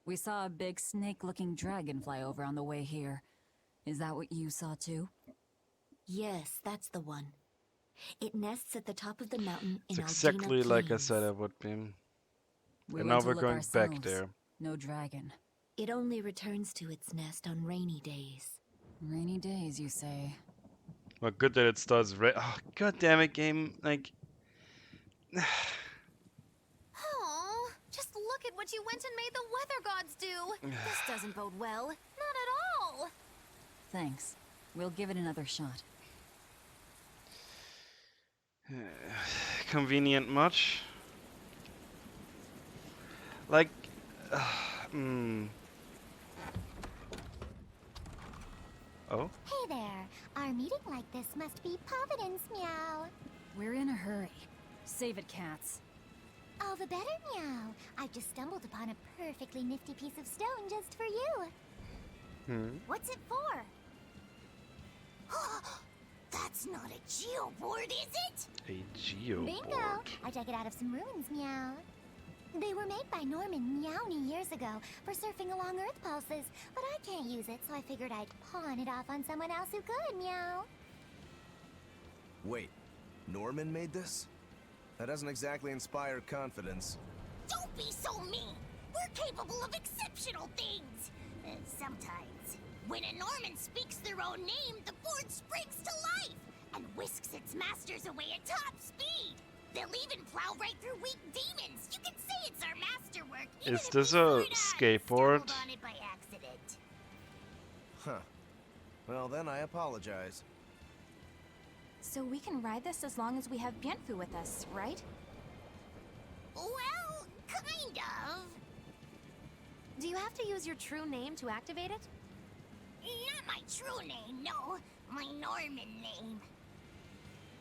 Speaker 4: We saw a big snake-looking dragon fly over on the way here. Is that what you saw too?
Speaker 21: Yes, that's the one. It nests at the top of the mountain in
Speaker 1: It's exactly
Speaker 21: Aldina
Speaker 1: like I
Speaker 21: Plains.
Speaker 1: said it would be.
Speaker 4: We
Speaker 1: And
Speaker 4: went
Speaker 1: now
Speaker 4: to
Speaker 1: we're
Speaker 4: look
Speaker 1: going back
Speaker 4: ourselves.
Speaker 1: there.
Speaker 4: No dragon.
Speaker 21: It only returns to its nest on rainy days.
Speaker 4: Rainy days, you say?
Speaker 1: Well, good that it starts oh, god damn it, game. Like...
Speaker 5: Oh, just look at what you went and made the weather gods do. This doesn't bode well. Not at all.
Speaker 4: Thanks. We'll give it another shot.
Speaker 1: Convenient much? Like... Oh?
Speaker 12: Hey there. Our meeting like this must be Providence, meow.
Speaker 4: We're in a hurry. Save it, cats.
Speaker 12: All the better, meow. I've just stumbled upon a perfectly nifty piece of stone just for you. What's it for? That's not a geoboard, is it?
Speaker 1: A geoboard.
Speaker 12: Bingo! I dug it out of some ruins, meow. They were made by Norman Meowny years ago for surfing along Earth pulses, but I can't use it, so I figured I'd pawn it off on someone else who could, meow.
Speaker 6: Wait, Norman made this? That doesn't exactly inspire confidence.
Speaker 12: Don't be so mean! We're capable of exceptional things! Sometimes. When a Norman speaks their own name, the board springs to life and whisks its masters away at top speed. They'll even plow right through weak demons. You can say it's our masterwork.
Speaker 1: Is this a skateboard?
Speaker 12: Stumbled on it by accident.
Speaker 6: Huh. Well, then I apologize.
Speaker 11: So we can ride this as long as we have Bienfu with us, right?
Speaker 12: Well, kind of.
Speaker 5: Do you have to use your true name to activate it?
Speaker 12: Not my true name, no. My Norman name.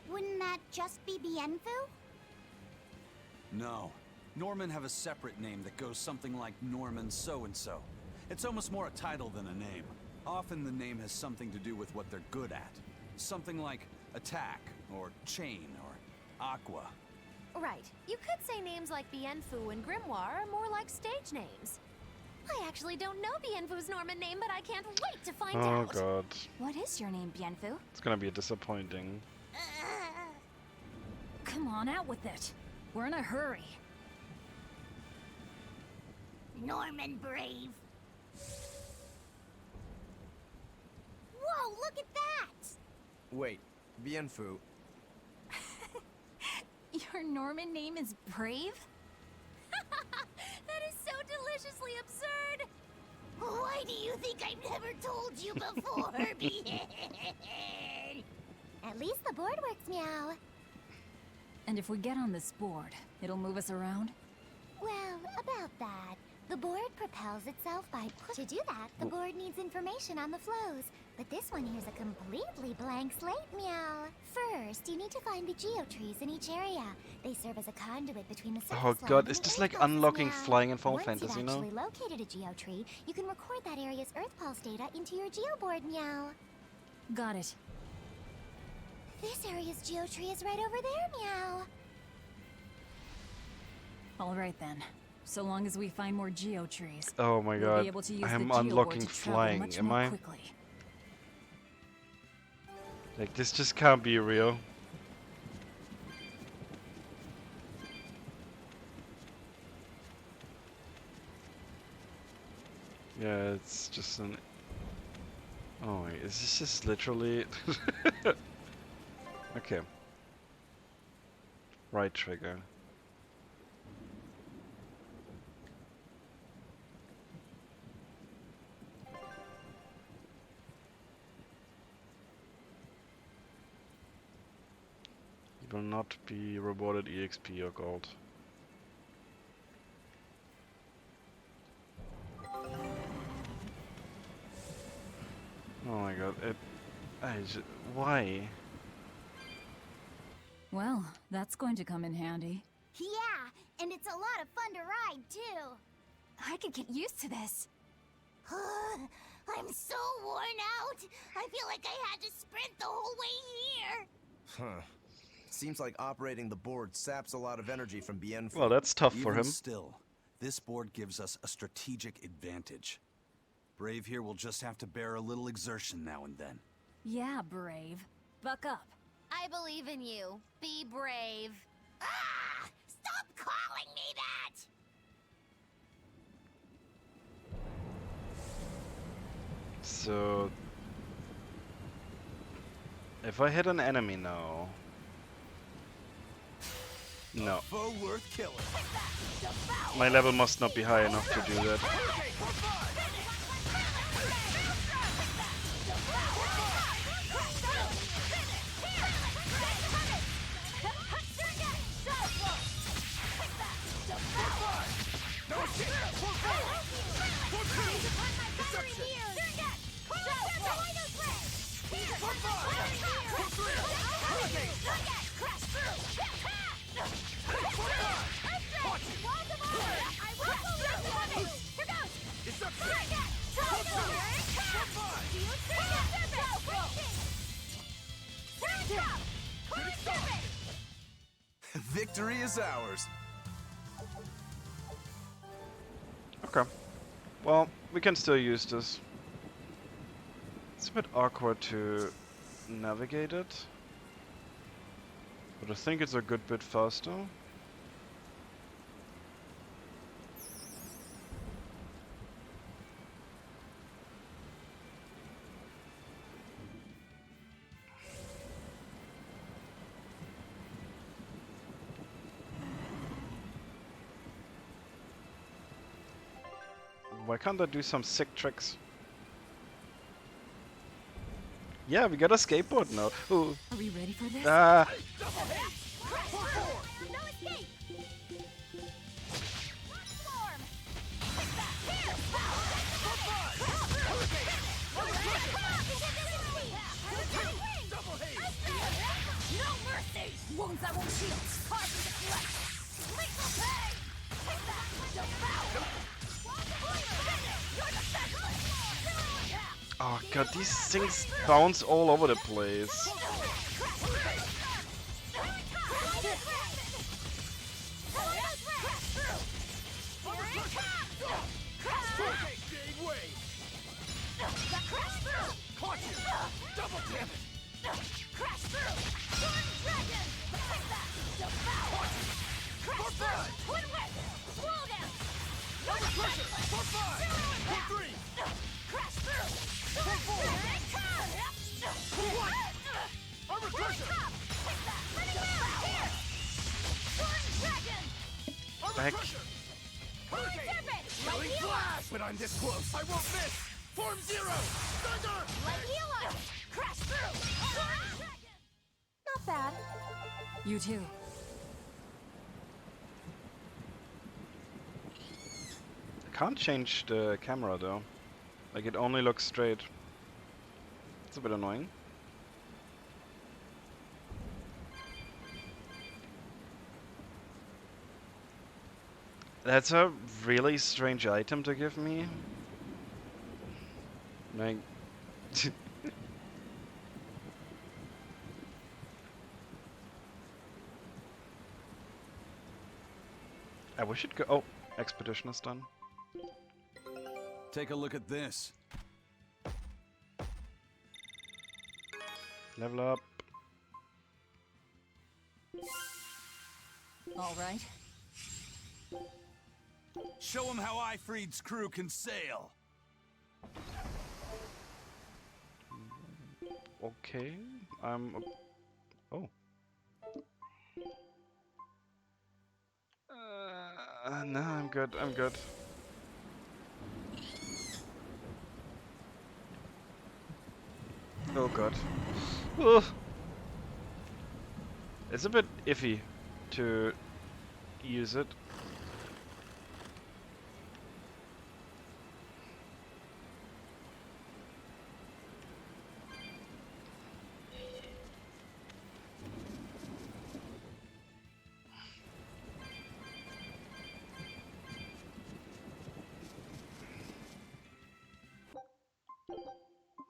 Speaker 3: Wouldn't that just be Bienfu?
Speaker 2: No. Norman have a separate name that goes something like Norman so-and-so. It's almost more a title than a name. Often the name has something to do with what they're good at. Something like Attack, or Chain, or Aqua.
Speaker 5: Right. You could say names like Bienfu and Grimoire are more like stage names. I actually don't know Bienfu's Norman name, but I can't wait to find out.
Speaker 1: Oh god.
Speaker 11: What is your name, Bienfu?
Speaker 1: It's gonna be disappointing.
Speaker 4: Come on, out with it. We're in a hurry.
Speaker 12: Norman Brave. Whoa, look at that!
Speaker 6: Wait, Bienfu.
Speaker 11: Your Norman name is Brave?
Speaker 5: That is so deliciously absurd!
Speaker 12: Why do you think I've never told you before, Bien?
Speaker 3: At least the board works, meow.
Speaker 4: And if we get on this board, it'll move us around?
Speaker 3: Well, about that. The board propels itself by... To do that, the board needs information on the flows. But this one here's a completely blank slate, meow. First, you need to find the geotrees in each area. They serve as a conduit between the surface
Speaker 1: Oh
Speaker 3: land
Speaker 1: god,
Speaker 3: and
Speaker 1: is
Speaker 3: the
Speaker 1: this
Speaker 3: earth
Speaker 1: like
Speaker 3: pulse,
Speaker 1: unlocking
Speaker 3: meow.
Speaker 1: flying in Final
Speaker 3: Once
Speaker 1: Fantasy
Speaker 3: you've
Speaker 1: now?
Speaker 3: actually located a geotree, you can record that area's earth pulse data into your geoboard, meow.
Speaker 4: Got it.
Speaker 3: This area's geotree is right over there, meow.
Speaker 4: Alright then. So long as we find more geotrees.
Speaker 1: Oh my
Speaker 4: we'll
Speaker 1: god,
Speaker 4: be able to use
Speaker 1: I am
Speaker 4: the geoboard
Speaker 1: unlocking
Speaker 4: to travel
Speaker 1: flying,
Speaker 4: much
Speaker 1: am
Speaker 4: more
Speaker 1: I?
Speaker 4: quickly.
Speaker 1: Like, this just can't be real. Yeah, it's just an... Oh wait, is this just literally... Okay. Right trigger. You will not be rewarded EXP or gold. Oh my god, why?
Speaker 4: Well, that's going to come in handy.
Speaker 3: Yeah, and it's a lot of fun to ride, too.
Speaker 11: I could get used to this.
Speaker 12: I'm so worn out. I feel like I had to sprint the whole way here.
Speaker 6: Huh. Seems like operating the board saps a lot of energy from Bienfu.
Speaker 1: Well, that's tough for
Speaker 2: Even
Speaker 1: him.
Speaker 2: Still, this board gives us a strategic advantage. Brave here will just have to bear a little exertion now and then.
Speaker 4: Yeah, Brave. Buck up.
Speaker 5: I believe in you. Be brave.
Speaker 12: Ah! Stop calling me that!
Speaker 1: So... If I hit an enemy now... No.
Speaker 6: Foe worth killing.
Speaker 1: My level must not be high enough to do that.
Speaker 6: Victory is ours.
Speaker 1: Okay. Well, we can still use this. It's a bit awkward to navigate it. But I think it's a good bit faster. Why can't I do some sick tricks? Yeah, we got a skateboard now. Ooh.
Speaker 4: Are we ready for this?
Speaker 1: Ah.
Speaker 15: Wounds that won't shield. Hard to deflect. Lethal pay! Take that!
Speaker 1: Oh god, these things bounce all over the place.
Speaker 15: Double damage! Crash through! Torn dragon! Take that! Devour! Crash through! Twin whip! Slow down! Under pressure! For 5! For 3! Crash through! For 4! For 1! Under pressure! Take that! Running round! Here! Torn dragon! Under
Speaker 1: Back.
Speaker 15: pressure! Hurricane! Lightning flash!
Speaker 6: When I'm this close, I won't miss!
Speaker 15: Form 0! Thunder! Light healer! Crash through! Torn dragon!
Speaker 11: Not bad.
Speaker 4: You too.
Speaker 1: I can't change the camera though. Like it only looks straight. It's a bit annoying. That's a really strange item to give me. Like I wish it go. Oh, expedition is done.
Speaker 2: Take a look at this.
Speaker 1: Level up.
Speaker 4: All right.
Speaker 2: Show him how Ifreed's crew can sail.
Speaker 1: Okay, I'm. Oh. No, I'm good. I'm good. Oh god. Ugh. It's a bit iffy to use it.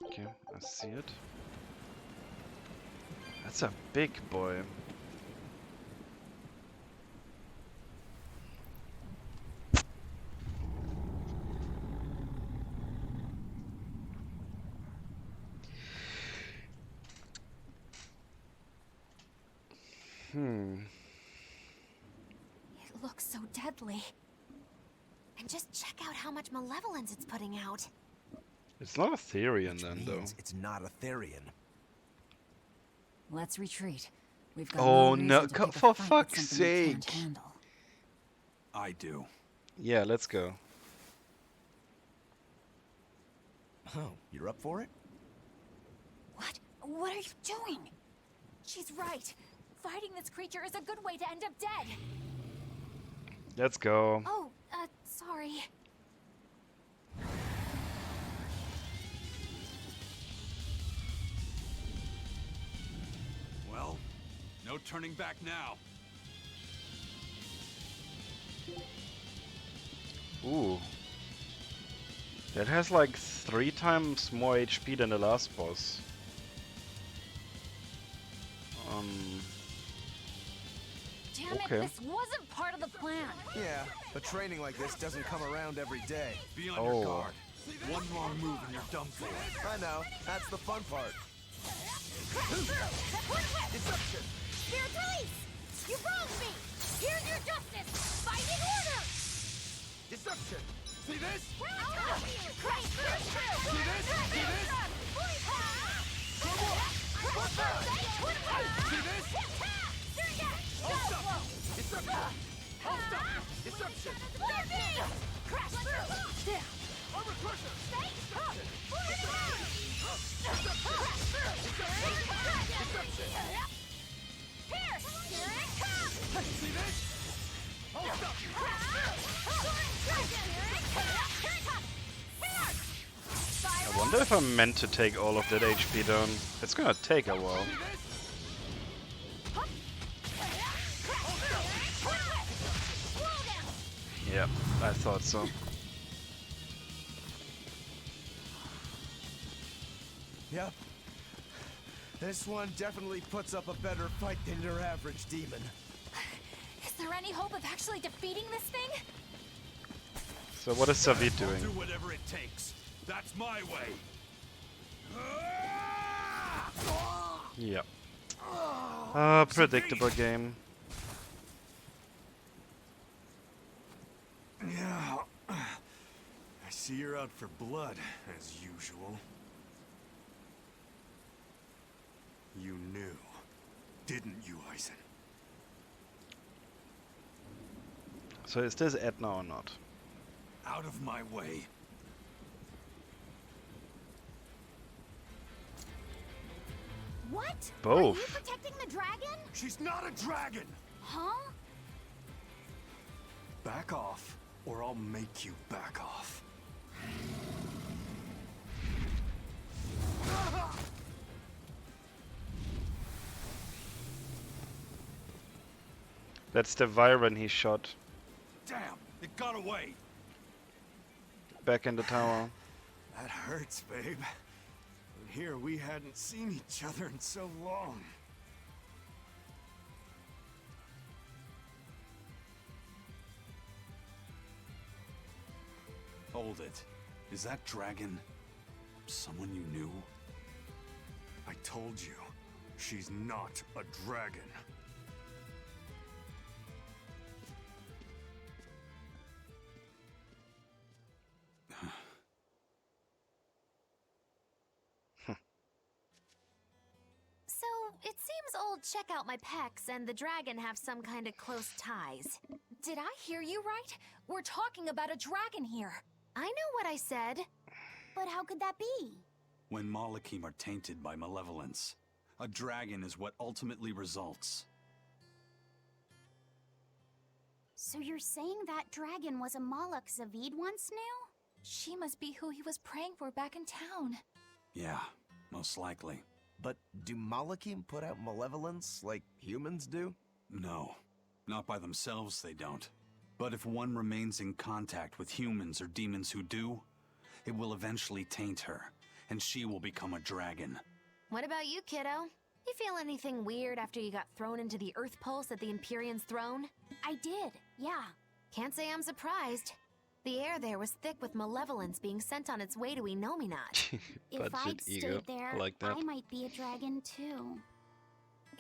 Speaker 1: Okay, I see it. That's a big boy.
Speaker 5: It looks so deadly. And just check out how much malevolence it's putting out.
Speaker 1: It's not a Therian then, though.
Speaker 6: It's not a Therian.
Speaker 4: Let's retreat. We've got
Speaker 1: Oh
Speaker 4: no
Speaker 1: no!
Speaker 4: reason to pick a
Speaker 1: For
Speaker 4: fight with
Speaker 1: fuck's
Speaker 4: something we
Speaker 1: sake!
Speaker 4: can't handle.
Speaker 2: I do.
Speaker 1: Yeah, let's go.
Speaker 6: Oh, you're up for it?
Speaker 11: What? What are you doing? She's right. Fighting this creature is a good way to end up dead.
Speaker 1: Let's go.
Speaker 11: Oh, sorry.
Speaker 2: Well, no turning back now.
Speaker 1: Ooh. That has like 3 times more HP than the last boss.
Speaker 11: Damn
Speaker 1: Okay.
Speaker 11: it, this wasn't part of the plan.
Speaker 6: Yeah, but training like this doesn't come around every day.
Speaker 2: Be on
Speaker 1: Oh.
Speaker 2: your guard. One wrong move and you're done for.
Speaker 6: I know, that's the fun part.
Speaker 15: Deception!
Speaker 12: Spirits release! You wronged me! Here's your justice! Fighting order!
Speaker 20: Deception! See this?
Speaker 12: I'll help you! Crush through!
Speaker 20: See this? See this? See this? Hold up! Deception! Hold up! Deception!
Speaker 12: Crash through!
Speaker 20: Armor crusher!
Speaker 12: Deception! Here! Here it comes!
Speaker 20: See this? Hold up!
Speaker 1: I wonder if I'm meant to take all of that HP down. It's gonna take a while. Yeah, I thought so.
Speaker 6: Yep. This one definitely puts up a better fight than your average demon.
Speaker 11: Is there any hope of actually defeating this thing?
Speaker 1: So what is Savid
Speaker 7: I'll
Speaker 1: doing?
Speaker 7: do whatever it takes. That's my way.
Speaker 1: Yep. Predictable game.
Speaker 20: Yeah. I see you're out for blood, as usual. You knew, didn't you, Eisen?
Speaker 1: So is this Edna or not?
Speaker 7: Out of my way.
Speaker 3: What?
Speaker 1: Both.
Speaker 3: Are you protecting the dragon?
Speaker 20: She's not a dragon!
Speaker 3: Huh?
Speaker 20: Back off, or I'll make you back off.
Speaker 1: That's the Vyron he shot
Speaker 7: Damn, it got away.
Speaker 1: back in the tower.
Speaker 20: That hurts, babe. And here we hadn't seen each other in so long.
Speaker 2: Hold it. Is that dragon someone you knew?
Speaker 20: I told you, she's not a dragon.
Speaker 5: So, it seems old Check Out My Pecs and the dragon have some kind of close ties.
Speaker 11: Did I hear you right? We're talking about a dragon here.
Speaker 5: I know what I said.
Speaker 3: But how could that be?
Speaker 2: When Malachim are tainted by malevolence, a dragon is what ultimately results.
Speaker 3: So you're saying that dragon was a Moloch Zavid once knew?
Speaker 11: She must be who he was praying for back in town.
Speaker 2: Yeah, most likely.
Speaker 6: But do Malachim put out malevolence like humans do?
Speaker 2: No, not by themselves they don't. But if one remains in contact with humans or demons who do, it will eventually taint her, and she will become a dragon.
Speaker 5: What about you, kiddo? You feel anything weird after you got thrown into the Earth Pulse at the Empyrean's throne?
Speaker 3: I did, yeah.
Speaker 5: Can't say I'm surprised. The air there was thick with malevolence being sent on its way to Enominat.
Speaker 3: If I'd stayed there,
Speaker 1: I like that.
Speaker 3: I might be a dragon too.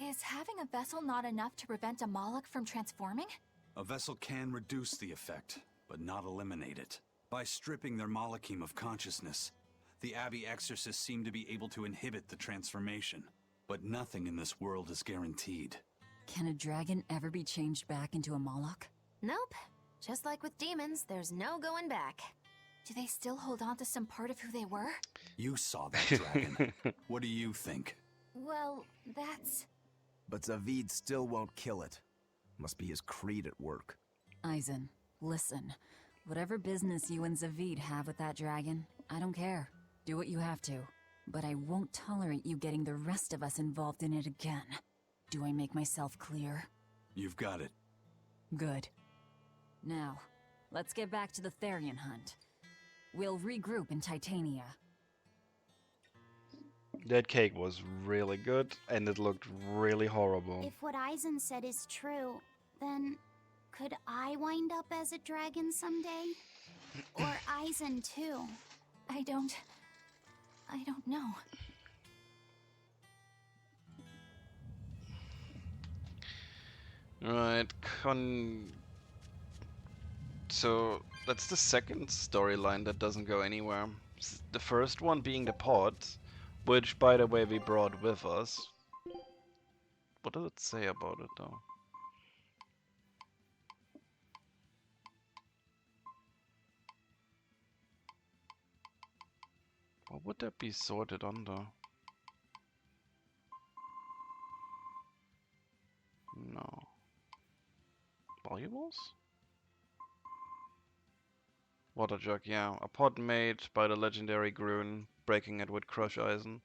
Speaker 11: Is having a vessel not enough to prevent a Moloch from transforming?
Speaker 2: A vessel can reduce the effect, but not eliminate it. By stripping their Malachim of consciousness, the Abbey exorcists seem to be able to inhibit the transformation. But nothing in this world is guaranteed.
Speaker 4: Can a dragon ever be changed back into a Moloch?
Speaker 5: Nope. Just like with demons, there's no going back.
Speaker 11: Do they still hold on to some part of who they were?
Speaker 2: You saw that dragon. What do you think?
Speaker 11: Well, that's...
Speaker 6: But Zavid still won't kill it. Must be his creed at work.
Speaker 4: Eisen, listen. Whatever business you and Zavid have with that dragon, I don't care. Do what you have to. But I won't tolerate you getting the rest of us involved in it again. Do I make myself clear?
Speaker 2: You've got it.
Speaker 4: Good. Now, let's get back to the Therian hunt. We'll regroup in Titania.
Speaker 1: That cake was really good, and it looked really horrible.
Speaker 3: If what Eisen said is true, then could I wind up as a dragon someday? Or Eisen too?
Speaker 11: I don't know.
Speaker 1: Right, so that's the second storyline that doesn't go anywhere. The first one being the pod, which by the way we brought with us. What does it say about it though? What would that be sorted under? No. Valuables? Water jug, yeah. A pod made by the legendary Groon, breaking it with Crush Eisen.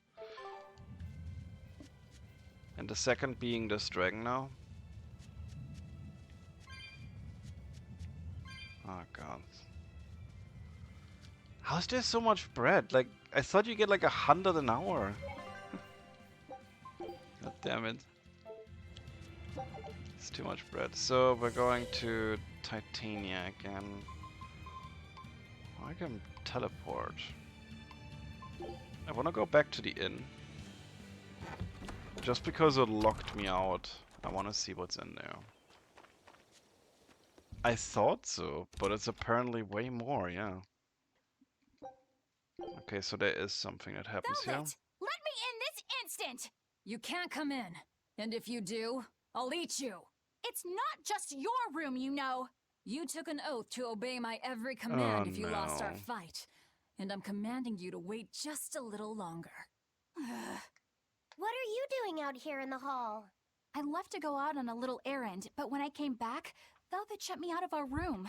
Speaker 1: And the second being this dragon now. Oh god. How's there so much bread? Like, I thought you get like 100 an hour. God damn it. It's too much bread. So we're going to Titania again. I can teleport. I wanna go back to the inn. Just because it locked me out, I wanna see what's in there. I thought so, but it's apparently way more, yeah. Okay, so there is something that happens here.
Speaker 4: Velvet! Let me in this instant! You can't come in. And if you do, I'll eat you. It's not just your room, you know. You took an oath to obey my every command if you lost our fight. And I'm commanding you to wait just a little longer.
Speaker 3: What are you doing out here in the hall?
Speaker 11: I left to go out on a little errand, but when I came back, Velvet shut me out of our room.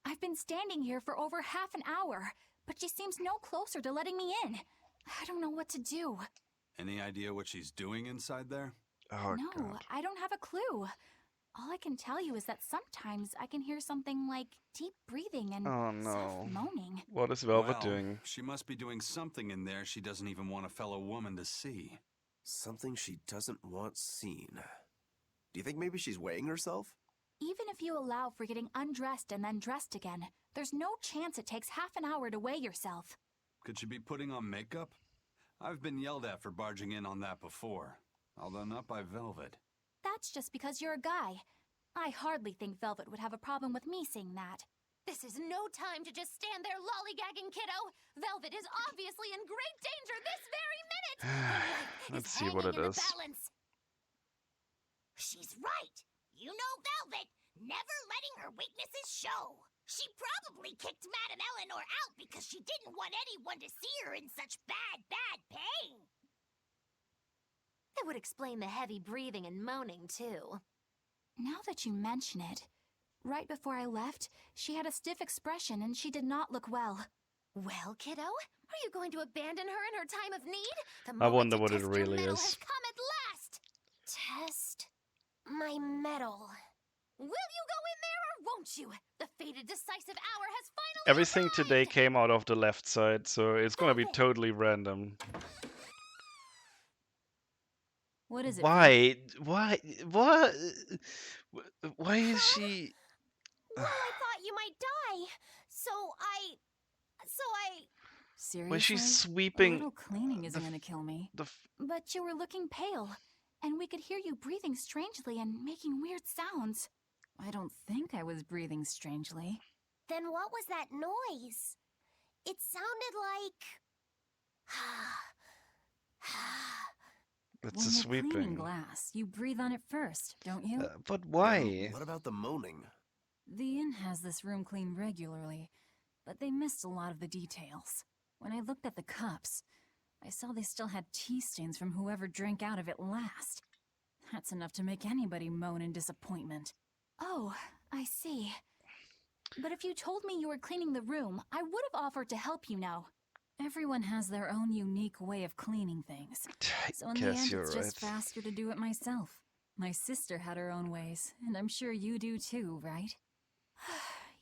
Speaker 11: I've been standing here for over half an hour, but she seems no closer to letting me in. I don't know what to do.
Speaker 2: Any idea what she's doing inside there?
Speaker 1: Oh,
Speaker 11: no,
Speaker 1: God.
Speaker 11: I don't have a clue. All I can tell you is that sometimes I can hear something like deep breathing and soft moaning.
Speaker 1: What is Velvet doing?
Speaker 2: She must be doing something in there she doesn't even want a fellow woman to see.
Speaker 6: Something she doesn't want seen. Do you think maybe she's weighing herself?
Speaker 11: Even if you allow for getting undressed and then dressed again, there's no chance it takes half an hour to weigh yourself.
Speaker 2: Could she be putting on makeup? I've been yelled at for barging in on that before, although not by Velvet.
Speaker 11: That's just because you're a guy. I hardly think Velvet would have a problem with me seeing that.
Speaker 5: This is no time to just stand there lollygagging, kiddo. Velvet is obviously in great danger this very minute.
Speaker 1: Let's see what it is.
Speaker 12: Balance. She's right. You know Velvet, never letting her weaknesses show. She probably kicked Madame Eleanor out because she didn't want anyone to see her in such bad pain.
Speaker 5: It would explain the heavy breathing and moaning, too.
Speaker 11: Now that you mention it, right before I left, she had a stiff expression and she did not look well.
Speaker 5: Well, kiddo, are you going to abandon her in her time of need?
Speaker 1: I wonder what it really is.
Speaker 5: Has come at last.
Speaker 3: Test my metal.
Speaker 5: Will you go in there or won't you? The fated decisive hour has finally
Speaker 1: Everything
Speaker 5: arrived.
Speaker 1: today came out of the left side, so it's gonna be totally random.
Speaker 4: What is it?
Speaker 1: Why? Why? What? Why is she?
Speaker 3: Well, I thought you might die, so I.
Speaker 4: Seriously?
Speaker 1: When she's sweeping.
Speaker 4: A little cleaning isn't gonna kill me.
Speaker 11: But you were looking pale, and we could hear you breathing strangely and making weird sounds.
Speaker 4: I don't think I was breathing strangely.
Speaker 3: Then what was that noise? It sounded like.
Speaker 1: It's
Speaker 4: When
Speaker 1: a
Speaker 4: you're
Speaker 1: sweeping.
Speaker 4: cleaning glass, you breathe on it first, don't you?
Speaker 1: But why?
Speaker 6: What about the moaning?
Speaker 4: The inn has this room cleaned regularly, but they missed a lot of the details. When I looked at the cups, I saw they still had tea stains from whoever drank out of it last. That's enough to make anybody moan in disappointment.
Speaker 11: Oh, I see. But if you told me you were cleaning the room, I would have offered to help you now.
Speaker 4: Everyone has their own unique way of cleaning things. So in the end, it's just faster to do it myself. My sister had her own ways, and I'm sure you do too, right?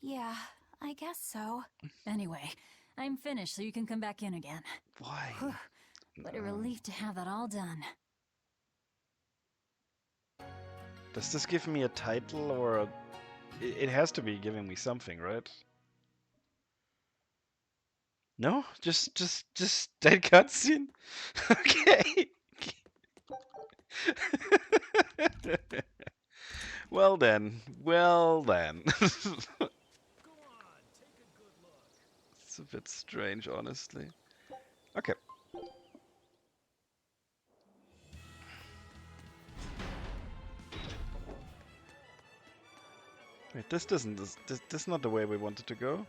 Speaker 11: Yeah, I guess so.
Speaker 4: Anyway, I'm finished, so you can come back in again.
Speaker 1: Why?
Speaker 4: What a relief to have that all done.
Speaker 1: Does this give me a title or a... It has to be giving me something, right? No? Just that cutscene? Okay. Well then. Well then. It's a bit strange, honestly. Okay. Wait, this is not the way we wanted to go.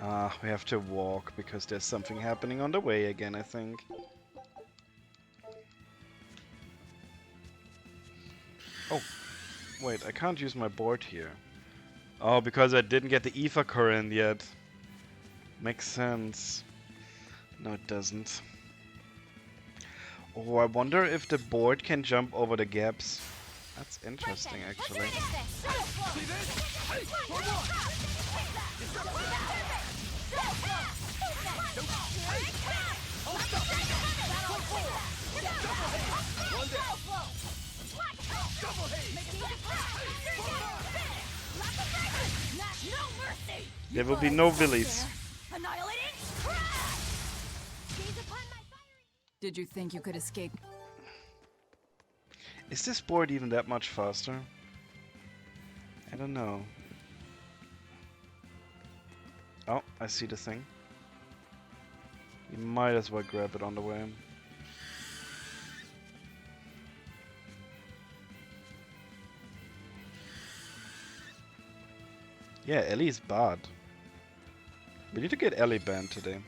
Speaker 1: Ah, we have to walk because there's something happening on the way again, I think. Oh, wait, I can't use my board here. Oh, because I didn't get the ether current yet. Makes sense. No, it doesn't. Oh, I wonder if the board can jump over the gaps. That's interesting, actually. There will be no villies.
Speaker 4: Did you think you could escape?
Speaker 1: Is this board even that much faster? I don't know. Oh, I see the thing. You might as well grab it on the way. Yeah, Ellie's bad. We need to get Ellie banned today.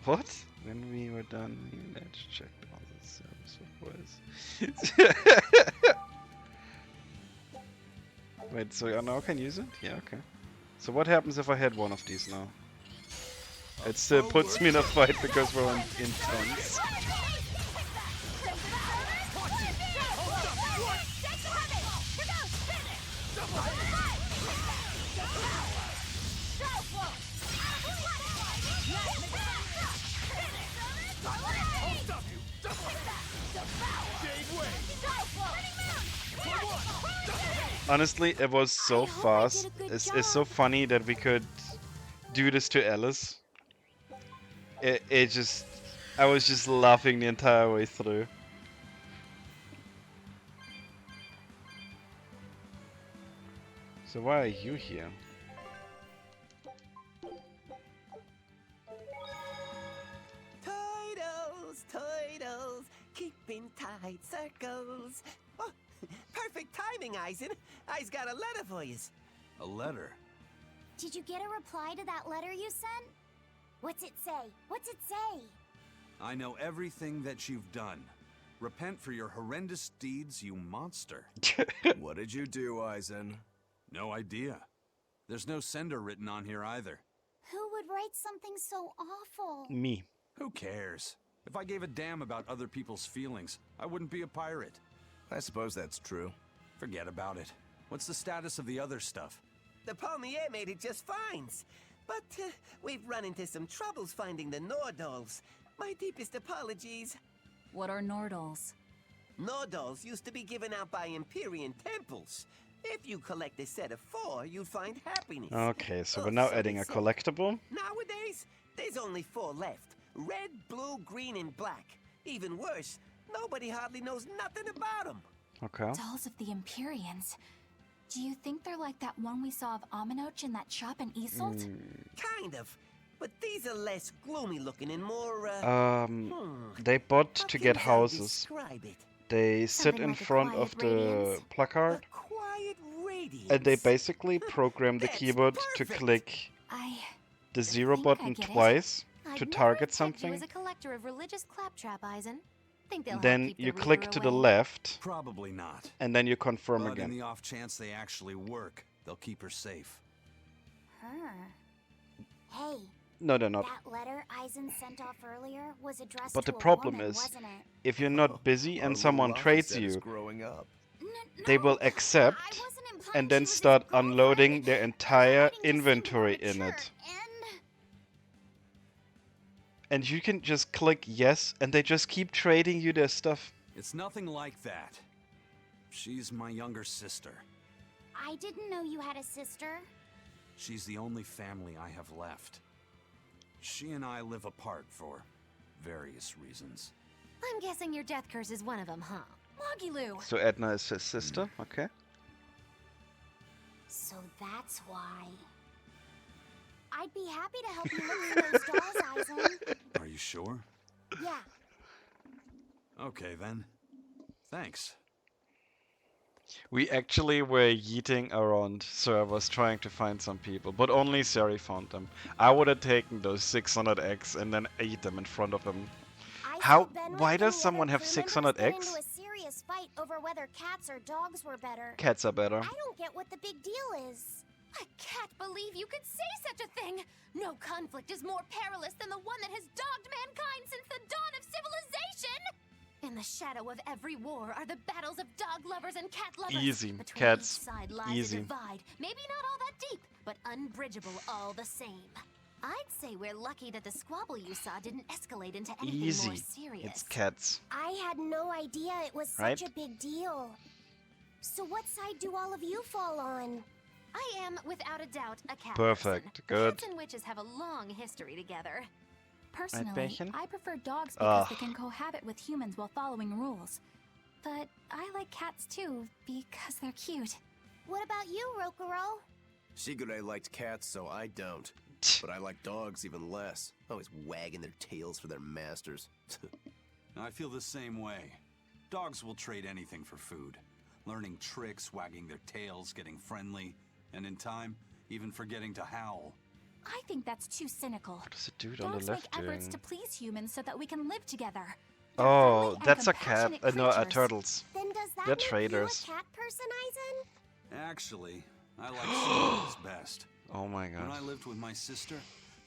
Speaker 1: What? When we were done, let's check all the service of voice. Wait, so I now can use it? Yeah, okay. So what happens if I hit one of these now? It still puts me in a fight because we're on intense. Honestly, it was so fast. It's so funny that we could do this to Alice. It just... I was just laughing the entire way through. So why are you here?
Speaker 13: Turtles, keeping tight circles. Oh, perfect timing, Eisen. I's got a letter for yous.
Speaker 2: A letter?
Speaker 3: Did you get a reply to that letter you sent? What's it say? What's it say?
Speaker 2: I know everything that you've done. Repent for your horrendous deeds, you monster.
Speaker 6: What did you do, Eisen?
Speaker 2: No idea. There's no sender written on here either.
Speaker 3: Who would write something so awful?
Speaker 1: Me.
Speaker 2: Who cares? If I gave a damn about other people's feelings, I wouldn't be a pirate.
Speaker 6: I suppose that's true.
Speaker 2: Forget about it. What's the status of the other stuff?
Speaker 13: The Palmier made it just fine. But we've run into some troubles finding the Nordals. My deepest apologies.
Speaker 4: What are Nordals?
Speaker 13: Nordals used to be given out by Empyrean temples. If you collect a set of 4, you'd find happiness.
Speaker 1: Okay, so we're now adding a collectible.
Speaker 13: Nowadays, there's only 4 left. Red, blue, green, and black. Even worse, nobody hardly knows nothing about them.
Speaker 1: Okay.
Speaker 11: Dolls of the Empyreans. Do you think they're like that one we saw of Aminoch in that shop in Isolt?
Speaker 13: Kind of. But these are less gloomy looking and more,
Speaker 1: they bought
Speaker 13: how
Speaker 1: to
Speaker 13: can
Speaker 1: get
Speaker 13: I
Speaker 1: houses.
Speaker 13: describe it?
Speaker 1: They sit
Speaker 11: Something
Speaker 1: in
Speaker 11: like a
Speaker 1: front
Speaker 11: quiet
Speaker 1: of the
Speaker 11: radiance?
Speaker 1: placard,
Speaker 13: Quiet radiance.
Speaker 1: and they basically program the keyboard to click the 0 button twice to target something.
Speaker 5: You as a collector of religious claptrap, Eisen. Think they'll help
Speaker 1: Then
Speaker 5: keep the
Speaker 1: you
Speaker 5: reader
Speaker 1: click to the
Speaker 5: away?
Speaker 1: left,
Speaker 2: Probably not.
Speaker 1: and then you confirm
Speaker 2: But in
Speaker 1: again.
Speaker 2: the off chance they actually work, they'll keep her safe.
Speaker 3: Hey,
Speaker 1: No, they're not.
Speaker 3: that letter Eisen sent off earlier was addressed
Speaker 1: But the
Speaker 3: to a
Speaker 1: problem
Speaker 3: woman,
Speaker 1: is,
Speaker 3: wasn't it?
Speaker 1: if you're not busy
Speaker 6: Our
Speaker 1: and
Speaker 6: little
Speaker 1: someone
Speaker 6: Rafi
Speaker 1: trades
Speaker 6: said is
Speaker 1: you,
Speaker 6: growing up.
Speaker 1: they will accept and then start unloading their entire inventory in it. And you can just click yes, and they just keep trading you their stuff.
Speaker 2: It's nothing like that. She's my younger sister.
Speaker 3: I didn't know you had a sister.
Speaker 2: She's the only family I have left. She and I live apart for various reasons.
Speaker 5: I'm guessing your death curse is one of them, huh?
Speaker 11: Mogiloo!
Speaker 1: So Edna is his sister, okay.
Speaker 3: So that's why. I'd be happy to help you look for those dolls, Eisen.
Speaker 2: Are you sure?
Speaker 3: Yeah.
Speaker 2: Okay then. Thanks.
Speaker 1: We actually were yeeting around servers trying to find some people, but only Sari found them. I would have taken those 600 eggs and then ate them in front of him. Why does someone have 600 eggs?
Speaker 3: Into a serious fight over whether cats or dogs were better.
Speaker 1: Cats are better.
Speaker 3: I don't get what the big deal is.
Speaker 5: I can't believe you could say such a thing! No conflict is more perilous than the one that has dogged mankind since the dawn of civilization! In the shadow of every war are the battles of dog lovers and cat lovers.
Speaker 1: Easy,
Speaker 5: Between
Speaker 1: cats.
Speaker 5: each side lies
Speaker 1: Easy.
Speaker 5: a divide, maybe not all that deep, but unbridgeable all the same. I'd say we're lucky that the squabble you saw didn't escalate into anything
Speaker 1: Easy.
Speaker 5: more serious.
Speaker 1: It's cats.
Speaker 3: I had no idea it was
Speaker 1: Right?
Speaker 3: such a big deal. So what side do all of you fall on?
Speaker 5: I am, without a doubt, a cat
Speaker 1: Perfect.
Speaker 5: person.
Speaker 1: Good.
Speaker 5: Cats and witches have a long history together.
Speaker 11: Personally,
Speaker 1: Bärchen?
Speaker 11: I prefer dogs because
Speaker 1: Ugh.
Speaker 11: they can cohabit with humans while following rules. But I like cats too, because they're cute.
Speaker 3: What about you, Rokuro?
Speaker 6: Shigure liked cats, so I don't. But I like dogs even less. Always wagging their tails for their masters.
Speaker 2: I feel the same way. Dogs will trade anything for food. Learning tricks, wagging their tails, getting friendly, and in time, even forgetting to howl.
Speaker 11: I think that's too cynical.
Speaker 1: What is the dude on
Speaker 11: Dogs
Speaker 1: the
Speaker 11: make
Speaker 1: left
Speaker 11: efforts
Speaker 1: doing?
Speaker 11: to please humans so that we can live together.
Speaker 1: Oh,
Speaker 11: and
Speaker 1: that's a cat.
Speaker 11: compassionate
Speaker 1: No,
Speaker 11: creatures.
Speaker 1: turtles.
Speaker 3: Then does that
Speaker 1: They're
Speaker 3: make
Speaker 1: traitors.
Speaker 3: you a cat person, Eisen?
Speaker 2: Actually, I like squirrels best.
Speaker 1: Oh my
Speaker 2: When I
Speaker 1: god.
Speaker 2: lived with my sister,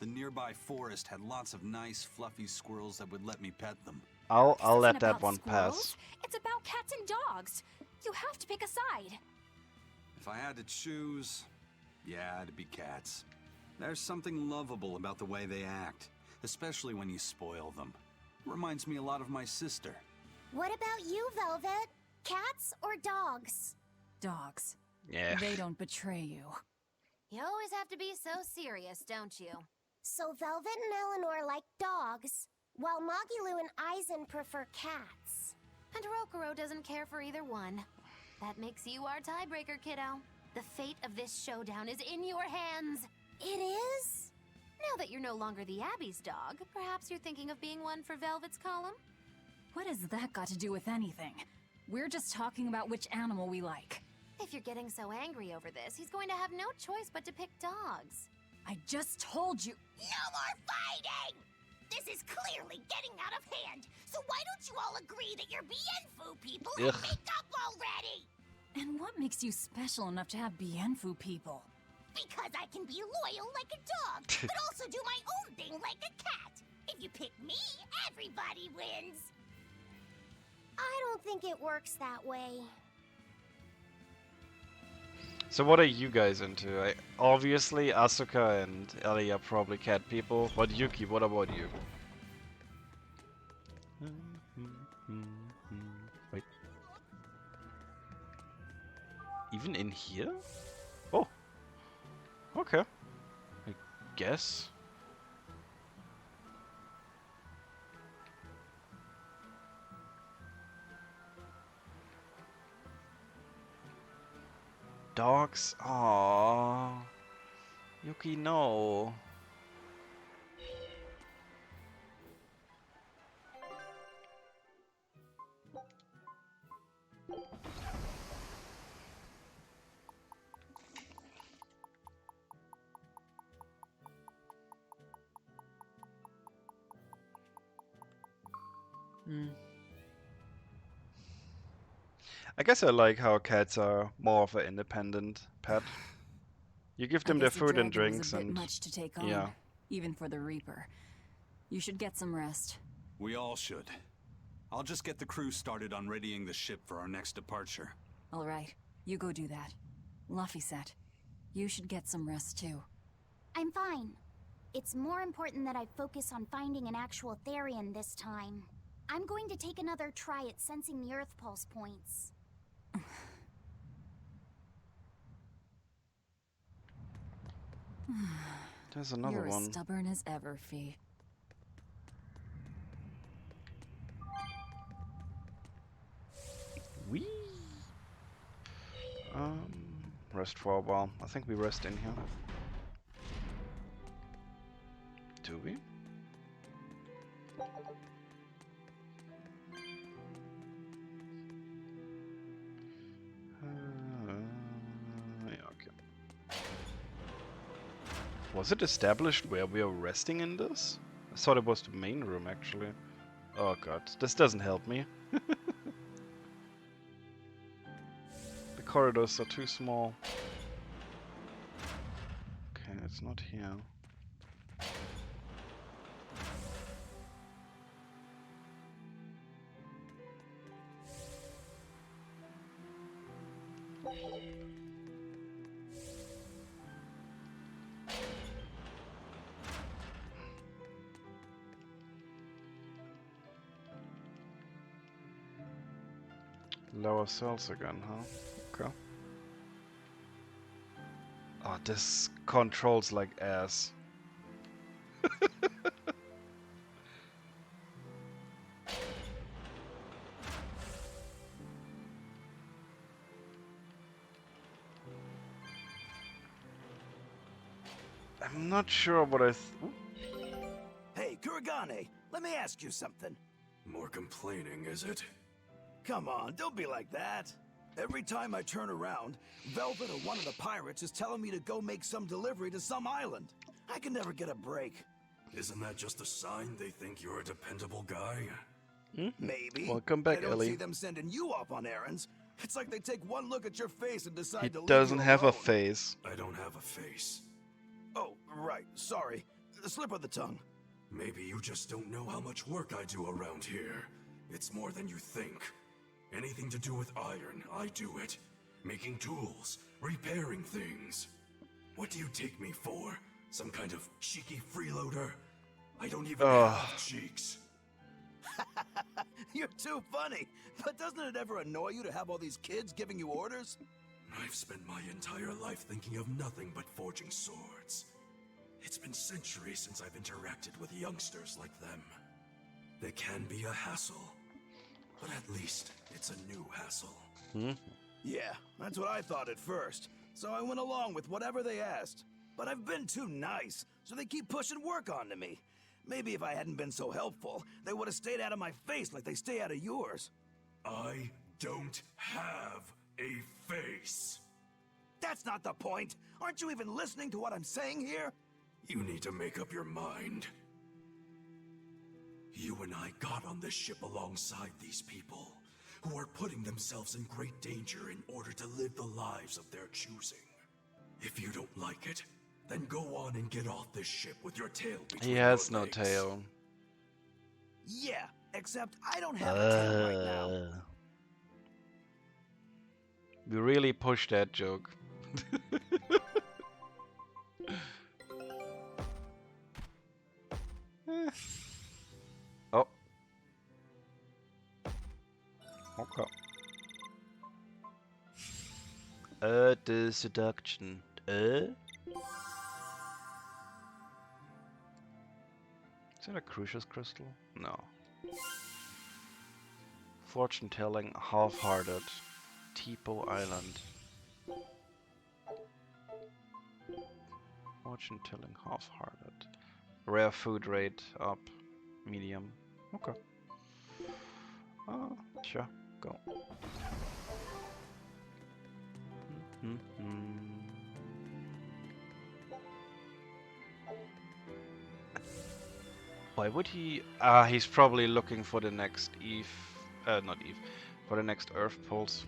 Speaker 2: the nearby forest had lots of nice, fluffy squirrels that would let me pet them.
Speaker 1: I'll
Speaker 11: This isn't
Speaker 1: let that
Speaker 11: about
Speaker 1: one
Speaker 11: squirrels.
Speaker 1: pass.
Speaker 11: It's about cats and dogs. You have to pick a side.
Speaker 2: If I had to choose, yeah, it'd be cats. There's something lovable about the way they act, especially when you spoil them. Reminds me a lot of my sister.
Speaker 3: What about you, Velvet? Cats or dogs?
Speaker 4: Dogs.
Speaker 1: Yeah.
Speaker 4: They don't betray you.
Speaker 5: You always have to be so serious, don't you?
Speaker 3: So Velvet and Eleanor like dogs, while Mogiloo and Eisen prefer cats.
Speaker 5: And Rokuro doesn't care for either one. That makes you our tiebreaker, kiddo. The fate of this showdown is in your hands.
Speaker 3: It is?
Speaker 5: Now that you're no longer the Abbey's dog, perhaps you're thinking of being one for Velvet's column?
Speaker 4: What has that got to do with anything? We're just talking about which animal we like.
Speaker 5: If you're getting so angry over this, he's going to have no choice but to pick dogs.
Speaker 4: I just told you.
Speaker 12: No more fighting! This is clearly getting out of hand, so why don't you all agree that you're Bienfu people and
Speaker 1: Ugh.
Speaker 12: make up already?
Speaker 4: And what makes you special enough to have Bienfu people?
Speaker 12: Because I can be loyal like a dog, but also do my own thing like a cat. If you pick me, everybody wins.
Speaker 3: I don't think it works that way.
Speaker 1: So what are you guys into? Obviously, Asuka and Ellie are probably cat people. But Yuki, what about you? Wait. Even in here? Oh. Okay. I guess. Dogs? Aww. Yuki, no. I guess I like how cats are more of an independent pet. You give them
Speaker 4: I
Speaker 1: their
Speaker 4: guess
Speaker 1: food and
Speaker 4: dragon was
Speaker 1: drinks
Speaker 4: a bit
Speaker 1: and
Speaker 4: much to take on,
Speaker 1: yeah.
Speaker 4: even for the Reaper. You should get some rest.
Speaker 2: We all should. I'll just get the crew started on readying the ship for our next departure.
Speaker 4: All right, you go do that. Laphicet, you should get some rest too.
Speaker 3: I'm fine. It's more important that I focus on finding an actual Therian this time. I'm going to take another try at sensing the Earth Pulse points.
Speaker 1: There's another
Speaker 4: You're
Speaker 1: one.
Speaker 4: as stubborn as ever, Fee.
Speaker 1: Whee! Rest for a while. I think we rest in here. Do we? Yeah, okay. Was it established where we are resting in this? I thought it was the main room, actually. Oh god, this doesn't help me. The corridors are too small. Okay, it's not here. Lower cells again, huh? Okay. Oh, this controls like ass. I'm not sure what I
Speaker 8: Hey, Kuragane, let me ask you something.
Speaker 7: More complaining, is it?
Speaker 8: Come on, don't be like that. Every time I turn around, Velvet or one of the pirates is telling me to go make some delivery to some island. I can never get a break.
Speaker 7: Isn't that just a sign they think you're a dependable guy?
Speaker 8: Maybe.
Speaker 1: Welcome back,
Speaker 8: I don't
Speaker 1: Ellie.
Speaker 8: see them sending you off on errands. It's like they take one look at your face and decide
Speaker 1: He
Speaker 8: to leave
Speaker 1: doesn't
Speaker 8: you
Speaker 1: have a
Speaker 8: alone.
Speaker 1: face.
Speaker 7: I don't have a face.
Speaker 8: Oh, right. Sorry. The slip of the tongue.
Speaker 7: Maybe you just don't know how much work I do around here. It's more than you think. Anything to do with iron, I do it. Making tools, repairing things. What do you take me for? Some kind of cheeky freeloader? I don't even have cheeks.
Speaker 8: You're too funny. But doesn't it ever annoy you to have all these kids giving you orders?
Speaker 7: I've spent my entire life thinking of nothing but forging swords. It's been centuries since I've interacted with youngsters like them. They can be a hassle, but at least it's a new hassle.
Speaker 8: Yeah, that's what I thought at first. So I went along with whatever they asked. But I've been too nice, so they keep pushing work onto me. Maybe if I hadn't been so helpful, they would have stayed out of my face like they stay out of yours.
Speaker 7: I don't have a face.
Speaker 8: That's not the point. Aren't you even listening to what I'm saying here?
Speaker 7: You need to make up your mind. You and I got on this ship alongside these people, who are putting themselves in great danger in order to live the lives of their choosing. If you don't like it, then go on and get off this ship with your tail between
Speaker 1: He has
Speaker 7: your
Speaker 1: no
Speaker 7: legs.
Speaker 1: tail.
Speaker 8: Yeah, except I don't have a tail right now.
Speaker 1: We really pushed that joke. Oh. Okay. The seduction. Is that a Crucius crystal? No. Fortune telling, half-hearted. Tipo Island. Fortune telling, half-hearted. Rare food rate up. Medium. Okay. Sure. Go. Why would he? He's probably looking for the next Eve. Not Eve. For the next Earth Pulse.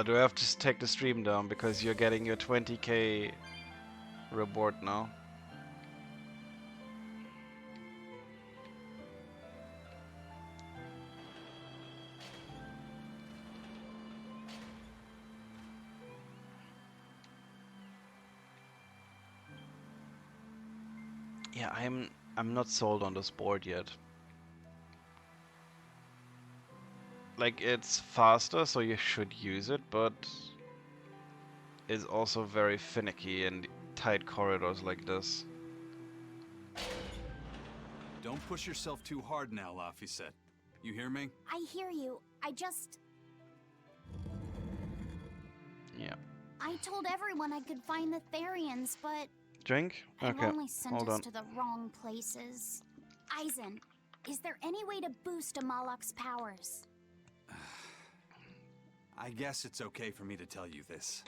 Speaker 1: Do I have to take the stream down because you're getting your 20k reward now? Yeah, I'm not sold on this board yet. Like, it's faster, so you should use it, but it's also very finicky in tight corridors like this.
Speaker 2: Don't push yourself too hard now, Laphicet. You hear me?
Speaker 3: I hear you. I just...
Speaker 1: Yeah.
Speaker 3: I told everyone I could find the Therians, but
Speaker 1: Drink?
Speaker 3: they've
Speaker 1: Okay,
Speaker 3: only sent
Speaker 1: hold
Speaker 3: us
Speaker 1: on.
Speaker 3: to the wrong places. Eisen, is there any way to boost Amalok's powers?
Speaker 2: I guess it's okay for me to tell you this.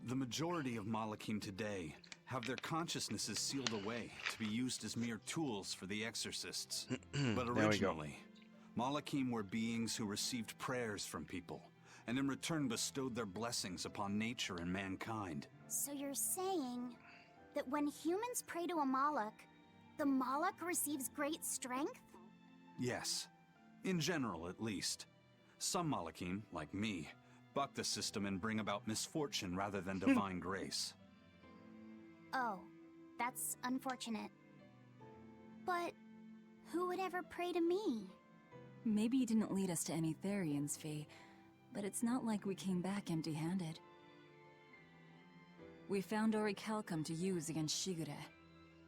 Speaker 2: The majority of Malakim today have their consciousnesses sealed away to be used as mere tools for the exorcists. But
Speaker 1: There we go.
Speaker 2: originally, Malakim were beings who received prayers from people, and in return bestowed their blessings upon nature and mankind.
Speaker 3: So you're saying that when humans pray to a Malak, the Malak receives great strength?
Speaker 2: Yes, in general at least. Some Malakim, like me, buck the system and bring about misfortune rather than divine grace.
Speaker 3: Oh, that's unfortunate. But who would ever pray to me?
Speaker 4: Maybe you didn't lead us to any Therians, Fee, but it's not like we came back empty-handed. We found Orichalcum to use against Shigure,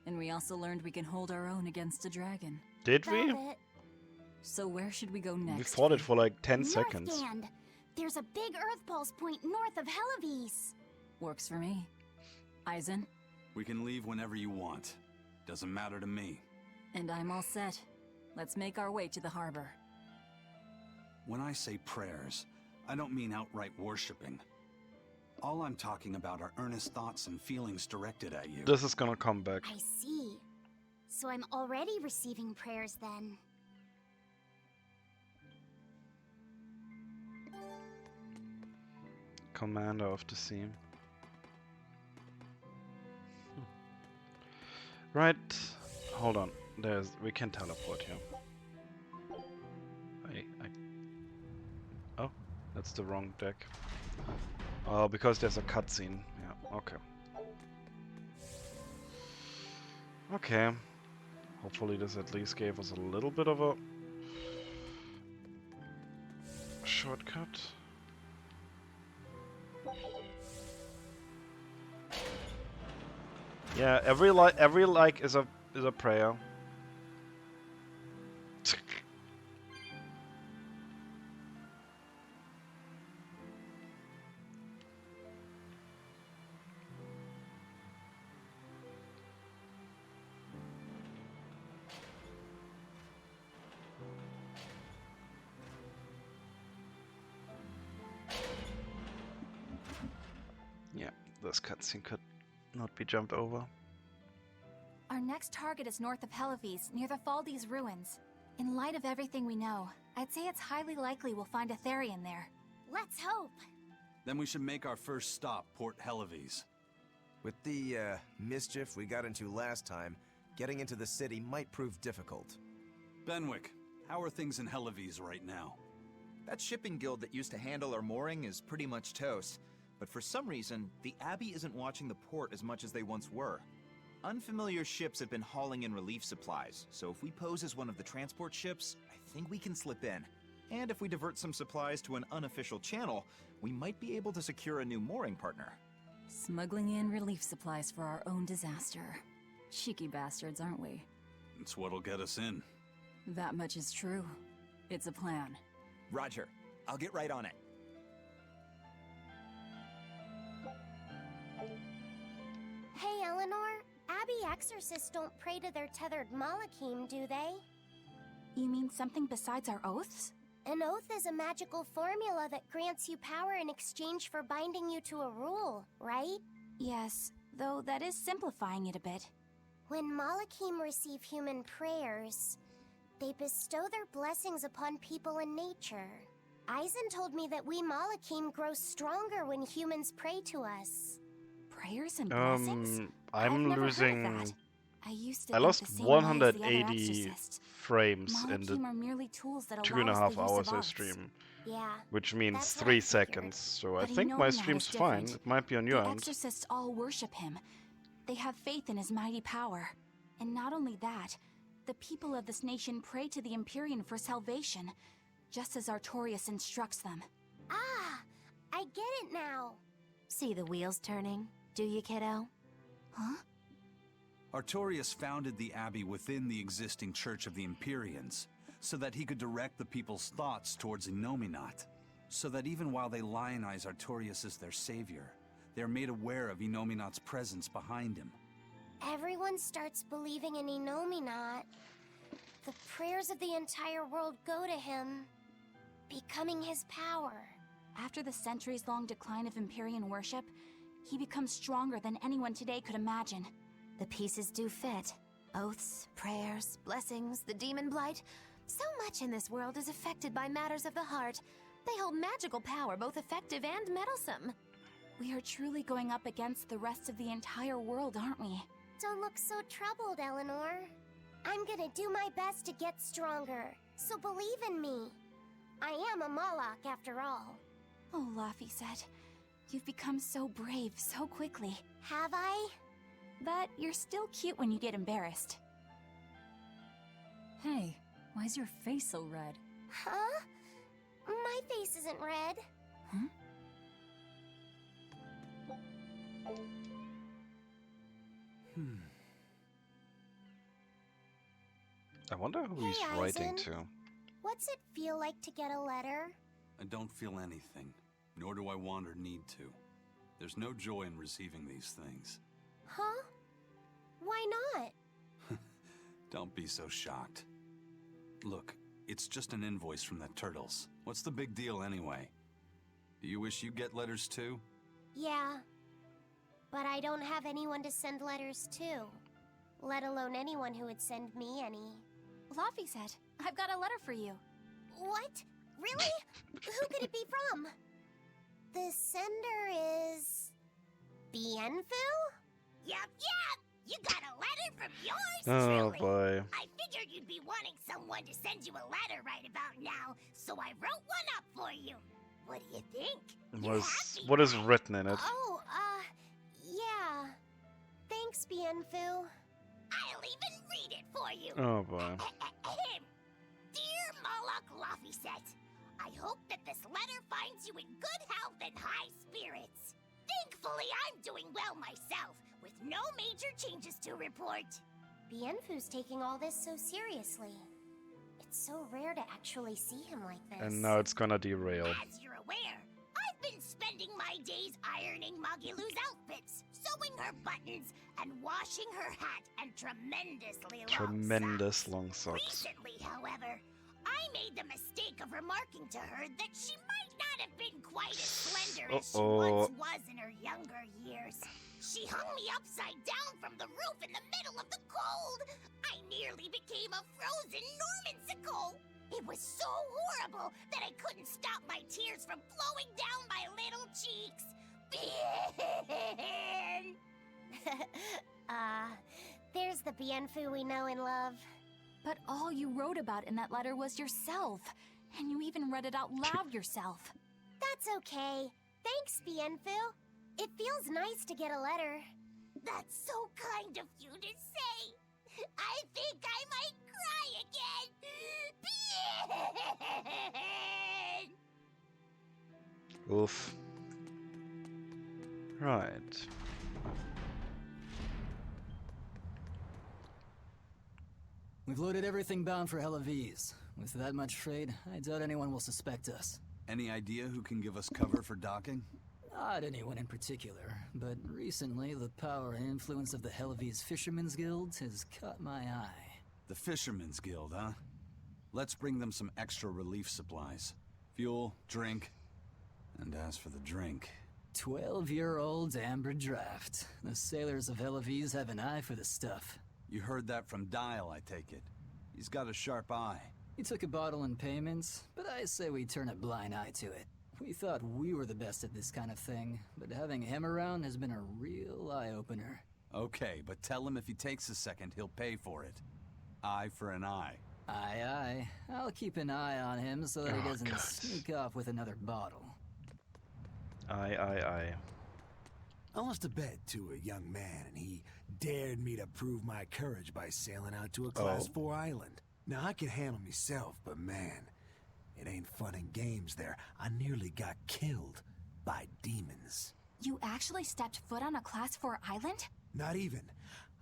Speaker 4: and we also learned we can hold our own against a dragon.
Speaker 1: Did we?
Speaker 4: So where should we go next?
Speaker 1: We fought it for like 10
Speaker 3: North
Speaker 1: seconds.
Speaker 3: Gand. There's a big Earth Pulse point north of Helivis.
Speaker 4: Works for me. Eisen?
Speaker 2: We can leave whenever you want. Doesn't matter to me.
Speaker 4: And I'm all set. Let's make our way to the harbor.
Speaker 2: When I say prayers, I don't mean outright worshipping. All I'm talking about are earnest thoughts and feelings directed at you.
Speaker 1: This is gonna come back.
Speaker 3: I see. So I'm already receiving prayers then.
Speaker 1: Commander of the sea. Right. Hold on. We can teleport here. Oh, that's the wrong deck. Oh, because there's a cutscene. Yeah, okay. Okay. Hopefully this at least gave us a little bit of a shortcut. Yeah, every like is a prayer. Yeah, this cutscene could not be jumped over.
Speaker 11: Our next target is north of Helivis, near the Faldi's ruins. In light of everything we know, I'd say it's highly likely we'll find a Therian there.
Speaker 3: Let's hope.
Speaker 2: Then we should make our first stop, Port Helivis.
Speaker 6: With the mischief we got into last time, getting into the city might prove difficult.
Speaker 2: Benwick, how are things in Helivis right now?
Speaker 10: That shipping guild that used to handle our mooring is pretty much toast. But for some reason, the Abbey isn't watching the port as much as they once were. Unfamiliar ships have been hauling in relief supplies, so if we pose as one of the transport ships, I think we can slip in. And if we divert some supplies to an unofficial channel, we might be able to secure a new mooring partner.
Speaker 4: Smuggling in relief supplies for our own disaster. Cheeky bastards, aren't we?
Speaker 2: It's what'll get us in.
Speaker 4: That much is true. It's a plan.
Speaker 10: Roger. I'll get right on it.
Speaker 12: Hey, Eleanor. Abbey exorcists don't pray to their tethered Malakim, do they?
Speaker 11: You mean something besides our oaths?
Speaker 12: An oath is a magical formula that grants you power in exchange for binding you to a rule, right?
Speaker 11: Yes, though that is simplifying it a bit.
Speaker 12: When Malakim receive human prayers, they bestow their blessings upon people and nature. Eisen told me that we Malakim grow stronger when humans pray to us.
Speaker 11: Prayers and blessings?
Speaker 1: I'm losing.
Speaker 11: I used to
Speaker 1: I
Speaker 11: think
Speaker 1: lost
Speaker 11: the same way as the other
Speaker 1: 180
Speaker 11: exorcists.
Speaker 1: frames in
Speaker 11: Malakim
Speaker 1: the
Speaker 11: are merely tools that
Speaker 1: 2.5
Speaker 11: allow us the use
Speaker 1: hours
Speaker 11: of
Speaker 1: I
Speaker 11: arts.
Speaker 1: stream.
Speaker 12: Yeah,
Speaker 1: Which means
Speaker 12: that's what
Speaker 1: 3
Speaker 12: I
Speaker 1: seconds, so I
Speaker 11: But
Speaker 1: think my
Speaker 11: Inominaut
Speaker 1: stream's
Speaker 11: is
Speaker 1: fine.
Speaker 11: different.
Speaker 1: It might be on your
Speaker 11: The
Speaker 1: end.
Speaker 11: exorcists all worship him. They have faith in his mighty power. And not only that, the people of this nation pray to the Empyrean for salvation, just as Artorias instructs them.
Speaker 3: Ah, I get it now.
Speaker 5: See the wheels turning, do you, kiddo?
Speaker 11: Huh?
Speaker 2: Artorias founded the Abbey within the existing Church of the Empyreans, so that he could direct the people's thoughts towards Innominat, so that even while they lionize Artorias as their savior, they are made aware of Innominat's presence behind him.
Speaker 3: Everyone starts believing in Innominat. The prayers of the entire world go to him, becoming his power.
Speaker 11: After the centuries-long decline of Empyrean worship, he becomes stronger than anyone today could imagine.
Speaker 5: The pieces do fit. Oaths, prayers, blessings, the demon blight. So much in this world is affected by matters of the heart. They hold magical power, both effective and meddlesome.
Speaker 11: We are truly going up against the rest of the entire world, aren't we?
Speaker 3: Don't look so troubled, Eleanor. I'm gonna do my best to get stronger, so believe in me. I am a Moloch after all.
Speaker 11: Oh, Laphicet, you've become so brave so quickly.
Speaker 3: Have I?
Speaker 11: But you're still cute when you get embarrassed.
Speaker 4: Hey, why's your face so red?
Speaker 3: Huh? My face isn't red.
Speaker 4: Huh?
Speaker 1: I wonder who
Speaker 3: Hey,
Speaker 1: he's writing
Speaker 3: Eisen.
Speaker 1: to.
Speaker 3: What's it feel like to get a letter?
Speaker 2: I don't feel anything, nor do I want or need to. There's no joy in receiving these things.
Speaker 3: Huh? Why not?
Speaker 2: Don't be so shocked. Look, it's just an invoice from the turtles. What's the big deal anyway? Do you wish you get letters too?
Speaker 3: Yeah. But I don't have anyone to send letters to. Let alone anyone who would send me any.
Speaker 11: Laphicet, I've got a letter for you.
Speaker 3: What? Really? Who could it be from? The sender is... Bienfu?
Speaker 12: Yup. You got a letter from yours,
Speaker 1: Oh
Speaker 12: truly.
Speaker 1: boy.
Speaker 12: I figured you'd be wanting someone to send you a letter right about now, so I wrote one up for you. What do you think?
Speaker 1: What is written in it?
Speaker 3: Oh, yeah. Thanks, Bienfu.
Speaker 12: I'll even read it for you.
Speaker 1: Oh boy.
Speaker 12: Dear Moloch Laphicet, I hope that this letter finds you in good health and high spirits. Thankfully, I'm doing well myself, with no major changes to report.
Speaker 3: Bienfu's taking all this so seriously. It's so rare to actually see him like this.
Speaker 1: And now it's gonna derail.
Speaker 12: As you're aware, I've been spending my days ironing Magilu's outfits, sewing her buttons, and washing her hat and
Speaker 1: Tremendous long socks.
Speaker 12: Recently, however, I made the mistake of remarking to her that she might not have been quite as slender as she once was in her younger years. She hung me upside down from the roof in the middle of the cold. I nearly became a frozen Normansicle. It was so horrible that I couldn't stop my tears from flowing down my little cheeks.
Speaker 3: There's the Bienfu we know and love.
Speaker 11: But all you wrote about in that letter was yourself. And you even read it out loud yourself.
Speaker 3: That's okay. Thanks, Bienfu. It feels nice to get a letter.
Speaker 12: That's so kind of you to say. I think I might cry again.
Speaker 1: Oof. Right.
Speaker 14: We've loaded everything bound for Helaviz. With that much trade, I doubt anyone will suspect us.
Speaker 2: Any idea who can give us cover for docking?
Speaker 14: Not anyone in particular, but recently the power and influence of the Helaviz Fishermen's Guild has caught my eye.
Speaker 2: The Fishermen's Guild, huh? Let's bring them some extra relief supplies. Fuel, drink. And as for the drink...
Speaker 14: 12-year-old amber draft. The sailors of Helaviz have an eye for the stuff.
Speaker 2: You heard that from Dial, I take it. He's got a sharp eye.
Speaker 14: He took a bottle in payments, but I say we turn a blind eye to it. We thought we were the best at this kind of thing, but having him around has been a real eye-opener.
Speaker 2: Okay, but tell him if he takes a second, he'll pay for it. Eye for an eye.
Speaker 14: Aye, aye. I'll keep an eye on him so that he doesn't sneak off with another bottle.
Speaker 1: Aye.
Speaker 8: I lost a bet to a young man, and he dared me to prove my courage by sailing out to a Class 4 island. Now, I can handle myself, but man, it ain't fun and games there. I nearly got killed by demons.
Speaker 11: You actually stepped foot on a Class 4 island?
Speaker 8: Not even.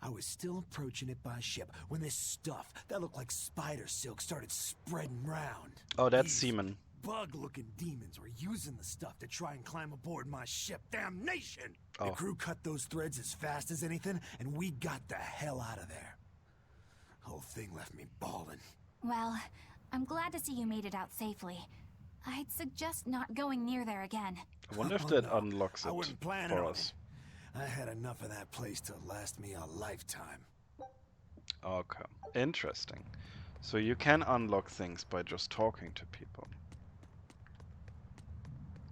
Speaker 8: I was still approaching it by ship when this stuff that looked like spider silk started spreading round.
Speaker 1: Oh, that's
Speaker 8: These
Speaker 1: semen.
Speaker 8: bug-looking demons were using the stuff to try and climb aboard my ship. Damnation!
Speaker 1: Oh.
Speaker 8: The crew cut those threads as fast as anything, and we got the hell out of there. Whole thing left me bawling.
Speaker 11: Well, I'm glad to see you made it out safely. I'd suggest not going near there again.
Speaker 1: I wonder if
Speaker 8: Oh,
Speaker 1: that
Speaker 8: no.
Speaker 1: unlocks
Speaker 8: I
Speaker 1: it
Speaker 8: wasn't planning
Speaker 1: for
Speaker 8: on
Speaker 1: us.
Speaker 8: it. I had enough of that place to last me a lifetime.
Speaker 1: Okay, interesting. So you can unlock things by just talking to people.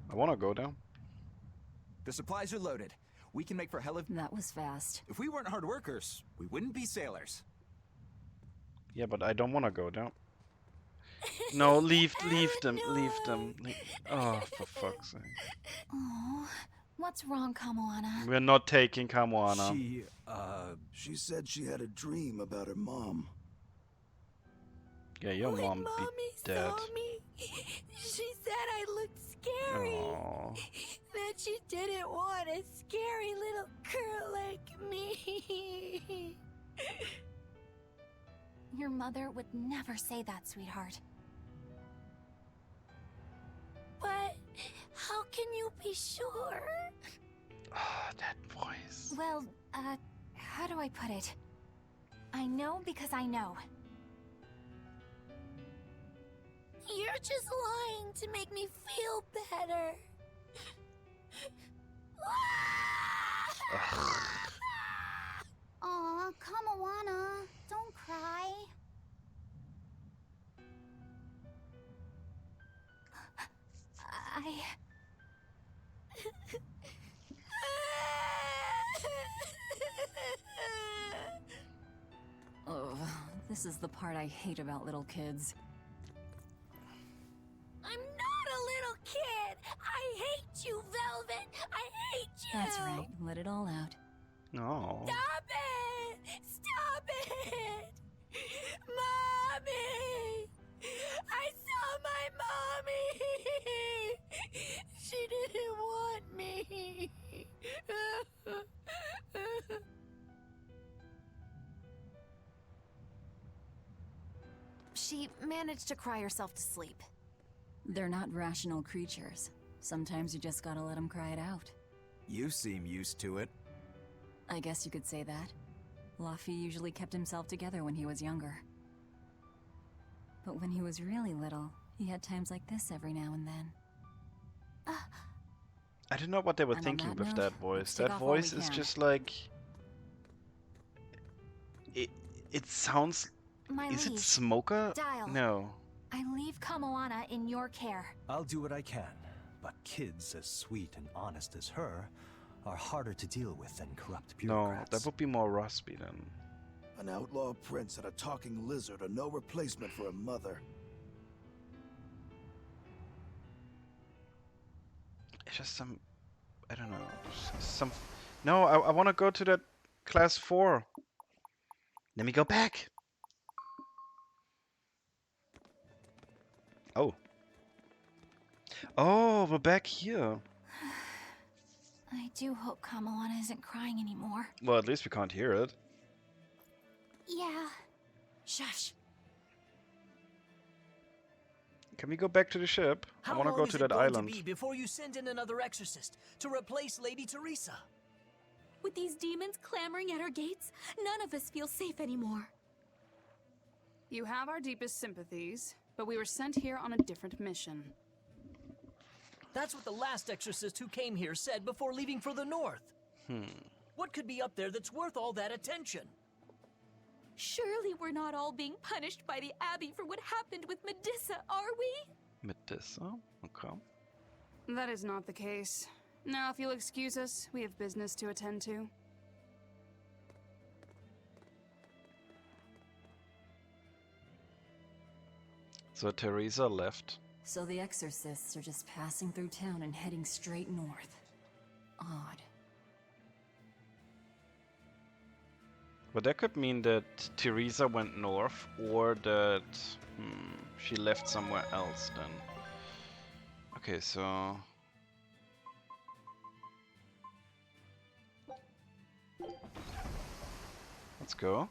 Speaker 1: I want to go down.
Speaker 10: The supplies are loaded. We can make for hell of...
Speaker 4: That was fast.
Speaker 10: If we weren't hard workers, we wouldn't be sailors.
Speaker 1: Yeah, but I don't want to go down. No, leave them. Oh, for fuck's sake.
Speaker 11: Oh, what's wrong, Kamoana?
Speaker 1: We're not taking Kamoana.
Speaker 8: She said she had a dream about her mom.
Speaker 1: Yeah, your mom be dead.
Speaker 15: Saw me. She said I looked scary.
Speaker 1: Aww.
Speaker 15: That she didn't want a scary little girl like me.
Speaker 11: Your mother would never say that, sweetheart.
Speaker 15: But how can you be sure?
Speaker 1: Ah, that voice.
Speaker 11: Well, how do I put it? I know because I know.
Speaker 15: You're just lying to make me feel better.
Speaker 3: Aw, Kamawana, don't cry.
Speaker 4: Oh, this is the part I hate about little kids.
Speaker 15: I'm not a little kid. I hate you, Velvet. I hate you.
Speaker 4: That's right. Let it all out.
Speaker 1: No.
Speaker 15: Stop it! Stop it! Mommy! I saw my mommy! She didn't want me.
Speaker 5: She managed to cry herself to sleep.
Speaker 4: They're not rational creatures. Sometimes you just gotta let them cry it out.
Speaker 10: You seem used to it.
Speaker 4: I guess you could say that. Luffy usually kept himself together when he was younger. But when he was really little, he had times like this every now and then.
Speaker 1: I don't know what they were
Speaker 4: And on
Speaker 1: thinking
Speaker 4: that
Speaker 1: with
Speaker 4: note,
Speaker 1: that voice.
Speaker 4: let's take
Speaker 1: That
Speaker 4: off while we
Speaker 1: voice is
Speaker 4: can.
Speaker 1: just like... It sounds...
Speaker 11: My
Speaker 1: Is it
Speaker 11: liege,
Speaker 1: Smoker?
Speaker 11: Dial.
Speaker 1: No.
Speaker 11: I leave Kamoana in your care.
Speaker 9: I'll do what I can, but kids as sweet and honest as her are harder to deal with than corrupt
Speaker 1: No,
Speaker 9: bureaucrats.
Speaker 1: that would be more Rusby then.
Speaker 8: An outlaw prince and a talking lizard are no replacement for a mother.
Speaker 1: It's just some... I don't know. Some... No, I want to go to that class 4. Let me go back. Oh. Oh, we're back here.
Speaker 11: I do hope Kamoana isn't crying anymore.
Speaker 1: Well, at least we can't hear it.
Speaker 11: Yeah. Shush.
Speaker 1: Can we go back to the ship? I
Speaker 18: How
Speaker 1: want to
Speaker 18: long
Speaker 1: go
Speaker 18: is
Speaker 1: to
Speaker 18: it
Speaker 1: that
Speaker 18: going
Speaker 1: island.
Speaker 18: to be before you send in another exorcist to replace Lady Teresa?
Speaker 22: With these demons clamoring at our gates, none of us feel safe anymore.
Speaker 23: You have our deepest sympathies, but we were sent here on a different mission.
Speaker 18: That's what the last exorcist who came here said before leaving for the north. What could be up there that's worth all that attention?
Speaker 22: Surely we're not all being punished by the Abbey for what happened with Medusa, are we?
Speaker 1: Medusa? Okay.
Speaker 23: That is not the case. Now, if you'll excuse us, we have business to attend to.
Speaker 1: So Teresa left.
Speaker 4: So the exorcists are just passing through town and heading straight north. Odd.
Speaker 1: But that could mean that Teresa went north, or that she left somewhere else then. Okay, so... let's go.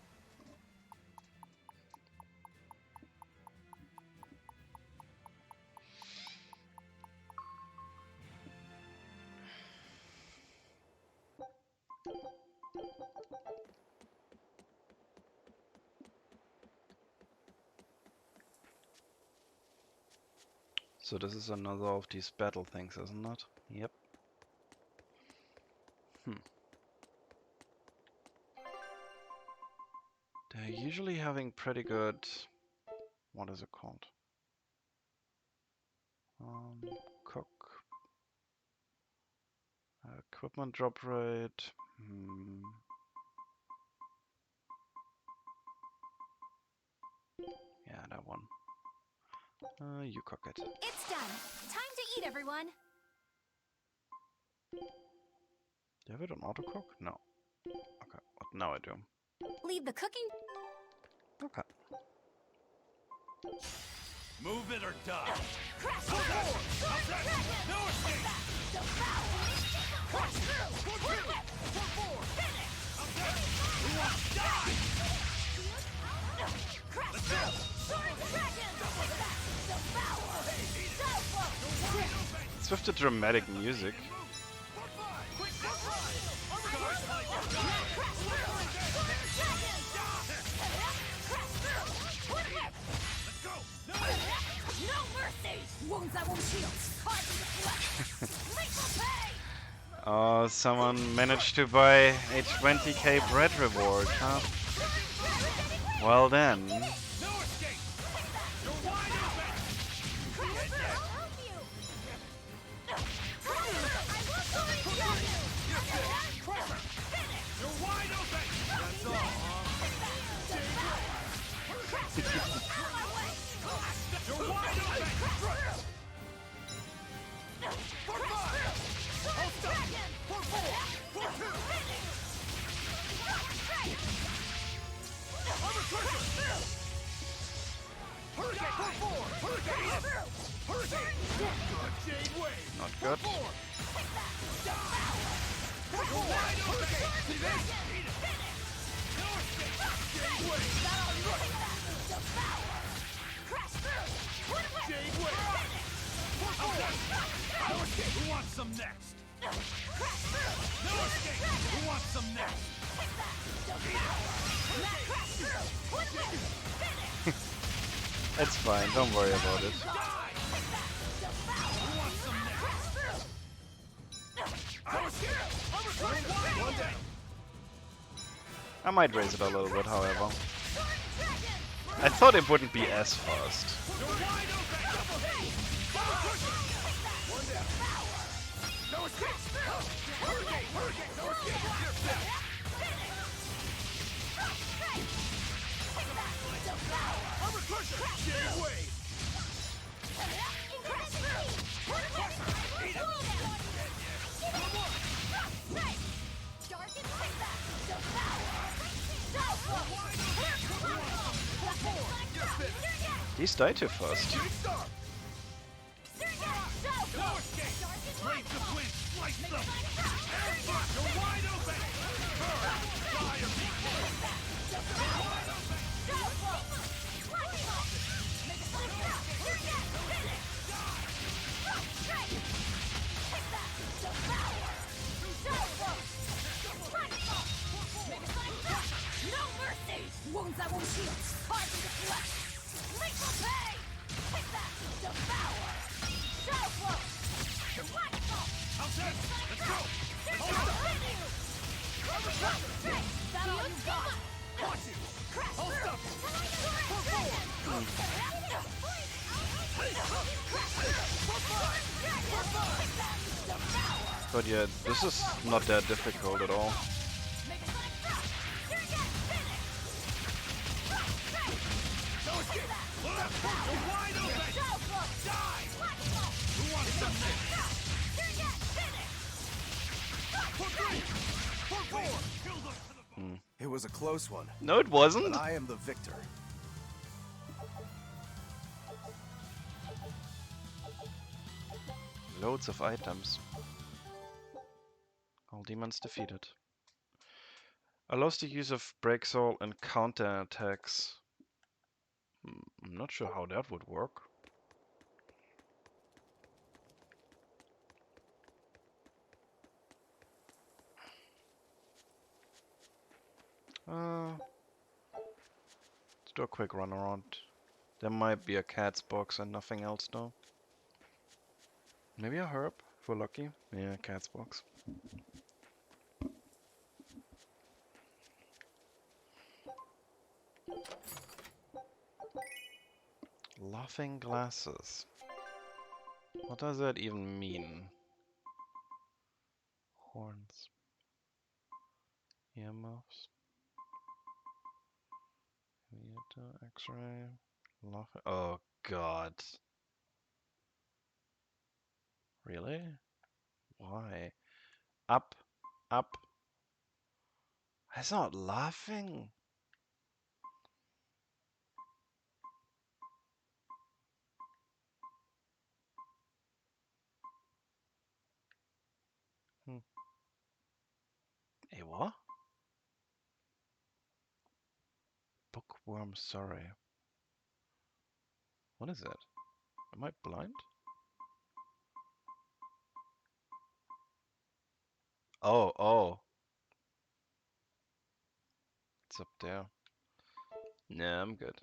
Speaker 1: So this is another of these battle things, isn't it? Yep. They're usually having pretty good... what is it called? Cook. Equipment drop rate. Yeah, that one. You cook it.
Speaker 22: It's done. Time to eat, everyone.
Speaker 1: Do you have it on auto cook? No. Okay, but now I do.
Speaker 22: Leave the cooking.
Speaker 1: Okay.
Speaker 8: Move it or die.
Speaker 22: Crash through!
Speaker 8: No escape!
Speaker 22: Crash through! Finish!
Speaker 8: Who wants to die?
Speaker 22: Crash through! Soaring dragon! Devour!
Speaker 1: It's with the dramatic music.
Speaker 22: No mercy! Wounds that won't heal. Cards in the flesh. Lethal pay!
Speaker 1: Oh, someone managed to buy a 20k bread reward, huh? Well then.
Speaker 8: No escape! You're wide open! You're wide open! That's all, You're wide open! For five! Hold stop! For four! For two! Armor crusher! Hurricane! For four! Hurricane! Hurricane! Good Jade Wave!
Speaker 1: Not good.
Speaker 8: You're wide open! See this? Eat it! No escape! Jade Wave!
Speaker 22: Crash through!
Speaker 8: Jade Wave! For four! No escape! Who wants some next?
Speaker 22: Crash through!
Speaker 8: No escape! Who wants some next?
Speaker 22: Crash through!
Speaker 1: It's fine, don't worry about it.
Speaker 8: Who wants some next? No escape! One down!
Speaker 1: I might raise it a little bit, however. I thought it wouldn't be as fast.
Speaker 8: You're wide open! One down! No escape! Hurricane! Hurricane! No escape! You're set! Armor crusher! Jade Wave! Eat it!
Speaker 1: These die too fast.
Speaker 8: No escape! Raise the flinch! Slice them! Air front! You're wide open! Burn! Fire beat! You're wide open!
Speaker 22: No mercy! Wounds that won't heal. Cards in the flesh. Lethal pay! Take that! Devour! Shadow flow! Wonderful!
Speaker 8: Outside! Let's go!
Speaker 22: Hold up! That all you got?
Speaker 8: Watch you!
Speaker 22: Crash
Speaker 8: Hold
Speaker 22: through!
Speaker 8: up! For four!
Speaker 1: But yeah, this is not that difficult at all.
Speaker 8: No escape! You're wide open! Die! Who wants some next? For three! For four! Kill them to the
Speaker 6: It was a close one.
Speaker 1: No, it wasn't.
Speaker 6: But I am the victor.
Speaker 1: Loads of items. All demons defeated. Allows the use of break soul and counter attacks. I'm not sure how that would work. Let's do a quick run around. There might be a cat's box and nothing else though. Maybe a herb, if we're lucky. Yeah, cat's box. Laughing glasses. What does that even mean? Horns. Earmuffs. X-ray. Laughing. Oh god. Really? Why? Up. Up. It's not laughing. Hey, what? Bookworm, sorry. What is it? Am I blind? Oh, oh. It's up there. Nah, I'm good.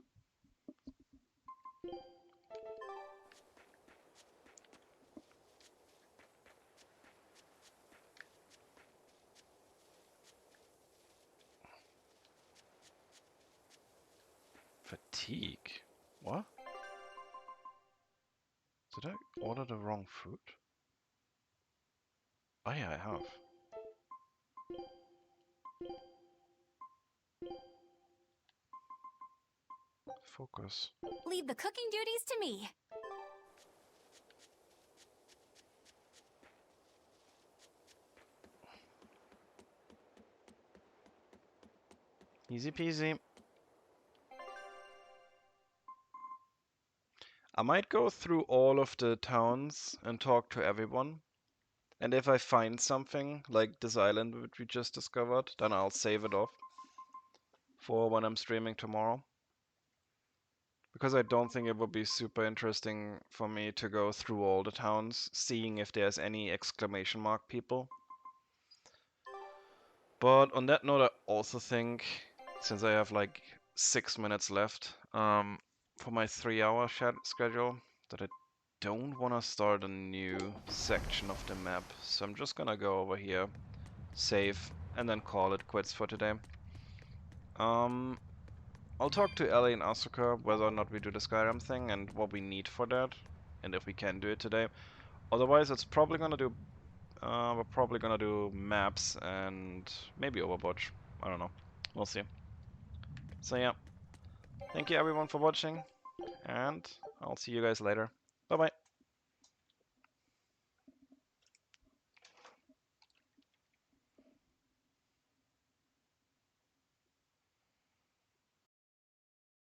Speaker 1: Fatigue? What? Did I order the wrong food? Oh yeah, I have. Focus.
Speaker 5: Leave the cooking duties to me.
Speaker 1: Easy peasy. I might go through all of the towns and talk to everyone. And if I find something, like this island which we just discovered, then I'll save it off for when I'm streaming tomorrow. Because I don't think it would be super interesting for me to go through all the towns, seeing if there's any exclamation mark people. But on that note, I also think, since I have like 6 minutes left for my 3-hour schedule, that I don't want to start a new section of the map. So I'm just gonna go over here, save, and then call it quits for today. I'll talk to Ellie and Asuka whether or not we do the Skyrim thing and what we need for that, and if we can do it today. Otherwise, it's probably gonna do. We're probably gonna do maps and maybe Overwatch. I don't know. We'll see. So yeah, thank you everyone for watching, and I'll see you guys later. Bye bye.